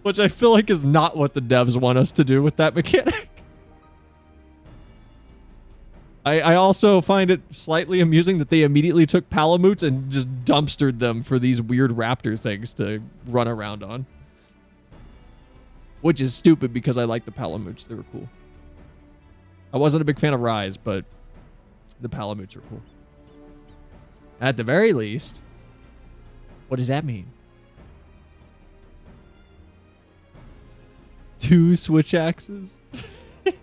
Which I feel like is not what the devs want us to do with that mechanic. I also find it slightly amusing that they immediately took Palamutes and just dumpstered them for these weird raptor things to run around on. Which is stupid because I like the Palamutes. They were cool. I wasn't a big fan of Rise, but the Palamutes are cool. At the very least, what does that mean? 2 switch axes? The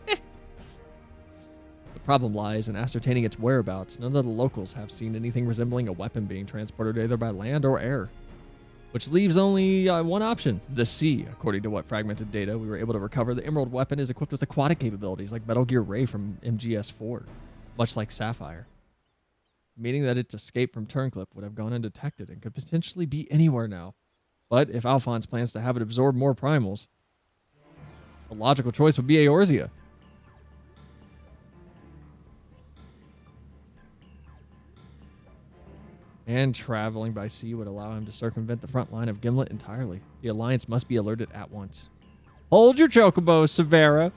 problem lies in ascertaining its whereabouts. None of the locals have seen anything resembling a weapon being transported either by land or air. Which leaves only one option, the sea. According to what fragmented data we were able to recover, the Emerald weapon is equipped with aquatic capabilities like Metal Gear Ray from MGS4, much like Sapphire. Meaning that its escape from Turncliffe would have gone undetected and could potentially be anywhere now. But if Alphonse plans to have it absorb more primals, a logical choice would be Eorzea. and traveling by sea would allow him to circumvent the front line of Gimlet entirely. The Alliance must be alerted at once. Hold your chocobo, Severa.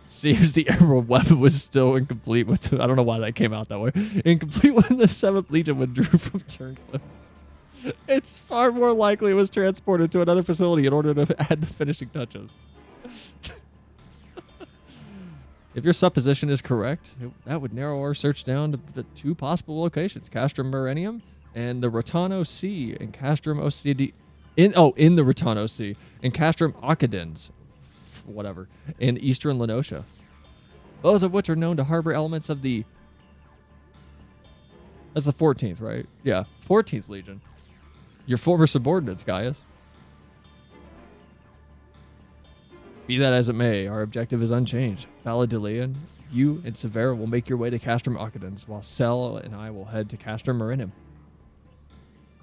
Seems the Emerald Weapon was still incomplete with... I don't know why that came out that way. Incomplete when the 7th Legion withdrew from Turncliffe. It's far more likely it was transported to another facility in order to add the finishing touches. If your supposition is correct, that would narrow our search down to the 2 possible locations. Castrum Murenium and the Rotano Sea and Castrum OCD... in the Rotano Sea and Castrum Occidens. Whatever, in eastern Lenosha, both of which are known to harbor elements of the... That's the 14th, right? Yeah, 14th Legion. Your former subordinates, Gaius. Be that as it may, our objective is unchanged. Valadilean, you and Severa will make your way to Castrum Occidens, while Cell and I will head to Castrum Murenium.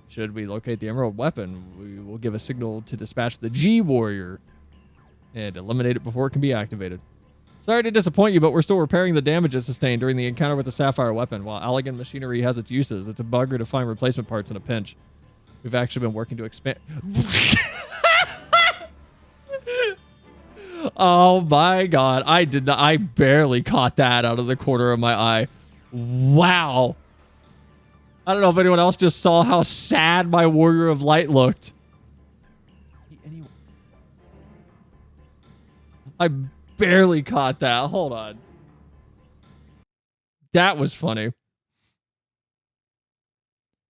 Should we locate the Emerald Weapon, we will give a signal to dispatch the G-Warrior and eliminate it before it can be activated. Sorry to disappoint you, but we're still repairing the damages sustained during the encounter with the Sapphire Weapon. While elegant machinery has its uses, it's a bugger to find replacement parts in a pinch. We've actually been working to expand... Oh my god, I barely caught that out of the corner of my eye. Wow. I don't know if anyone else just saw how sad my Warrior of Light looked. I barely caught that. Hold on. That was funny.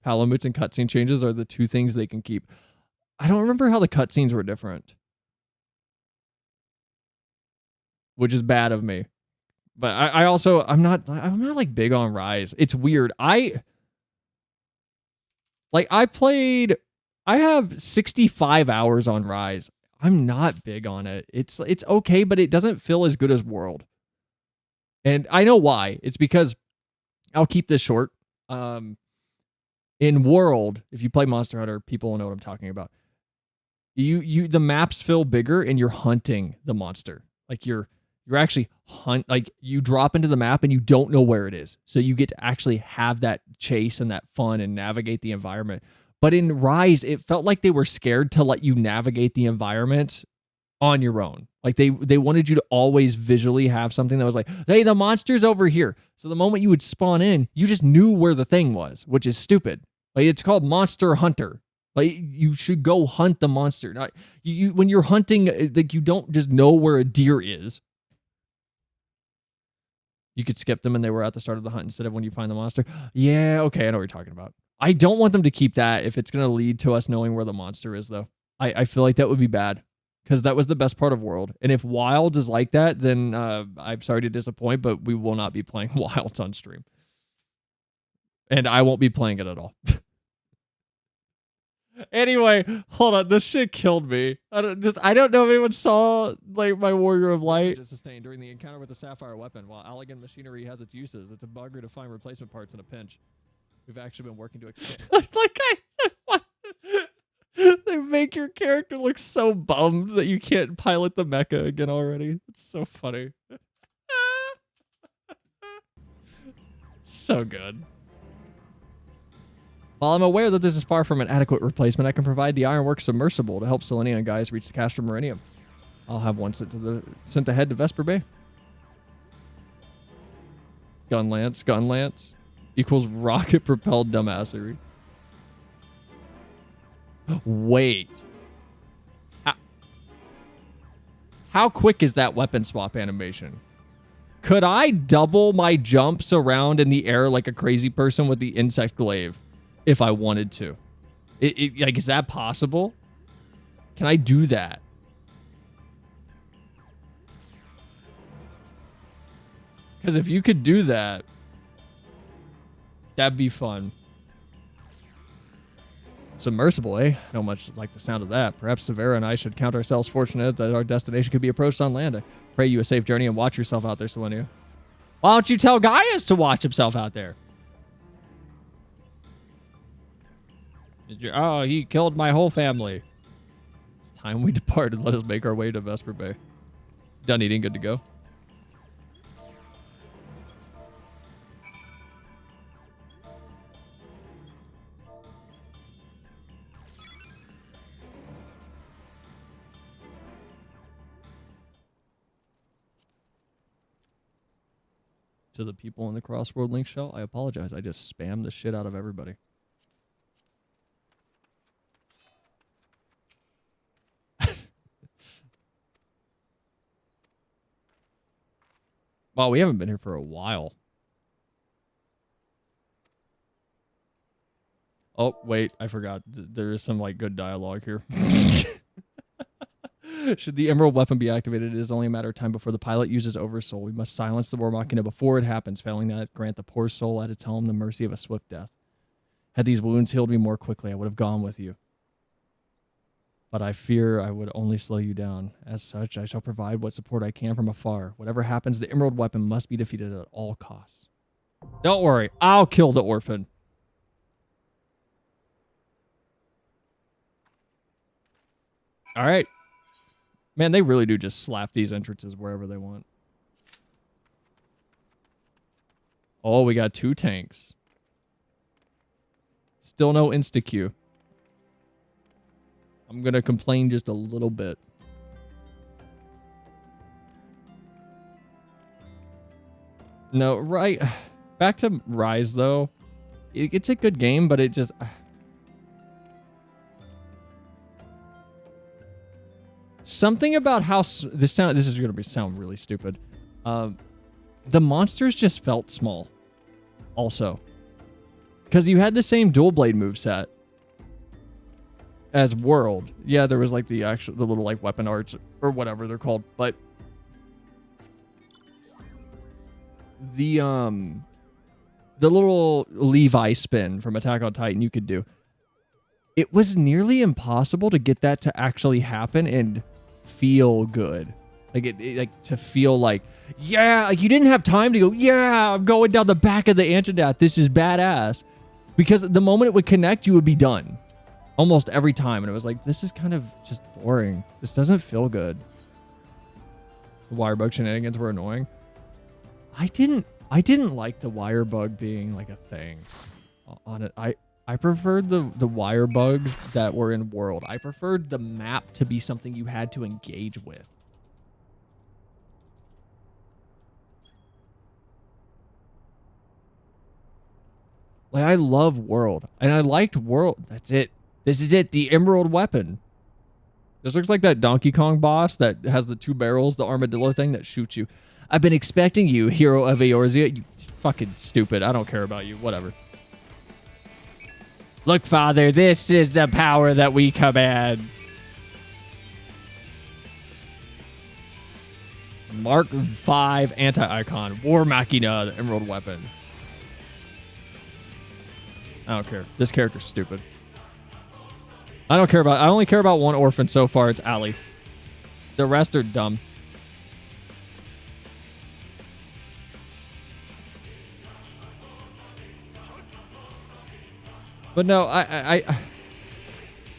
Palamutes and cutscene changes are the 2 things they can keep. I don't remember how the cutscenes were different. Which is bad of me. But I also, I'm not like big on Rise. It's weird. I have 65 hours on Rise. I'm not big on it. It's okay, but it doesn't feel as good as World. And I know why. It's because I'll keep this short. In World, if you play Monster Hunter, people will know what I'm talking about. The maps feel bigger and you're hunting the monster. Like you're actually you drop into the map and you don't know where it is. So you get to actually have that chase and that fun and navigate the environment. But in Rise, it felt like they were scared to let you navigate the environment on your own. Like they wanted you to always visually have something that was like, hey, the monster's over here. So the moment you would spawn in, you just knew where the thing was, which is stupid. Like it's called Monster Hunter. Like you should go hunt the monster. Not you when you're hunting, like you don't just know where a deer is. You could skip them and they were at the start of the hunt instead of when you find the monster. Yeah, okay, I know what you're talking about. I don't want them to keep that if it's going to lead to us knowing where the monster is, though. I feel like that would be bad because that was the best part of World. And if Wilds is like that, then I'm sorry to disappoint, but we will not be playing Wilds on stream. And I won't be playing it at all. Anyway, hold on. This shit killed me. I don't know if anyone saw like my Warrior of Light. Just sustained during the encounter with the Sapphire Weapon. While elegant machinery has its uses, it's a bugger to find replacement parts in a pinch. We've actually been working to expand. They make your character look so bummed that you can't pilot the mecha again already. It's so funny. So good. While I'm aware that this is far from an adequate replacement, I can provide the Ironworks submersible to help Selinia guys reach the Castrum Murenium. I'll have one sent ahead to Vesper Bay. Gunlance equals rocket-propelled dumbassery. Wait. How quick is that weapon swap animation? Could I double my jumps around in the air like a crazy person with the insect glaive if I wanted to? Like, is that possible? Can I do that? Because if you could do that, that'd be fun. Submersible, eh? I don't much like the sound of that. Perhaps Severa and I should count ourselves fortunate that our destination could be approached on land. I pray you a safe journey and watch yourself out there, Selinia. Why don't you tell Gaius to watch himself out there? Oh, he killed my whole family. It's time we departed. Let us make our way to Vesper Bay. Done eating, good to go. to the people in the Crossworld link shell. I apologize. I just spammed the shit out of everybody. Wow, we haven't been here for a while. Oh, wait, I forgot. There is some, like, good dialogue here. Should the Emerald weapon be activated, it is only a matter of time before the pilot uses Oversoul. We must silence the War Machina before it happens. Failing that, grant the poor soul at its home the mercy of a swift death. Had these wounds healed me more quickly, I would have gone with you. But I fear I would only slow you down. As such, I shall provide what support I can from afar. Whatever happens, the Emerald weapon must be defeated at all costs. Don't worry, I'll kill the orphan. All right. Man, they really do just slap these entrances wherever they want. Oh, we got 2 tanks. Still no insta-queue. I'm going to complain just a little bit. No, right. Back to Rise, though. It's a good game, but it just... Something about how... This is going to sound really stupid. The monsters just felt small. Also. Because you had the same dual blade moveset as World. Yeah, there was like the little like weapon arts or whatever they're called, but the little Levi spin from Attack on Titan you could do. It was nearly impossible to get that to actually happen and feel good. Like to feel like, yeah, like you didn't have time to go, yeah, I'm going down the back of the Antidote. This is badass. Because the moment it would connect, you would be done. Almost every time. And it was like, this is kind of just boring. This doesn't feel good. The wire bug shenanigans were annoying. I didn't like the wire bug being like a thing. On it. I preferred the wire bugs that were in World. I preferred the map to be something you had to engage with. Like, I love World. And I liked World. That's it. This is it. The Emerald weapon. This looks like that Donkey Kong boss that has the 2 barrels, the armadillo thing that shoots you. I've been expecting you, hero of Eorzea. You fucking stupid. I don't care about you. Whatever. Look, Father, this is the power that we command. Mark V anti-icon. War Machina, the Emerald weapon. I don't care. This character's stupid. I only care about one orphan so far. It's Allie. The rest are dumb. But no, I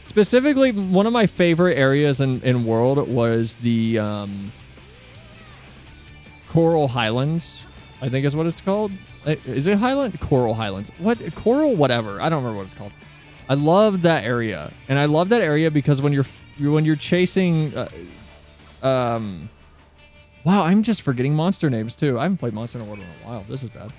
specifically, one of my favorite areas in World was the Coral Highlands, I think is what it's called. Is it Highland? Coral Highlands. What? Coral whatever. I don't remember what it's called. I love that area. And I love that area because when you're chasing wow, I'm just forgetting monster names too. I haven't played Monster Hunter World in a while. This is bad.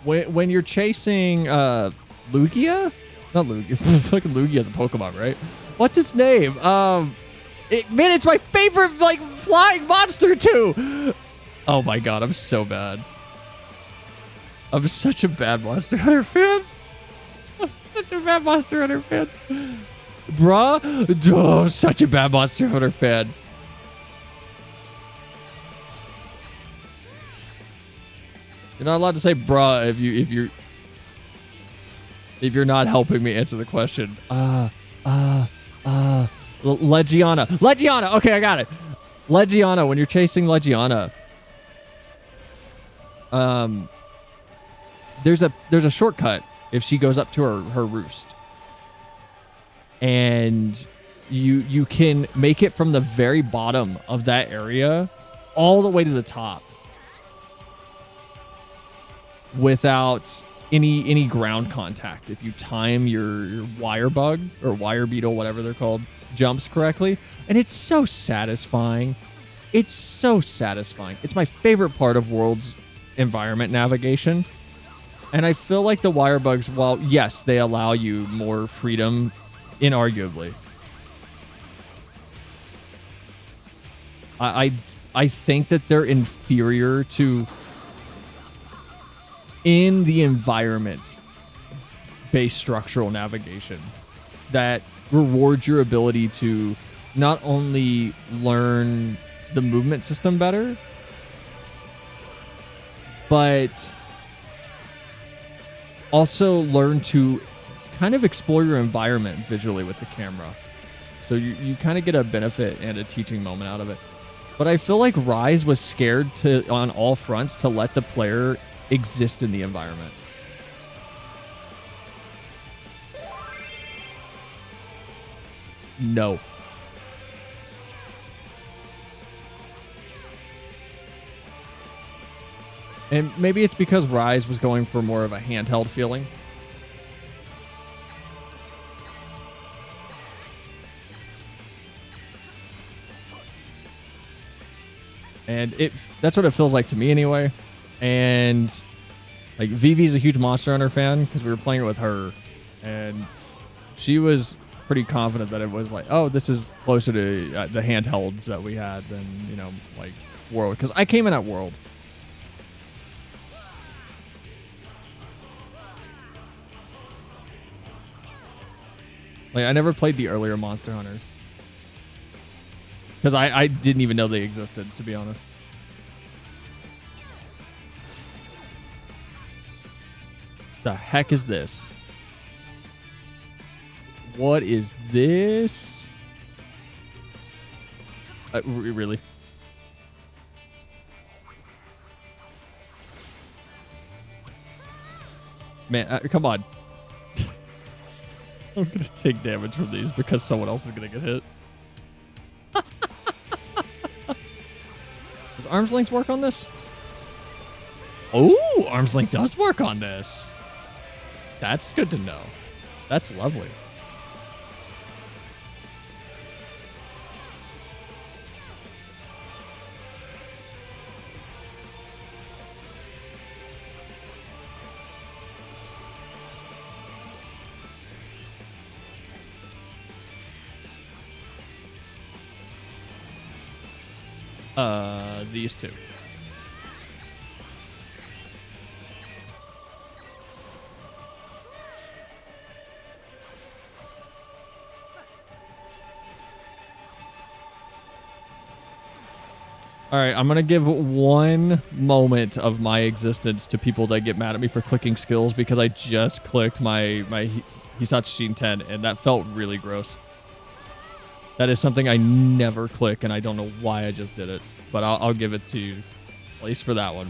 When you're chasing Lugia? Not Lugia. Fucking Lugia's a Pokemon, right? What's its name? Man, it's my favorite like flying monster too. Oh my god, I'm so bad. I'm such a bad Monster Hunter fan. I'm such a bad Monster Hunter fan. Bruh. Oh, I'm such a bad Monster Hunter fan. You're not allowed to say bruh if you're not helping me answer the question. Legiana. Okay, I got it. Legiana, when you're chasing Legiana, there's a shortcut if she goes up to her roost. And you can make it from the very bottom of that area all the way to the top without any ground contact if you time your wire bug or wire beetle, whatever they're called, jumps correctly. And it's so satisfying. It's so satisfying. It's my favorite part of World's environment navigation. And I feel like the wire bugs, while yes, they allow you more freedom, inarguably, I think that they're inferior to in the environment based structural navigation that rewards your ability to not only learn the movement system better, but also learn to kind of explore your environment visually with the camera. So you kind of get a benefit and a teaching moment out of it. But I feel like Rise was scared to, on all fronts, to let the player exist in the environment. No. And maybe it's because Rise was going for more of a handheld feeling. And that's what it feels like to me anyway. And like Vivi's a huge Monster Hunter fan because we were playing it with her. And she was pretty confident that it was like, oh, this is closer to the handhelds that we had than, you know, like World. Because I came in at World. Like, I never played the earlier Monster Hunters. Because I didn't even know they existed, to be honest. The heck is this? What is this? Really? Man, come on. I'm going to take damage from these because someone else is going to get hit. Does Arm's Length work on this? Oh, Arm's Length does work on this. That's good to know. That's lovely. These two. All right, I'm going to give one moment of my existence to people that get mad at me for clicking skills because I just clicked my Hisachi 10 and that felt really gross. That is something I never click and I don't know why I just did it. But I'll give it to you, at least for that one.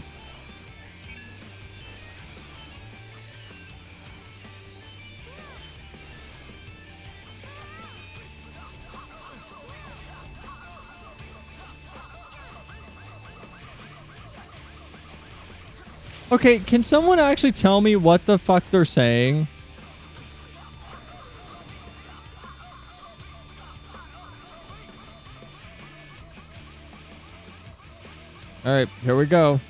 Okay, can someone actually tell me what the fuck they're saying? All right, here we go.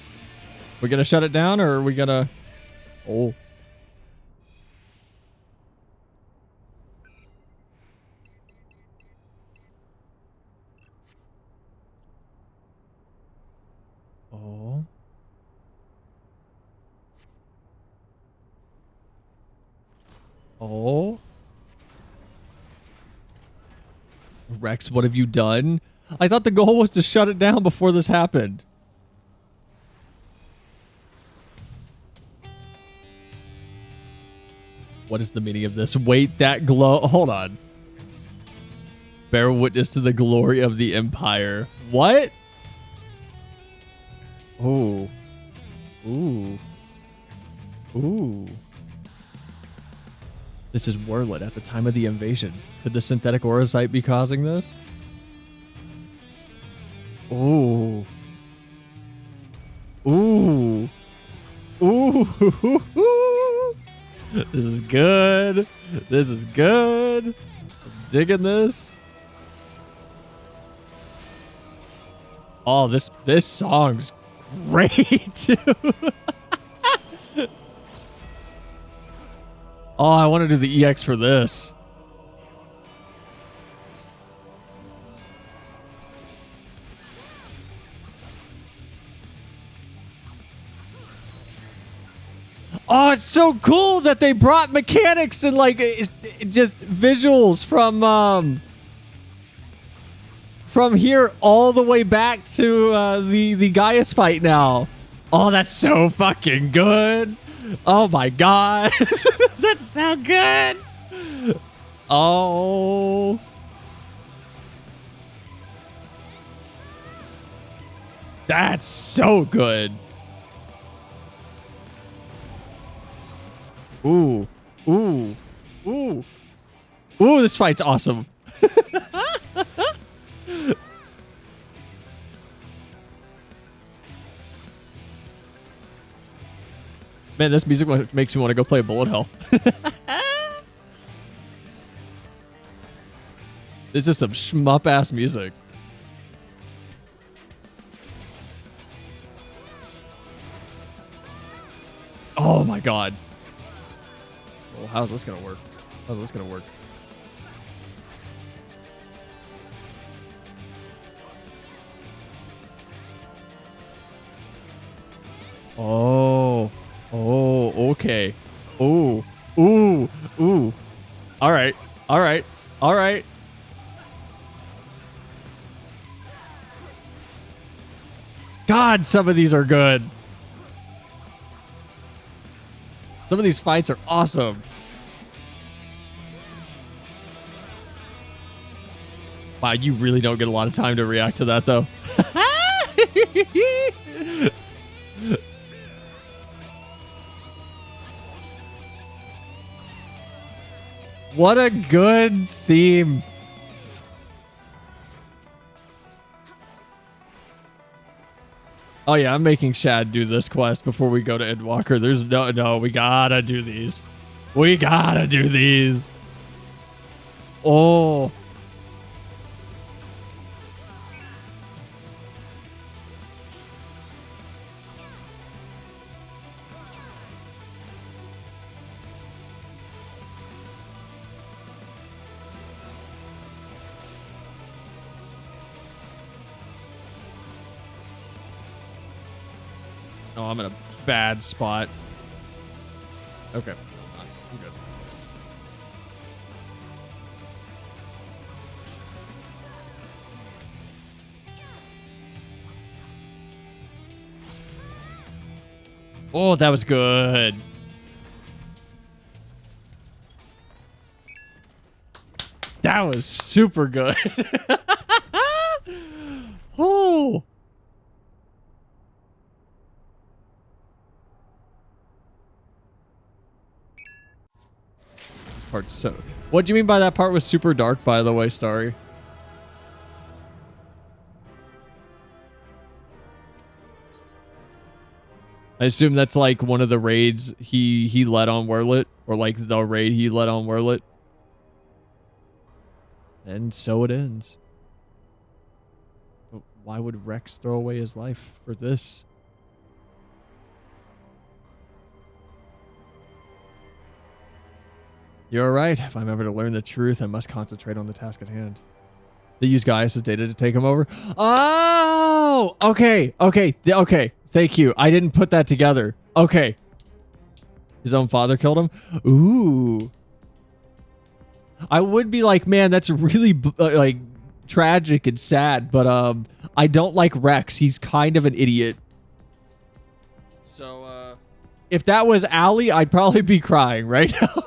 We gonna shut it down, or are we gonna? Oh. Oh. Oh. Rex, what have you done? I thought the goal was to shut it down before this happened. What is the meaning of this? Wait, that glow. Hold on. Bear witness to the glory of the Empire. What? Ooh. Ooh. Ooh. This is Werlyt at the time of the invasion. Could the synthetic Aurosite be causing this? Ooh. Ooh. Ooh. This is good. This is good. I'm digging this. Oh, this song's great. Oh, I want to do the EX for this. Oh, it's so cool that they brought mechanics and like just visuals from here all the way back to the Gaius fight now. Oh, that's so fucking good. Oh my god. That's so good. Oh. That's so good. Ooh. Ooh. Ooh. Ooh, this fight's awesome. Man, this music makes me want to go play Bullet Hell. It's just some shmup-ass music. Oh my god. Well, how's this gonna work? How's this gonna work? Oh. Oh, okay. Ooh. Ooh. Ooh. All right. All right. All right. God, some of these are good. Some of these fights are awesome. Wow, you really don't get a lot of time to react to that, though. What a good theme. Oh yeah, I'm making Shad do this quest before we go to Endwalker. There's no, we gotta do these. We gotta do these. Oh. Oh, I'm in a bad spot. Okay. I'm good. Oh, that was good. That was super good. Oh. Part so what do you mean by that part was super dark, by the way, Starry? I assume that's like one of the raids he led on Werlyt, or like the raid he led on Werlyt. And so it ends. But why would Rex throw away his life for this? You're right. If I'm ever to learn the truth, I must concentrate on the task at hand. They use Gaius' data to take him over. Oh! Okay. Okay. Okay. Thank you. I didn't put that together. Okay. His own father killed him? Ooh. I would be like, man, that's really like tragic and sad, but I don't like Rex. He's kind of an idiot. So if that was Allie, I'd probably be crying right now.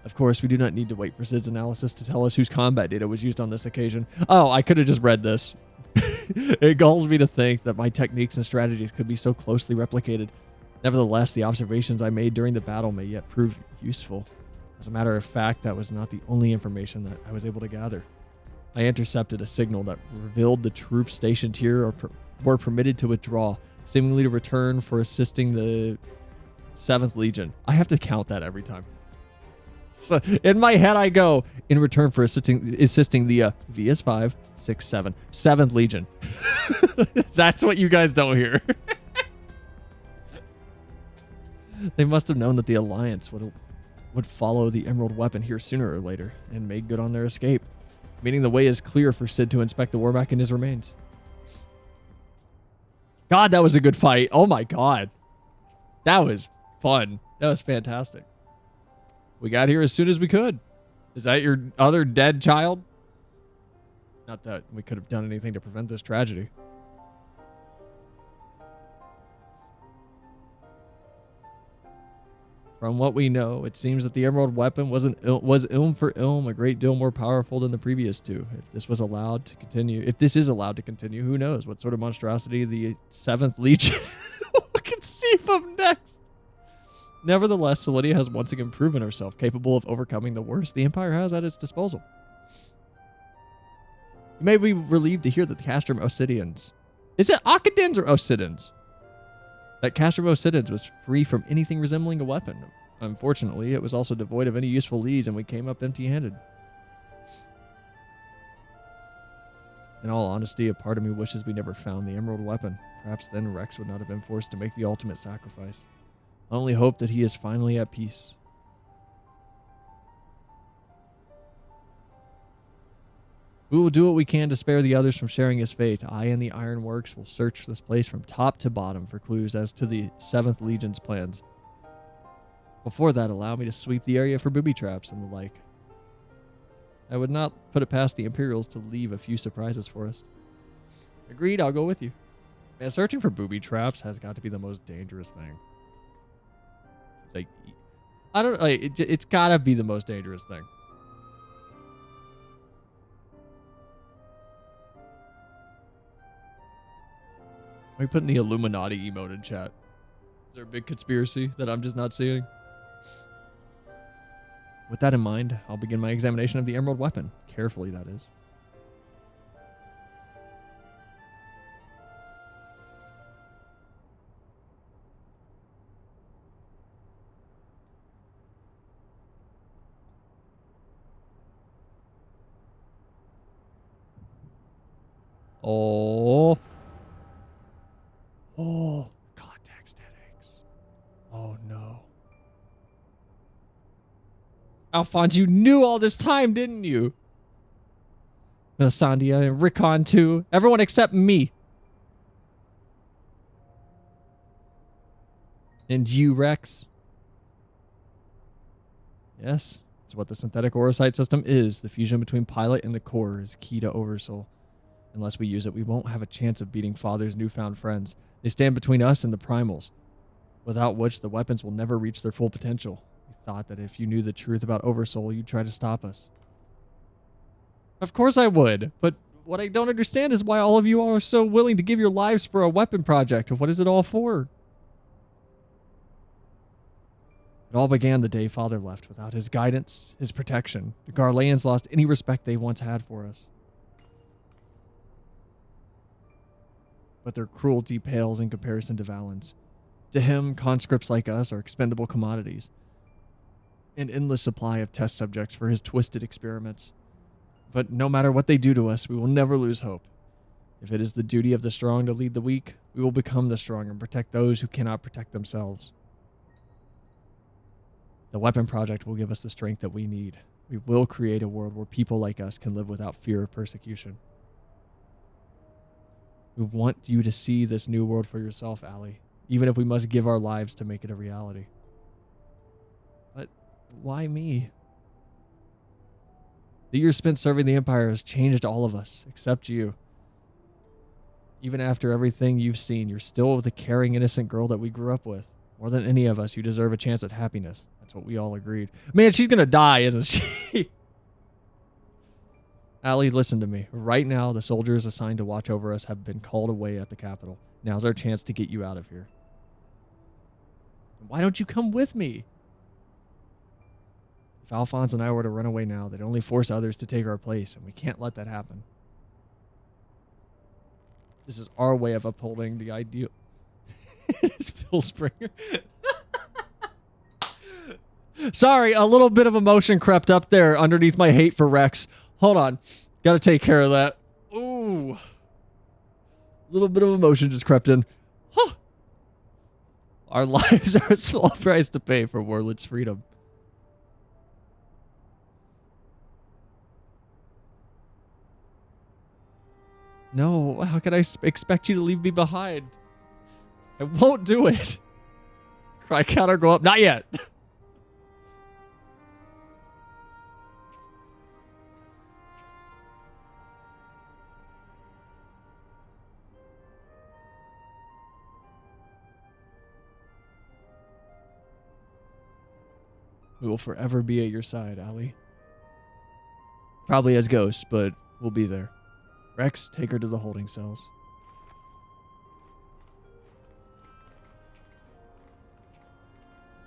Of course, we do not need to wait for Sid's analysis to tell us whose combat data was used on this occasion. Oh, I could have just read this. It galls me to think that my techniques and strategies could be so closely replicated. Nevertheless, the observations I made during the battle may yet prove useful. As a matter of fact, that was not the only information that I was able to gather. I intercepted a signal that revealed the troops stationed here were permitted to withdraw, seemingly to return for assisting the 7th Legion. I have to count that every time. So in my head, I go, in return for assisting the VS5, 6, 7, 7th Legion. That's what you guys don't hear. They must have known that the Alliance would follow the Emerald Weapon here sooner or later and make good on their escape, meaning the way is clear for Sid to inspect the Warback and his remains. God, that was a good fight. Oh my God. That was fun. That was fantastic. We got here as soon as we could. Is that your other dead child? Not that we could have done anything to prevent this tragedy. From what we know, it seems that the Emerald Weapon was Ilm for Ilm, a great deal more powerful than the previous two. If this is allowed to continue, who knows what sort of monstrosity the 7th Legion will conceive of next. Nevertheless, Selinia has once again proven herself capable of overcoming the worst the Empire has at its disposal. You may be relieved to hear that the Castrum Obsidians... Is it Occadins or Obsidians? That Castrum Obsidians was free from anything resembling a weapon. Unfortunately, it was also devoid of any useful leads, and we came up empty-handed. In all honesty, a part of me wishes we never found the Emerald Weapon. Perhaps then Rex would not have been forced to make the ultimate sacrifice. I only hope that he is finally at peace. We will do what we can to spare the others from sharing his fate. I and the Ironworks will search this place from top to bottom for clues as to the 7th Legion's plans. Before that, allow me to sweep the area for booby traps and the like. I would not put it past the Imperials to leave a few surprises for us. Agreed, I'll go with you. Man, searching for booby traps has got to be the most dangerous thing. Like, I don't like it's gotta be the most dangerous thing. Are we putting the Illuminati emote in chat? Is there a big conspiracy that I'm just not seeing? With that in mind, I'll begin my examination of the Emerald Weapon. Carefully, that is. Oh. Oh. Context headaches. Oh, no. Alphonse, you knew all this time, didn't you? Sandia and Rickon, too. Everyone except me. And you, Rex. Yes, it's what the synthetic Orocyte system is. The fusion between Pilot and the core is key to Oversoul. Unless we use it, we won't have a chance of beating Father's newfound friends. They stand between us and the primals, without which the weapons will never reach their full potential. We thought that if you knew the truth about Oversoul, you'd try to stop us. Of course I would, but what I don't understand is why all of you are so willing to give your lives for a weapon project. What is it all for? It all began the day Father left. Without his guidance, his protection, the Garleans lost any respect they once had for us. But their cruelty pales in comparison to Valen's. To him, conscripts like us are expendable commodities. An endless supply of test subjects for his twisted experiments. But no matter what they do to us, we will never lose hope. If it is the duty of the strong to lead the weak, we will become the strong and protect those who cannot protect themselves. The weapon project will give us the strength that we need. We will create a world where people like us can live without fear of persecution. We want you to see this new world for yourself, Allie, even if we must give our lives to make it a reality. But why me? The years spent serving the Empire has changed all of us, except you. Even after everything you've seen, you're still the caring, innocent girl that we grew up with. More than any of us, you deserve a chance at happiness. That's what we all agreed. Man, she's gonna die, isn't she? Allie, listen to me. Right now, the soldiers assigned to watch over us have been called away at the capital. Now's our chance to get you out of here. Why don't you come with me? If Alphonse and I were to run away now, they'd only force others to take our place, and we can't let that happen. This is our way of upholding the ideal. It's Phil Springer. Sorry, a little bit of emotion crept up there underneath my hate for Rex. Hold on. Gotta take care of that. Ooh. A little bit of emotion just crept in. Huh. Our lives are a small price to pay for Werlyt's freedom. No, how can I expect you to leave me behind? I won't do it. Cry counter go up. Not yet. We will forever be at your side, Ali. Probably as ghosts, but we'll be there. Rex, take her to the holding cells.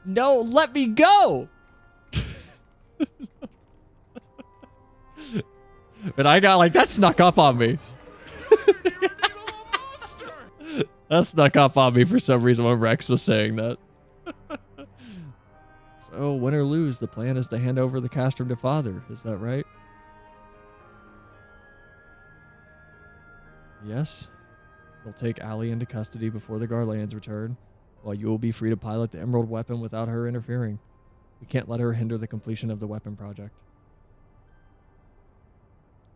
No, let me go! But I got like, that snuck up on me. That snuck up on me for some reason when Rex was saying that. So, win or lose, the plan is to hand over the castrum to Father. Is that right? Yes. They'll take Ali into custody before the Garlands return, while you will be free to pilot the Emerald weapon without her interfering. We can't let her hinder the completion of the weapon project.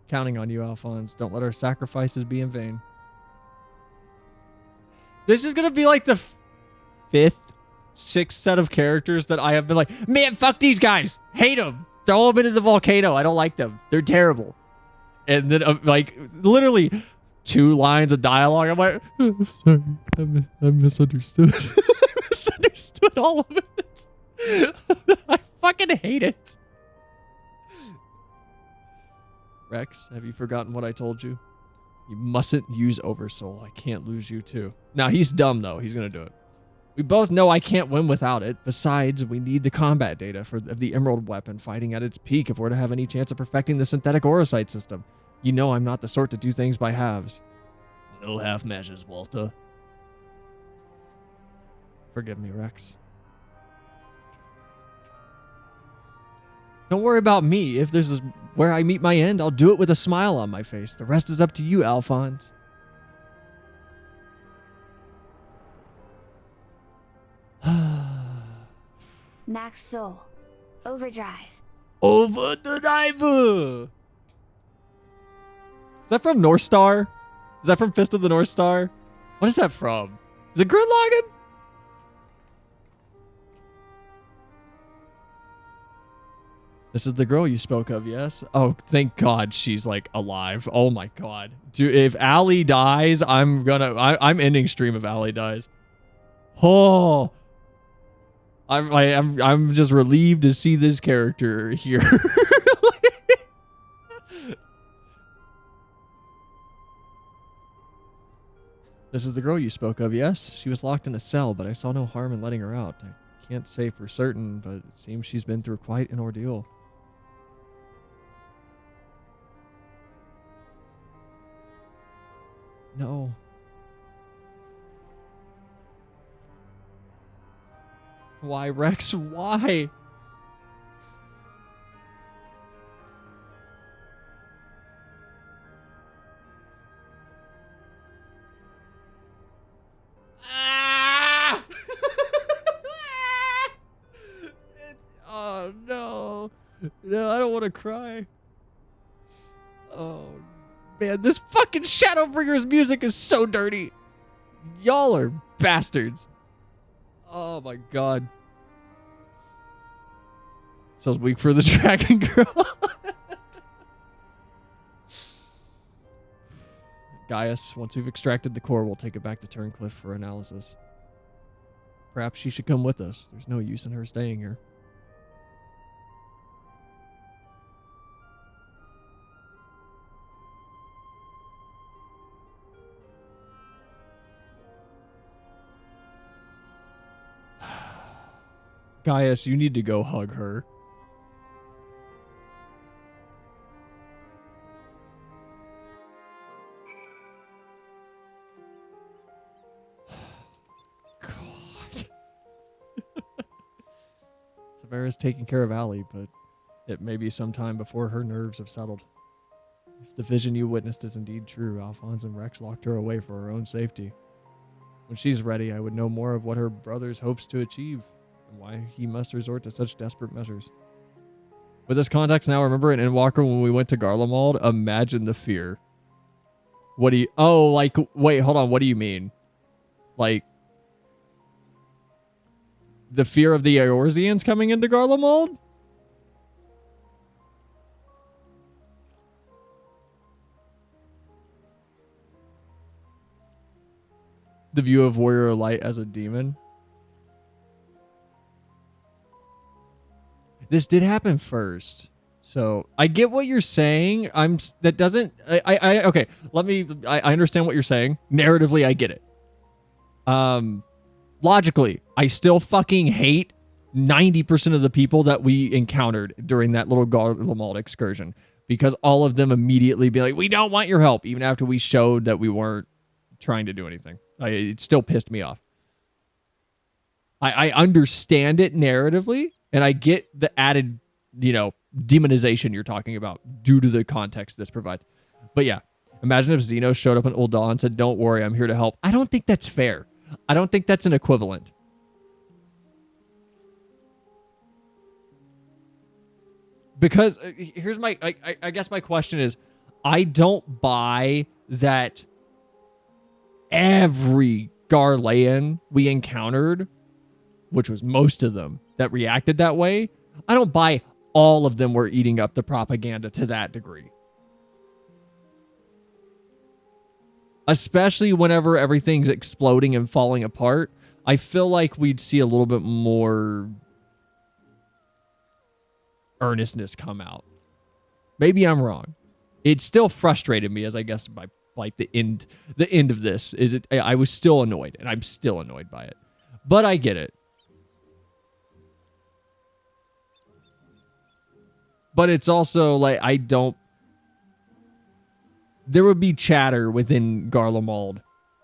Counting on you, Alphonse. Don't let our sacrifices be in vain. This is going to be like the fifth, sixth set of characters that I have been like, man, fuck these guys. Hate them. Throw them into the volcano. I don't like them. They're terrible. And then, like, literally 2 lines of dialogue. I'm like, I'm sorry. I misunderstood. I misunderstood all of it. I fucking hate it. Rex, have you forgotten what I told you? You mustn't use Oversoul. I can't lose you too. Now, he's dumb, though. He's going to do it. We both know I can't win without it. Besides, we need the combat data of the Emerald weapon fighting at its peak if we're to have any chance of perfecting the synthetic Orocyte system. You know I'm not the sort to do things by halves. No half measures, Walter. Forgive me, Rex. Don't worry about me. If this is where I meet my end, I'll do it with a smile on my face. The rest is up to you, Alphonse. Max Soul. Overdrive. Overdrive! Is that from North Star? Is that from Fist of the North Star? What is that from? Is it Gridloggin? This is the girl you spoke of, yes? Oh, thank God she's like alive. Oh my God. Dude, if Ali dies, I'm ending stream if Ali dies. Oh. I'm just relieved to see this character here. This is the girl you spoke of, yes? She was locked in a cell, but I saw no harm in letting her out. I can't say for certain, but it seems she's been through quite an ordeal. No. Why, Rex? Why? Ah! Oh, no. No, I don't want to cry. Oh, man. This fucking Shadowbringers music is so dirty. Y'all are bastards. Oh my God. Sounds weak for the Dragon Girl. Gaius, once we've extracted the core, we'll take it back to Turncliffe for analysis. Perhaps she should come with us. There's no use in her staying here. Gaius, you need to go hug her. God. It's a Mara's taking care of Allie, but it may be some time before her nerves have settled. If the vision you witnessed is indeed true, Alphonse and Rex locked her away for her own safety. When she's ready, I would know more of what her brother's hopes to achieve, and why he must resort to such desperate measures. With this context now, remember in Endwalker when we went to Garlemald? Imagine the fear. What do you... Oh, like... Wait, hold on. What do you mean? Like... The fear of the Eorzeans coming into Garlemald? The view of Warrior Light as a demon? This did happen first. So, I get what you're saying. That doesn't... okay, I understand what you're saying. Narratively, I get it. Logically, I still fucking hate 90% of the people that we encountered during that little Garlemald excursion. Because all of them immediately be like, we don't want your help. Even after we showed that we weren't trying to do anything. It still pissed me off. I understand it narratively. And I get the added, demonization you're talking about due to the context this provides. But yeah, imagine if Zeno showed up in Ul'dah and said, don't worry, I'm here to help. I don't think that's fair. I don't think that's an equivalent. Because here's my, I guess my question is, I don't buy that every Garlean we encountered, which was most of them, that reacted that way, I don't buy all of them were eating up the propaganda to that degree. Especially whenever everything's exploding and falling apart, I feel like we'd see a little bit more earnestness come out. Maybe I'm wrong. It still frustrated me, as I guess by like the end of this is it. I was still annoyed, and I'm still annoyed by it. But I get it. But it's also like there would be chatter within Garlemald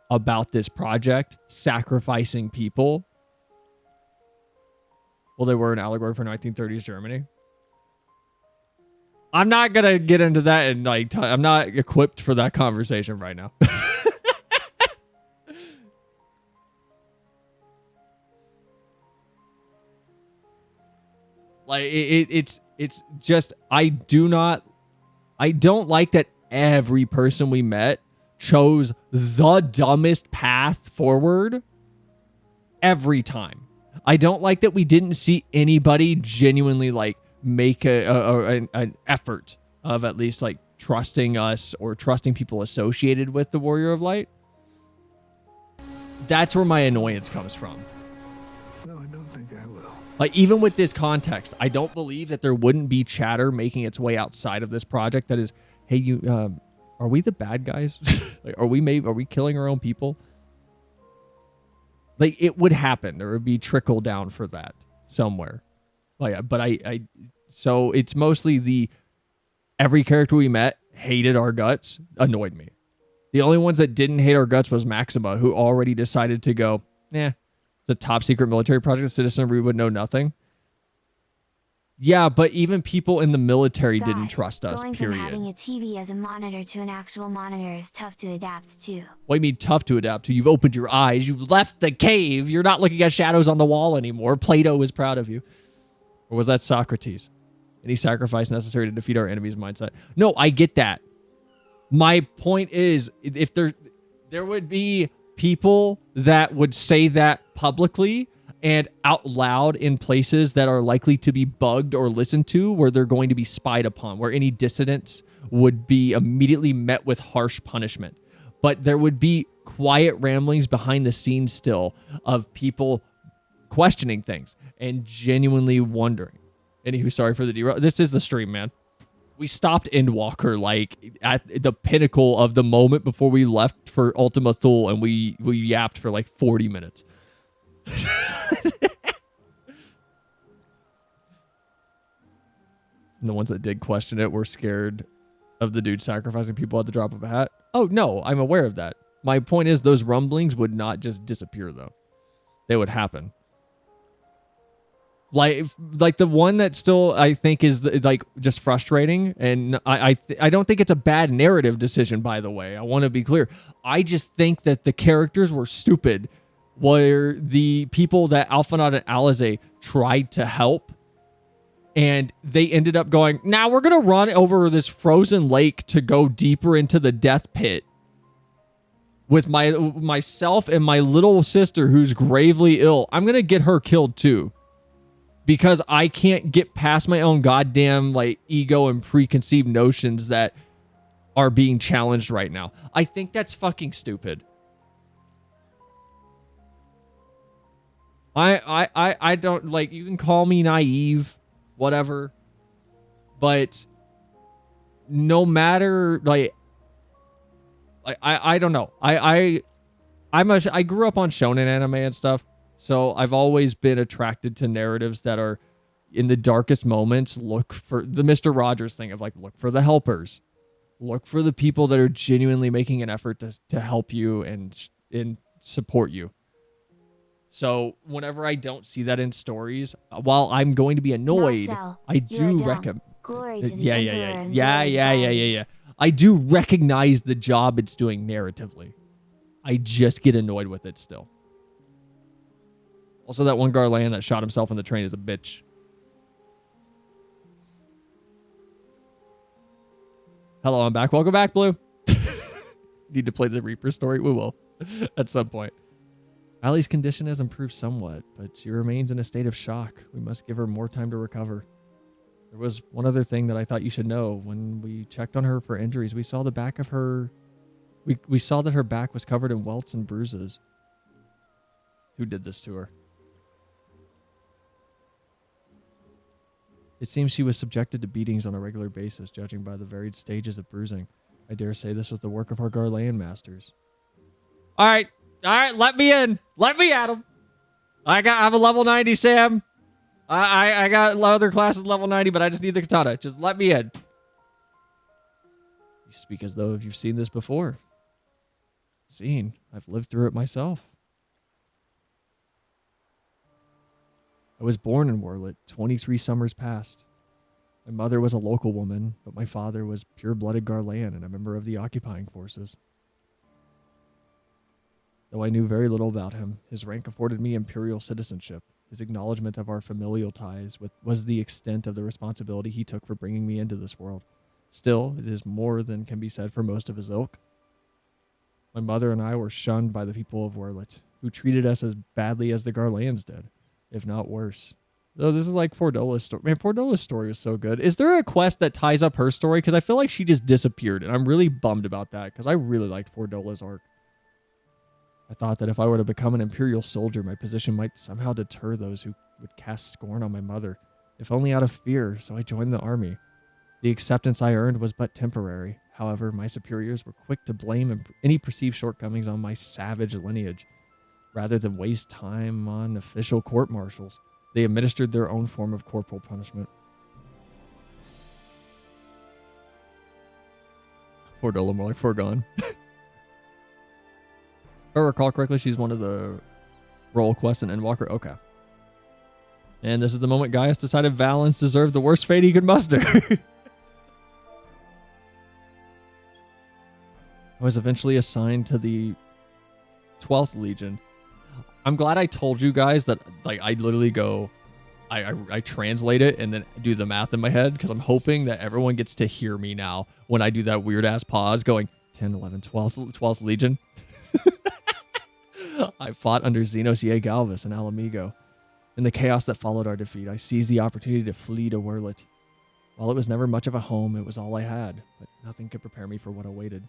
about this project sacrificing people. Well, they were an allegory for 1930s Germany. I'm not going to get into that, and I'm not equipped for that conversation right now. It's just, I don't like that every person we met chose the dumbest path forward every time. I don't like that we didn't see anybody genuinely make an effort of at least trusting us or trusting people associated with the Warrior of Light. That's where my annoyance comes from. No, I don't think I will. Even with this context, I don't believe that there wouldn't be chatter making its way outside of this project that is, hey, are we the bad guys? Are we killing our own people? It would happen. There would be trickle down for that somewhere. So it's mostly every character we met hated our guts, annoyed me. The only ones that didn't hate our guts was Maxima, who already decided to go, the top secret military project, citizenry would know nothing. Yeah, but even people in the military didn't trust us, going period. From having a TV as a monitor to an actual monitor is tough to adapt to. What do you mean tough to adapt to? You've opened your eyes. You've left the cave. You're not looking at shadows on the wall anymore. Plato is proud of you. Or was that Socrates? Any sacrifice necessary to defeat our enemy's mindset. No, I get that. My point is, if there would be people that would say that publicly and out loud in places that are likely to be bugged or listened to, where they're going to be spied upon, where any dissidents would be immediately met with harsh punishment. But there would be quiet ramblings behind the scenes still of people questioning things and genuinely wondering. Anywho, sorry for the derail. This is the stream, man. We stopped Endwalker at the pinnacle of the moment before we left for Ultima Thule, and we yapped for 40 minutes. And the ones that did question it were scared of the dude sacrificing people at the drop of a hat. Oh, no, I'm aware of that. My point is those rumblings would not just disappear, though. They would happen. Like the one that still I think is like just frustrating, and I don't think it's a bad narrative decision, by the way. I want to be clear. I just think that the characters were stupid, where the people that Alphinaud and Alize tried to help, and they ended up going, now we're gonna run over this frozen lake to go deeper into the death pit with myself and my little sister who's gravely ill. I'm gonna get her killed too, because I can't get past my own goddamn like ego and preconceived notions that are being challenged right now. I think that's fucking stupid. I don't, like, you can call me naive, whatever, but no matter, like, I don't know. I grew up on shonen anime and stuff, so I've always been attracted to narratives that are, in the darkest moments, look for the Mr. Rogers thing of like, look for the helpers, look for the people that are genuinely making an effort to help you and support you. So whenever I don't see that in stories, while I'm going to be annoyed, Marcel, I do recommend. Glory to the yeah. Emperor and glory to God. I do recognize the job it's doing narratively. I just get annoyed with it still. Also, that one Garland that shot himself in the train is a bitch. Hello, I'm back. Welcome back, Blue. Need to play the Reaper story? We will. At some point. Allie's condition has improved somewhat, but she remains in a state of shock. We must give her more time to recover. There was one other thing that I thought you should know. When we checked on her for injuries, we saw the back of her... We saw that her back was covered in welts and bruises. Who did this to her? It seems she was subjected to beatings on a regular basis, judging by the varied stages of bruising. I dare say this was the work of our Garlean masters. All right, let me in. Let me at him. I'm a level 90, Sam. I got other classes level 90, but I just need the katana. Just let me in. You speak as though you've seen this before. Seen. I've lived through it myself. I was born in Werlyt, 23 summers past. My mother was a local woman, but my father was pure-blooded Garlean and a member of the occupying forces. Though I knew very little about him, his rank afforded me imperial citizenship. His acknowledgement of our familial ties was the extent of the responsibility he took for bringing me into this world. Still, it is more than can be said for most of his ilk. My mother and I were shunned by the people of Werlyt, who treated us as badly as the Garleans did, if not worse. Though this is like Fordola's story. Man, Fordola's story is so good. Is there a quest that ties up her story? Because I feel like she just disappeared, and I'm really bummed about that, because I really liked Fordola's arc. I thought that if I were to become an Imperial soldier, my position might somehow deter those who would cast scorn on my mother, if only out of fear, so I joined the army. The acceptance I earned was but temporary. However, my superiors were quick to blame any perceived shortcomings on my savage lineage. Rather than waste time on official court-martials, they administered their own form of corporal punishment. Fordola, more like foregone. If I recall correctly, she's one of the role quests in Endwalker. Okay. And this is the moment Gaius decided Valens deserved the worst fate he could muster. I was eventually assigned to the 12th Legion. I'm glad I told you guys that, like, I literally go, I translate it and then do the math in my head, because I'm hoping that everyone gets to hear me now when I do that weird-ass pause going, 10, 11, 12th Legion. I fought under Xenos Ye Galvus and Alamigo. In the chaos that followed our defeat, I seized the opportunity to flee to Werlyt. While it was never much of a home, it was all I had, but nothing could prepare me for what awaited.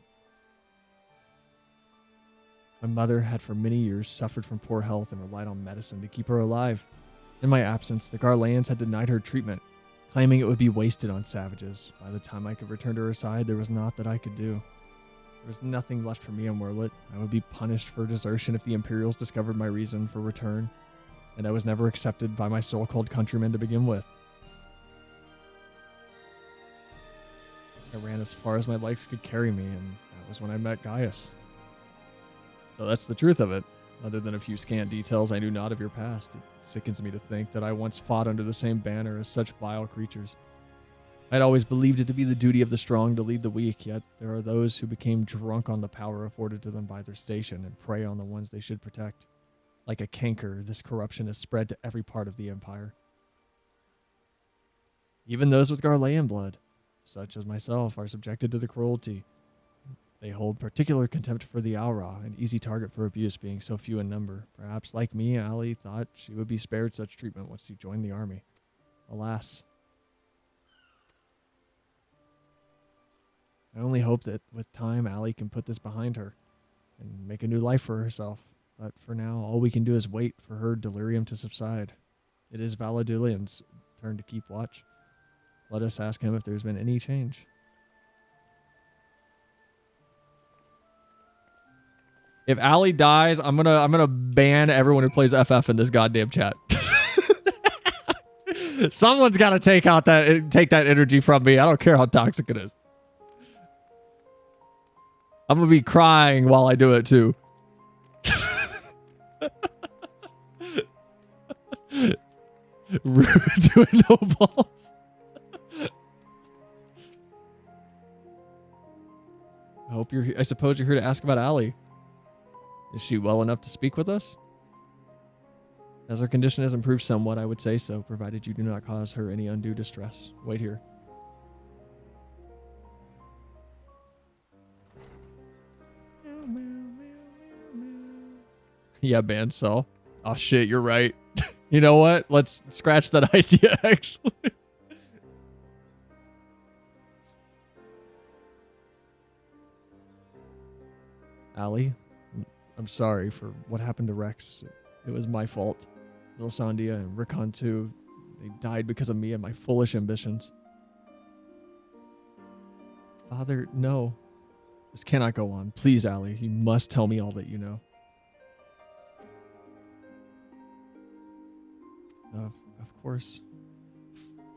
My mother had for many years suffered from poor health and relied on medicine to keep her alive. In my absence, the Garleans had denied her treatment, claiming it would be wasted on savages. By the time I could return to her side, there was naught that I could do. There was nothing left for me in Werlyt. I would be punished for desertion if the Imperials discovered my reason for return, and I was never accepted by my so-called countrymen to begin with. I ran as far as my legs could carry me, and that was when I met Gaius. So that's the truth of it. Other than a few scant details I knew not of your past, it sickens me to think that I once fought under the same banner as such vile creatures. I'd always believed it to be the duty of the strong to lead the weak, yet there are those who became drunk on the power afforded to them by their station and prey on the ones they should protect. Like a canker, this corruption has spread to every part of the Empire. Even those with Garlean blood, such as myself, are subjected to the cruelty. They hold particular contempt for the Aura, an easy target for abuse being so few in number. Perhaps, like me, Ali thought she would be spared such treatment once she joined the army. Alas. I only hope that with time, Ali can put this behind her and make a new life for herself. But for now, all we can do is wait for her delirium to subside. It is Valadulian's turn to keep watch. Let us ask him if there's been any change. If Ali dies, I'm gonna ban everyone who plays FF in this goddamn chat. Someone's got to take that energy from me. I don't care how toxic it is. I'm gonna be crying while I do it too. Doing no balls. I suppose you're here to ask about Ali. Is she well enough to speak with us? As her condition has improved somewhat, I would say so, provided you do not cause her any undue distress. Wait here. Yeah, ban Saul. Oh shit, you're right. You know what? Let's scratch that idea, actually. Ali, I'm sorry for what happened to Rex. It was my fault. Milsandia and Rickon too. They died because of me and my foolish ambitions. Father, no. This cannot go on. Please, Ali, you must tell me all that you know. Of course.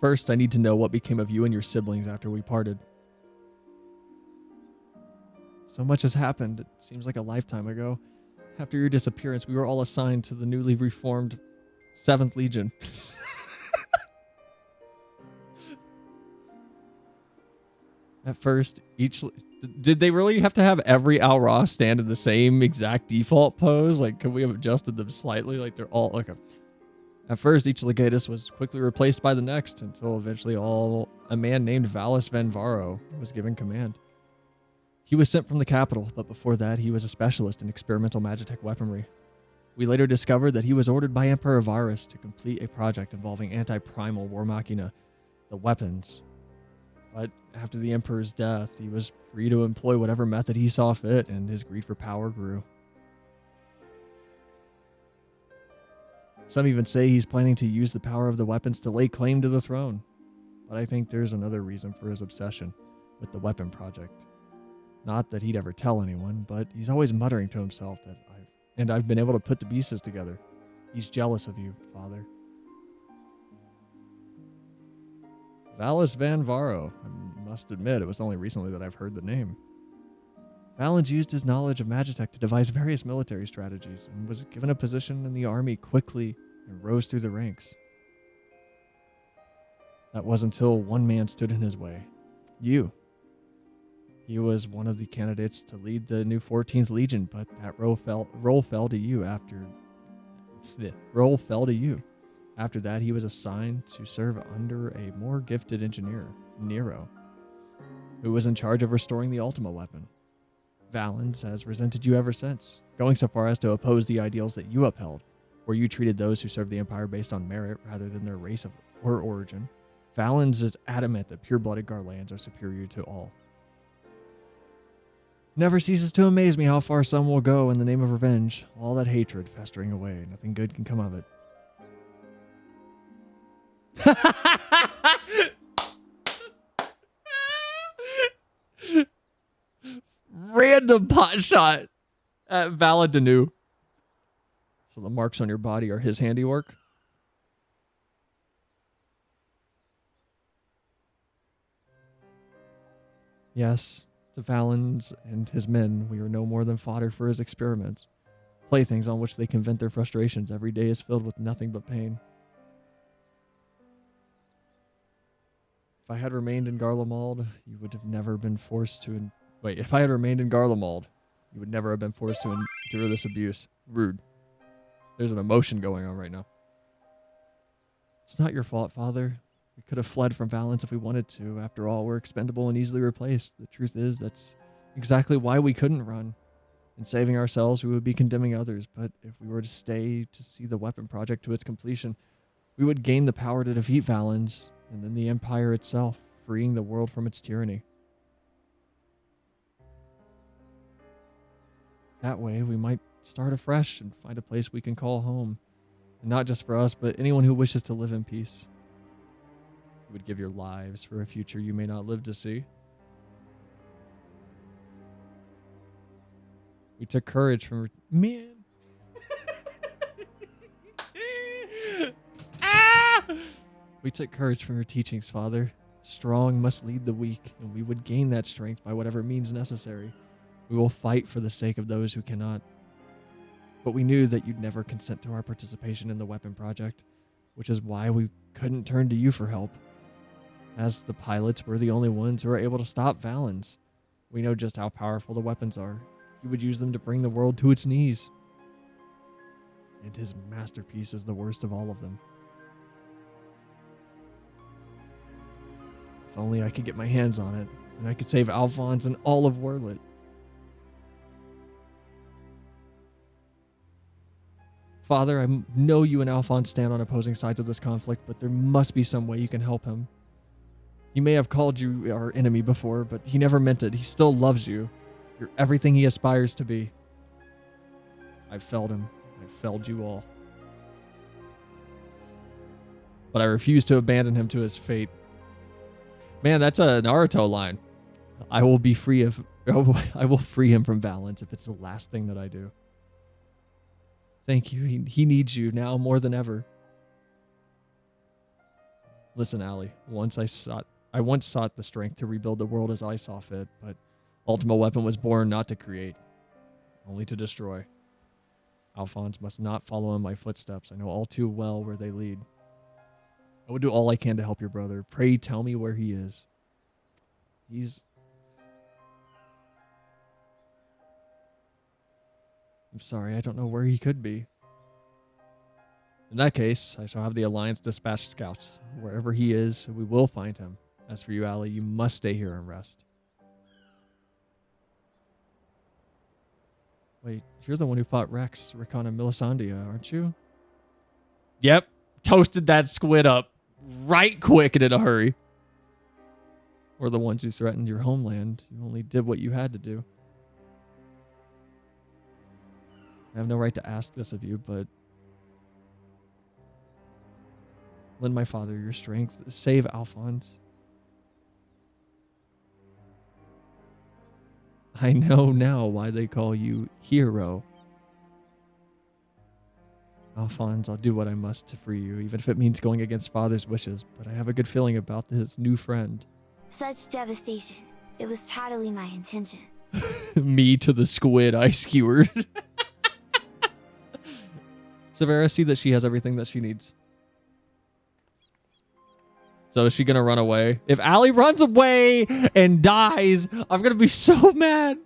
First, I need to know what became of you and your siblings after we parted. So much has happened. It seems like a lifetime ago. After your disappearance, we were all assigned to the newly reformed 7th Legion. At first, did they really have to have every Al Ra stand in the same exact default pose? Like, could we have adjusted them slightly? Like, they're all like At first, each legatus was quickly replaced by the next, until eventually a man named Valus Van Varo was given command. He was sent from the capital, but before that, he was a specialist in experimental magitech weaponry. We later discovered that he was ordered by Emperor Varus to complete a project involving anti-primal war machina, the weapons. But after the Emperor's death, he was free to employ whatever method he saw fit, and his greed for power grew. Some even say he's planning to use the power of the weapons to lay claim to the throne. But I think there's another reason for his obsession with the weapon project. Not that he'd ever tell anyone, but he's always muttering to himself that I've been able to put the pieces together. He's jealous of you, Father. Valus Van Varo. I must admit, it was only recently that I've heard the name. Valens used his knowledge of magitech to devise various military strategies and was given a position in the army quickly and rose through the ranks. That was until one man stood in his way. You. He was one of the candidates to lead the new 14th Legion, but that role fell to you after... role fell to you. After that, he was assigned to serve under a more gifted engineer, Nero, who was in charge of restoring the Ultima weapon. Valens has resented you ever since, going so far as to oppose the ideals that you upheld, where you treated those who served the Empire based on merit rather than their race or origin. Valens is adamant that pure-blooded Garleans are superior to all. Never ceases to amaze me how far some will go in the name of revenge, all that hatred festering away. Nothing good can come of it. Random pot shot at Valadanu. So the marks on your body are his handiwork? Yes, to Valens and his men, we are no more than fodder for his experiments. playthings on which they can vent their frustrations. Every day is filled with nothing but pain. If I had remained in Garlemald, you would have never been forced to... Wait, if I had remained in Garlemald, you would never have been forced to endure this abuse. Rude. There's an emotion going on right now. It's not your fault, Father. We could have fled from Valence if we wanted to. After all, we're expendable and easily replaced. The truth is, that's exactly why we couldn't run. In saving ourselves, we would be condemning others. But if we were to stay to see the weapon project to its completion, we would gain the power to defeat Valens, and then the Empire itself, freeing the world from its tyranny. That way, we might start afresh and find a place we can call home. And not just for us, but anyone who wishes to live in peace. You would give your lives for a future you may not live to see. We took courage from... Man! We took courage from your teachings, Father. Strong must lead the weak, and we would gain that strength by whatever means necessary. We will fight for the sake of those who cannot. But we knew that you'd never consent to our participation in the weapon project, which is why we couldn't turn to you for help. As the pilots, we're the only ones who are able to stop Valens. We know just how powerful the weapons are. He would use them to bring the world to its knees. And his masterpiece is the worst of all of them. If only I could get my hands on it, and I could save Alphonse and all of Werlyt. Father, I know you and Alphonse stand on opposing sides of this conflict, but there must be some way you can help him. He may have called you our enemy before, but he never meant it. He still loves you. You're everything he aspires to be. I've failed him. I've failed you all. But I refuse to abandon him to his fate. Man, that's a Naruto line. I will be free of... I will free him from Valence if it's the last thing that I do. Thank you. He needs you now more than ever. Listen, Allie. I once sought the strength to rebuild the world as I saw fit, but Ultima Weapon was born not to create, only to destroy. Alphonse must not follow in my footsteps. I know all too well where they lead. I will do all I can to help your brother. Pray tell me where he is. I'm sorry, I don't know where he could be. In that case, I shall have the Alliance dispatch scouts. Wherever he is, we will find him. As for you, Allie, you must stay here and rest. Wait, you're the one who fought Rex, Rickon, and Melisandre, aren't you? Yep. Toasted that squid up right quick and in a hurry. We're the ones who threatened your homeland. You only did what you had to do. I have no right to ask this of you, but lend my father your strength. Save Alphonse. I know now why they call you Hero. Alphonse, I'll do what I must to free you, even if it means going against Father's wishes, but I have a good feeling about his new friend. Such devastation. It was totally my intention. Me to the squid I skewered. Severa, see that she has everything that she needs. So is she going to run away? If Allie runs away and dies, I'm going to be so mad.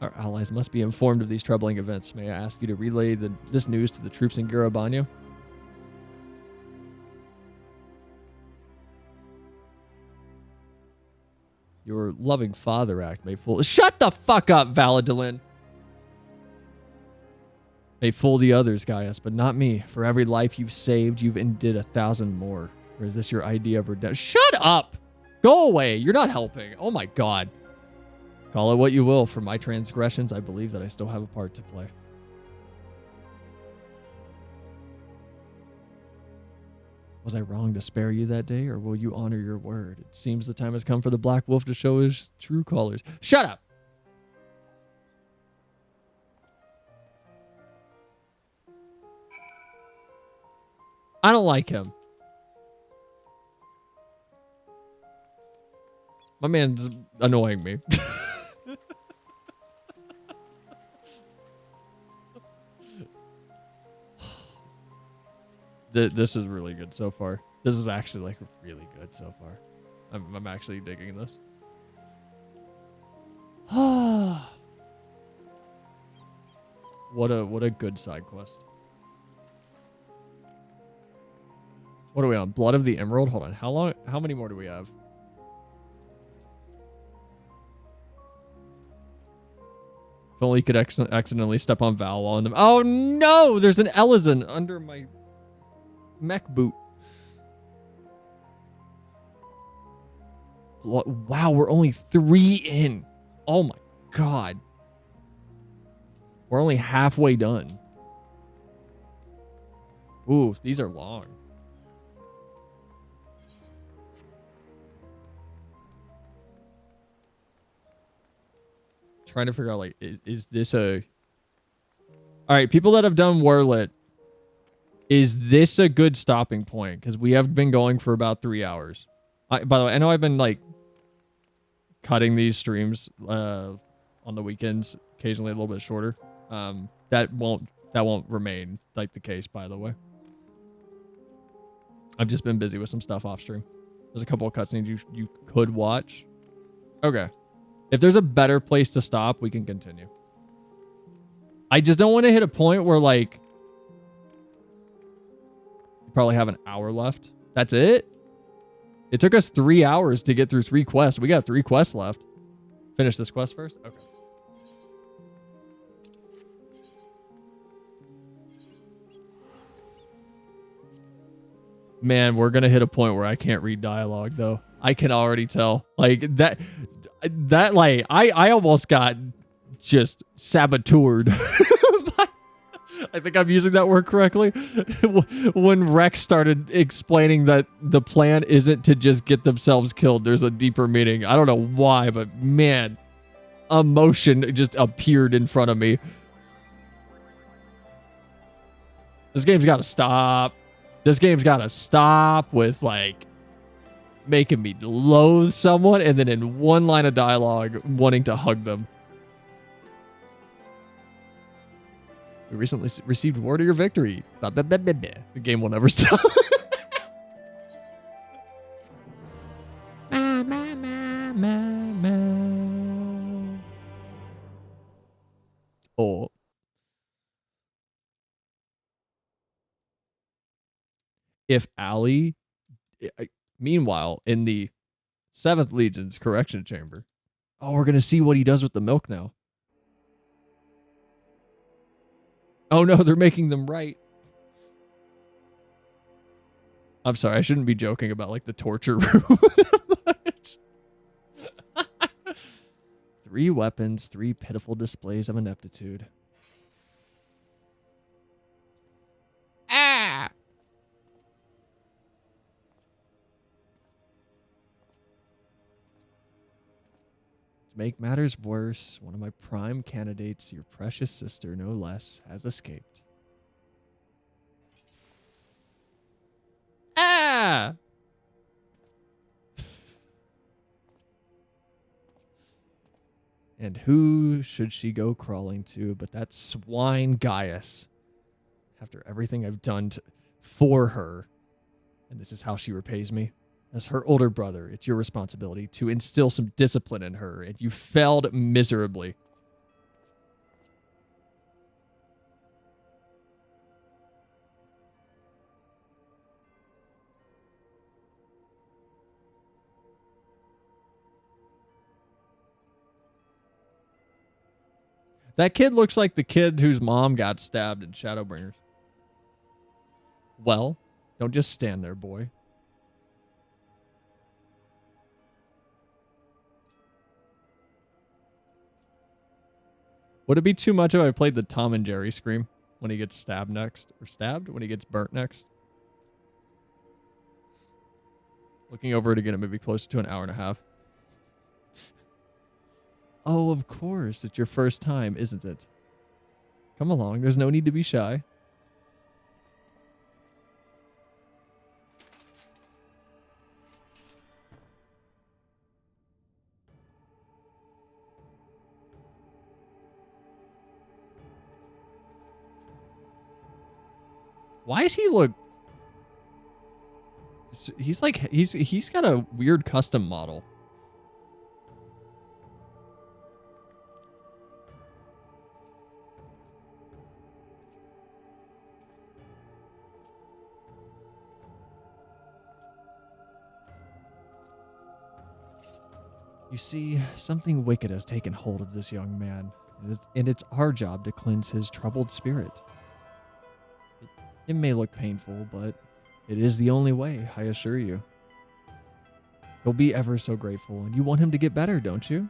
Our allies must be informed of these troubling events. May I ask you to relay this news to the troops in Garabanya? Your loving father act may fool... Shut the fuck up, Valadolin! May fool the others, Gaius, but not me. For every life you've saved, you've ended 1,000 more. Or is this your idea of redemption? Shut up! Go away! You're not helping. Oh my god. Call it what you will. For my transgressions, I believe that I still have a part to play. Was I wrong to spare you that day, or will you honor your word? It seems the time has come for the Black Wolf to show his true colors. Shut up! I don't like him. My man's annoying me. This is really good so far. This is actually like really good so far. I'm actually digging this. What a good side quest. What are we on? Blood of the Emerald? Hold on. How many more do we have? If only you could accidentally step on Val while in them. Oh no! There's an Ellison under my mech boot. Wow, we're only 3 in. Oh my god. We're only halfway done. Ooh, these are long. Trying to figure out, like, is this a... Alright, people that have done Werlyt, is this a good stopping point? Because we have been going for about 3 hours. By the way, I know I've been, like, cutting these streams on the weekends, occasionally a little bit shorter. That won't remain, like, the case, by the way. I've just been busy with some stuff off stream. There's a couple of cutscenes you could watch. Okay. If there's a better place to stop, we can continue. I just don't want to hit a point where, like, you probably have an hour left. That's it? It took us 3 hours to get through 3 quests. We got 3 quests left. Finish this quest first? Okay. Man, we're going to hit a point where I can't read dialogue, though. I can already tell. Like, that like, I almost got just saboteured. I think I'm using that word correctly. When Rex started explaining that the plan isn't to just get themselves killed, there's a deeper meaning. I don't know why, but man, emotion just appeared in front of me. This game's got to stop. This game's got to stop with, like, making me loathe someone and then in one line of dialogue wanting to hug them. We recently received word of your victory. The game will never stop. Oh. If Allie... Meanwhile, in the 7th Legion's correction chamber. Oh, we're going to see what he does with the milk now. Oh no, they're making them right. I'm sorry, I shouldn't be joking about, like, the torture room. 3 weapons, 3 pitiful displays of ineptitude. Ah! To make matters worse, one of my prime candidates, your precious sister, no less, has escaped. Ah! And who should she go crawling to but that swine Gaius? After everything I've done for her, and this is how she repays me. As her older brother, it's your responsibility to instill some discipline in her, and you failed miserably. That kid looks like the kid whose mom got stabbed in Shadowbringers. Well, don't just stand there, boy. Would it be too much if I played the Tom and Jerry scream when he gets stabbed next? Or stabbed? When he gets burnt next? Looking over it again, it may be closer to an hour and a half. Oh, of course. It's your first time, isn't it? Come along. There's no need to be shy. Why does he look He's like he's got a weird custom model. You see, something wicked has taken hold of this young man, and it's our job to cleanse his troubled spirit. It may look painful, but it is the only way, I assure you. He'll be ever so grateful, and you want him to get better, don't you?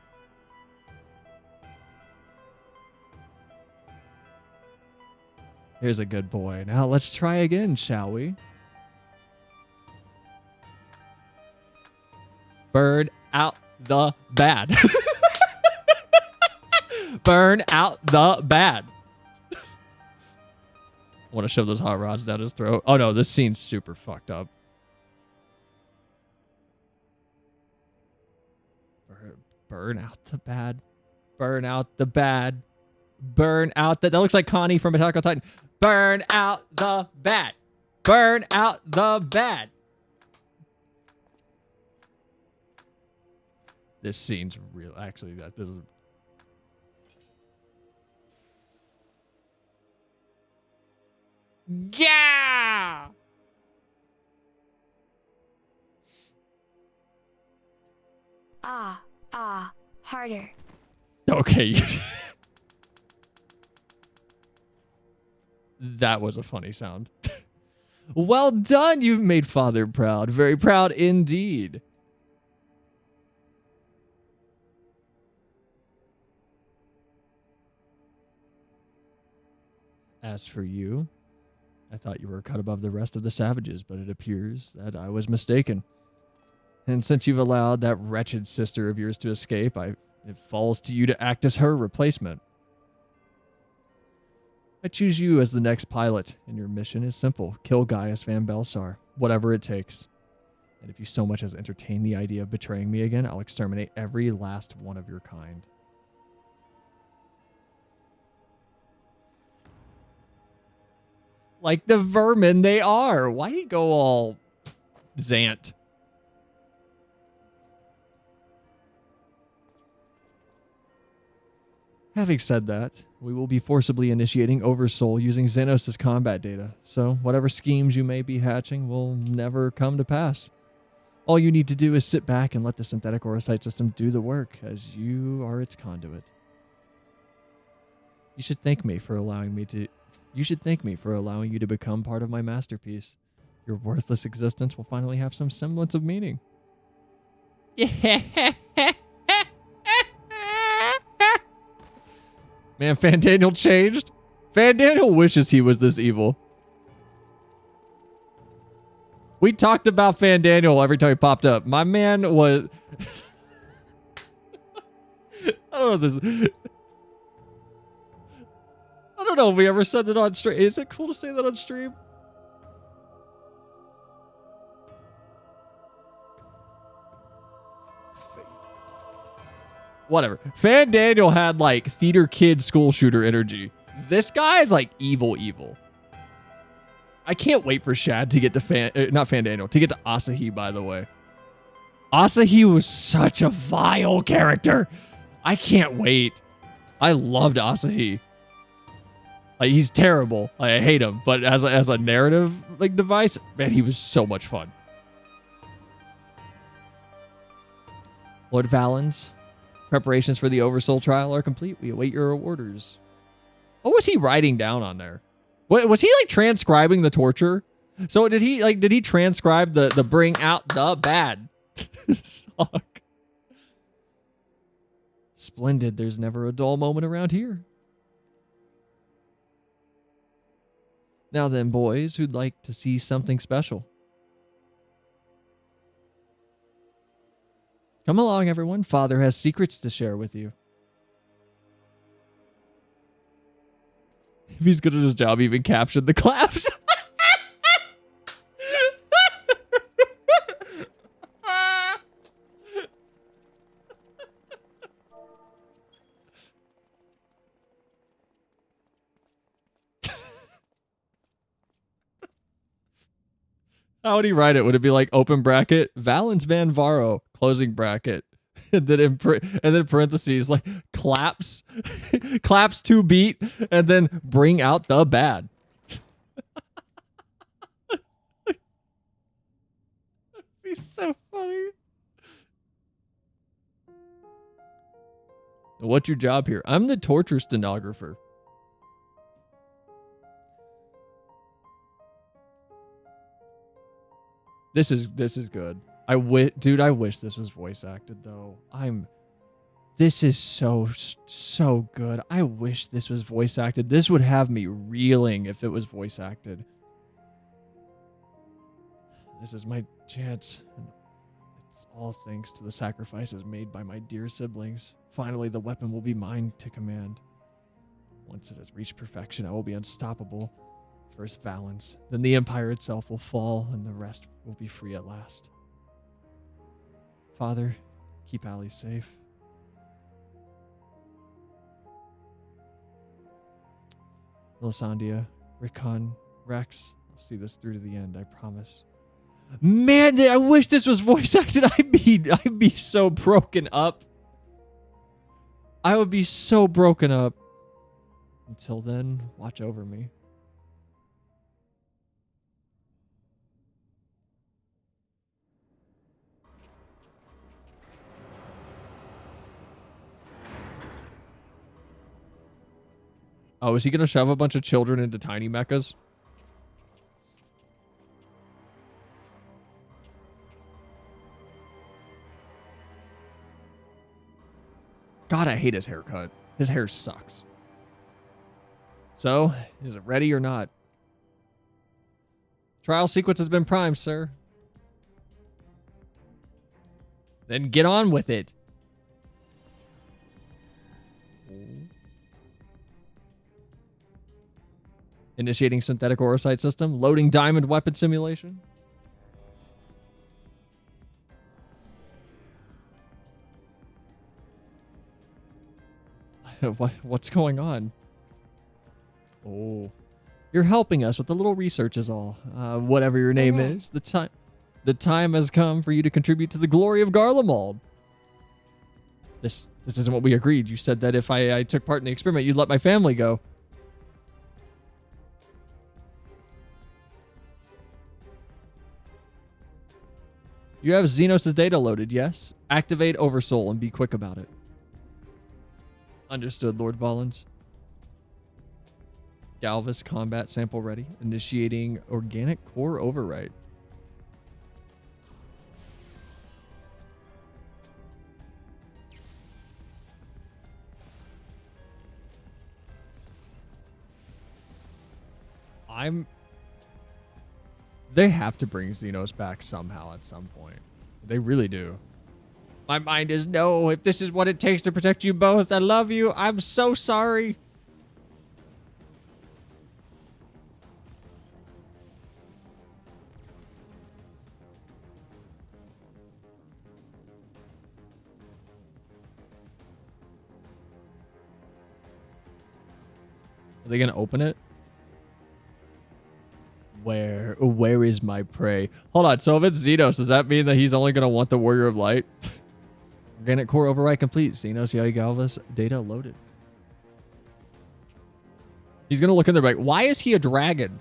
Here's a good boy. Now let's try again, shall we? Burn out the bad. Burn out the bad. I want to shove those hot rods down his throat. Oh no, this scene's super fucked up. Burn out the bad. Burn out the bad. Burn out the... That looks like Connie from Attack on Titan. Burn out the bad. Burn out the bad. This scene's real. Actually, this is... Yeah! Harder. Okay. That was a funny sound. Well done. You've made Father proud. Very proud indeed. As for you, I thought you were cut above the rest of the savages, but it appears that I was mistaken. And since you've allowed that wretched sister of yours to escape, it falls to you to act as her replacement. I choose you as the next pilot, and your mission is simple. Kill Gaius Van Belsar, whatever it takes. And if you so much as entertain the idea of betraying me again, I'll exterminate every last one of your kind. Like the vermin they are. Why do you go all Zant? Having said that, we will be forcibly initiating Oversoul using Xenos' combat data, so whatever schemes you may be hatching will never come to pass. All you need to do is sit back and let the synthetic Orocyte system do the work, as you are its conduit. You should thank me for allowing you to become part of my masterpiece. Your worthless existence will finally have some semblance of meaning. Man, Fandaniel changed. Fandaniel wishes he was this evil. We talked about Fandaniel every time he popped up. My man was... I don't know if we ever said that on stream. Is it cool to say that on stream? Whatever. Fandaniel had like theater kid school shooter energy. This guy is like evil. I can't wait for Shad to get to not Fandaniel, to get to Asahi, by the way. Asahi was such a vile character. I can't wait. I loved Asahi. Like, he's terrible. Like, I hate him. But as a narrative like device, man, he was so much fun. Lord Valens, preparations for the Oversoul trial are complete. We await your orders. What was he writing down on there? What was he like transcribing the torture? So did he transcribe the bring out the bad? Suck. Splendid. There's never a dull moment around here. Now then, boys, who'd like to see something special? Come along, everyone. Father has secrets to share with you. If he's good at his job, he even captioned the claps. How would he write it? Would it be like open bracket, Valens Van Varo, closing bracket, and then parentheses like claps, claps to beat, and then bring out the bad. He's so funny. What's your job here? I'm the torture stenographer. This is good. Dude, I wish this was voice acted though. This is so good. I wish this was voice acted. This would have me reeling if it was voice acted. This is my chance. It's all thanks to the sacrifices made by my dear siblings. Finally, the weapon will be mine to command. Once it has reached perfection, I will be unstoppable. First Valens, then the Empire itself will fall, and the rest will be free at last. Father, keep Allie safe. Melisandre, Rickon, Rex, I'll see this through to the end, I promise. Man, I wish this was voice acted. I'd be so broken up. I would be so broken up. Until then, watch over me. Oh, is he going to shove a bunch of children into tiny mechas? God, I hate his haircut. His hair sucks. So, is it ready or not? Trial sequence has been primed, sir. Then get on with it. Initiating synthetic orocyte system. Loading diamond weapon simulation. What's going on? Oh. You're helping us with the little research is all. Whatever your name is. The time has come for you to contribute to the glory of Garlemald. This isn't what we agreed. You said that if I took part in the experiment, you'd let my family go. You have Xenos' data loaded, yes? Activate Oversoul and be quick about it. Understood, Lord Valens. Galvus combat sample ready. Initiating organic core overwrite. They have to bring Xenos back somehow at some point. They really do. My mind is no. If this is what it takes to protect you both, I love you. I'm so sorry. Are they going to open it? Where is my prey? Hold on. So if it's Xenos, does that mean that he's only going to want the Warrior of Light? Organic core override complete. Xenos, Yai Galvus, data loaded. He's going to look in there like, why is he a dragon?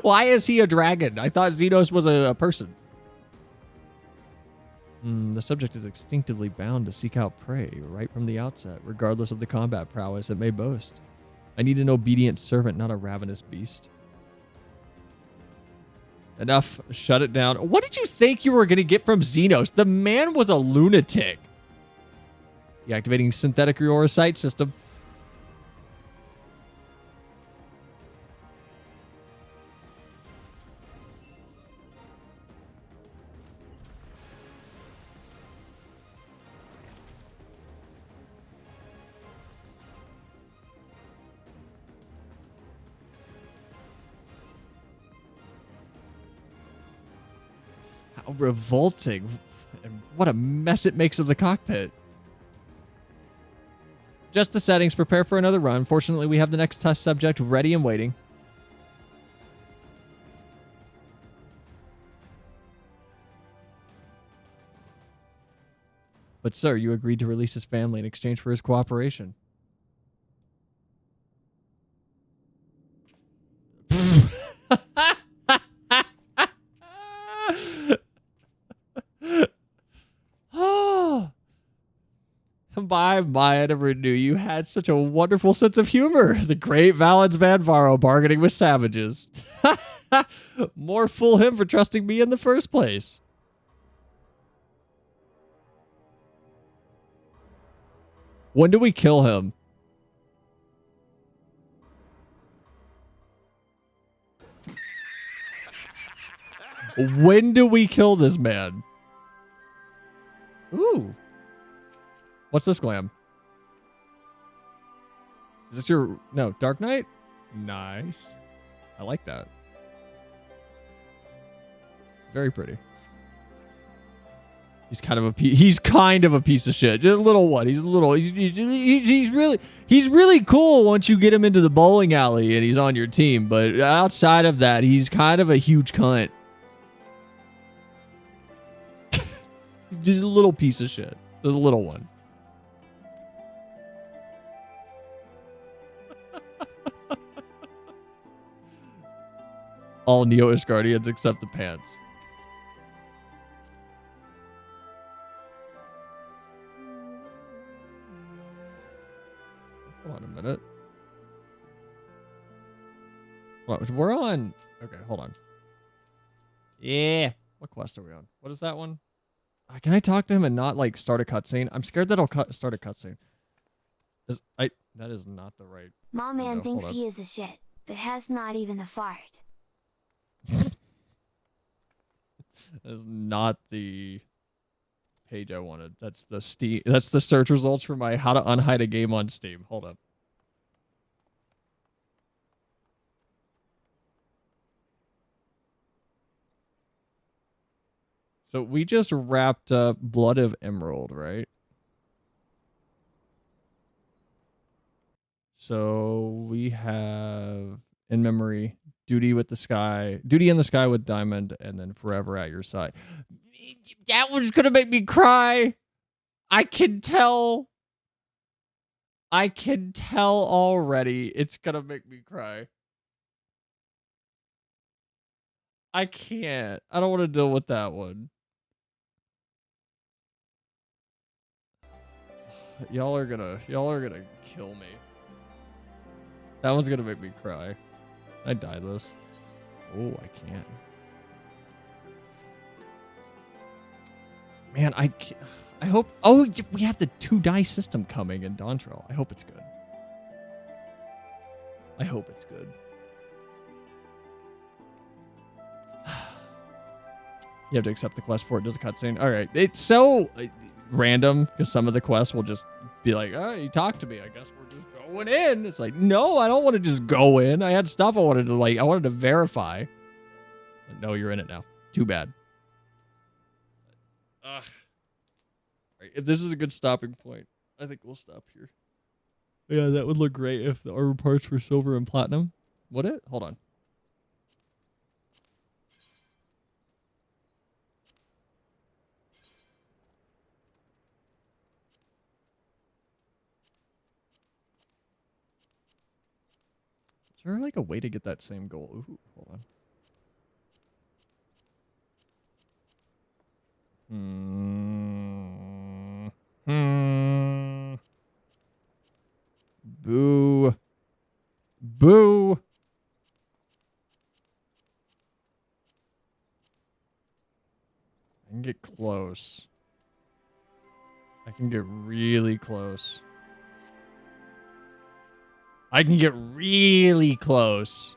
Why is he a dragon? I thought Xenos was a person. The subject is instinctively bound to seek out prey right from the outset, regardless of the combat prowess it may boast. I need an obedient servant, not a ravenous beast. Enough. Shut it down. What did you think you were going to get from Xenos? The man was a lunatic. Deactivating synthetic orocyte system. How revolting. And what a mess it makes of the cockpit. Just the settings. Prepare for another run. Fortunately, we have the next test subject ready and waiting. But sir, you agreed to release his family in exchange for his cooperation. I never knew you had such a wonderful sense of humor. The great Valens Vanvaro bargaining with savages. More fool him for trusting me in the first place. When do we kill him? When do we kill this man? Ooh. What's this glam? Is this your... No, Dark Knight? Nice. I like that. Very pretty. He's kind of a piece of shit. Just a little one. He's a little... He's really cool once you get him into the bowling alley and he's on your team. But outside of that, he's kind of a huge cunt. Just a little piece of shit. The little one. All Neo-ish Guardians except the pants. Hold on a minute. What? We're on... Okay, hold on. Yeah. What quest are we on? What is that one? Can I talk to him and not, like, start a cutscene? I'm scared that I'll start a cutscene. That is not the right... My man thinks he is a shit, but has not even the fart. That is not the page I wanted. That's the Steam. That's the search results for my how to unhide a game on Steam. Hold up. So we just wrapped up Blood of Emerald, right? So we have in memory Duty in the Sky with Diamond, and then Forever at Your Side. That one's gonna make me cry. I can tell already. It's gonna make me cry. I can't. I don't want to deal with that one. Y'all are gonna kill me. That one's gonna make me cry. I die this. Oh, I can't. Man, I hope... Oh, we have the 2-die system coming in Dawntrail. I hope it's good. I hope it's good. You have to accept the quest for it. Does a cutscene. All right. It's so random because some of the quests will just be like, oh, you talked to me. I guess we're just going in. It's like, no, I don't want to just go in. I had stuff I wanted to verify. But no, you're in it now. Too bad. Ugh. Right, if this is a good stopping point, I think we'll stop here. Yeah, that would look great if the armor parts were silver and platinum. Would it? Hold on. Is there like a way to get that same goal? Ooh, hold on. Boo. Boo. I can get close. I can get really close. I can get really close.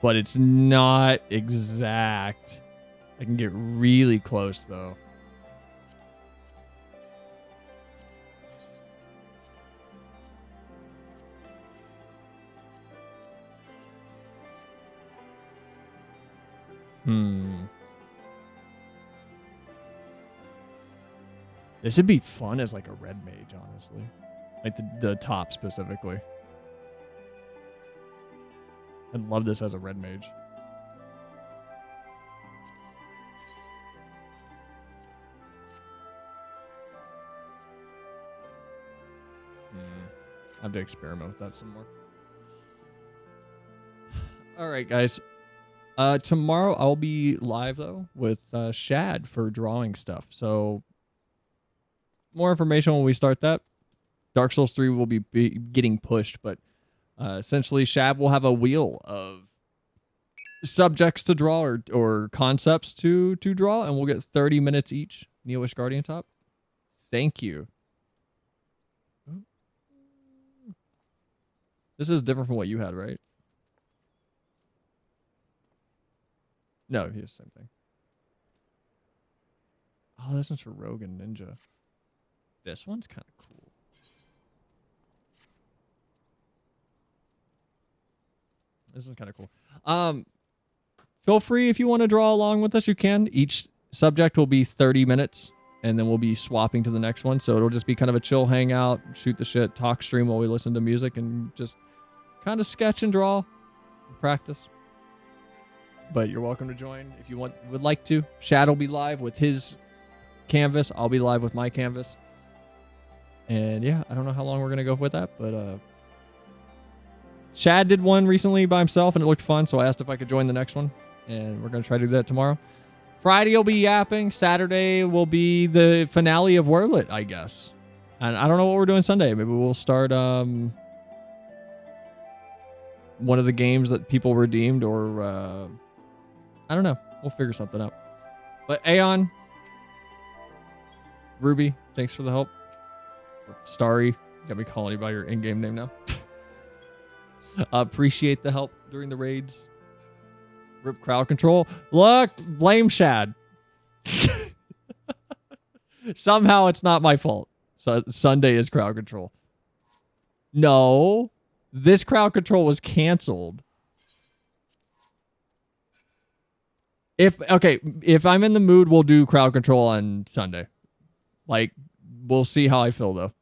But it's not exact. I can get really close, though. This would be fun as like a red mage, honestly. Like the top specifically. I'd love this as a red mage. I have to experiment with that some more. All right, guys. Tomorrow I'll be live though with Shad for drawing stuff. So more information when we start that. Dark Souls 3 will be getting pushed, but essentially Shad will have a wheel of subjects to draw or concepts to draw, and we'll get 30 minutes each. Neowish Guardian Top. Thank you. This is different from what you had, right? No, he's the same thing. Oh, this one's for Rogue and Ninja. This one's kind of cool. This is kind of cool. Feel free if you want to draw along with us, you can. Each subject will be 30 minutes, and then we'll be swapping to the next one. So it'll just be kind of a chill hangout, shoot the shit, talk stream while we listen to music, and just kind of sketch and draw and practice. But you're welcome to join if you would like to. Shad will be live with his canvas. I'll be live with my canvas. And yeah, I don't know how long we're going to go with that, but Shad did one recently by himself, and it looked fun, so I asked if I could join the next one. And we're going to try to do that tomorrow. Friday will be yapping. Saturday will be the finale of Werlyt, I guess. And I don't know what we're doing Sunday. Maybe we'll start one of the games that people redeemed, or I don't know. We'll figure something out. But Aeon, Ruby, thanks for the help. Starry, you got me calling you by your in-game name now. Appreciate the help during the raids. Rip crowd control. Look, blame Shad. Somehow it's not my fault. So Sunday is crowd control. No, this crowd control was canceled. If I'm in the mood, we'll do crowd control on Sunday. Like, we'll see how I feel though.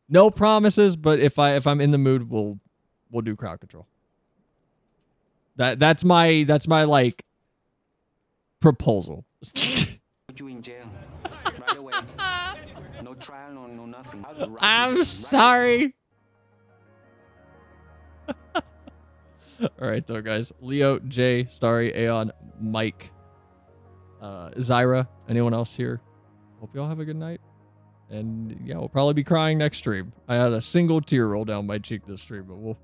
No promises, but if I'm in the mood, we'll do crowd control. That's my like proposal. Put you in jail right away. No trial, no nothing. I'm sorry. All right, though, guys. Leo, Jay, Starry, Aeon, Mike, Zyra, anyone else here? Hope you all have a good night. And yeah, we'll probably be crying next stream. I had a single tear roll down my cheek this stream, but we'll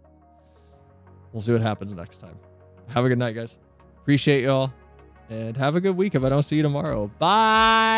see what happens next time. Have a good night, guys. Appreciate y'all. And have a good week if I don't see you tomorrow. Bye.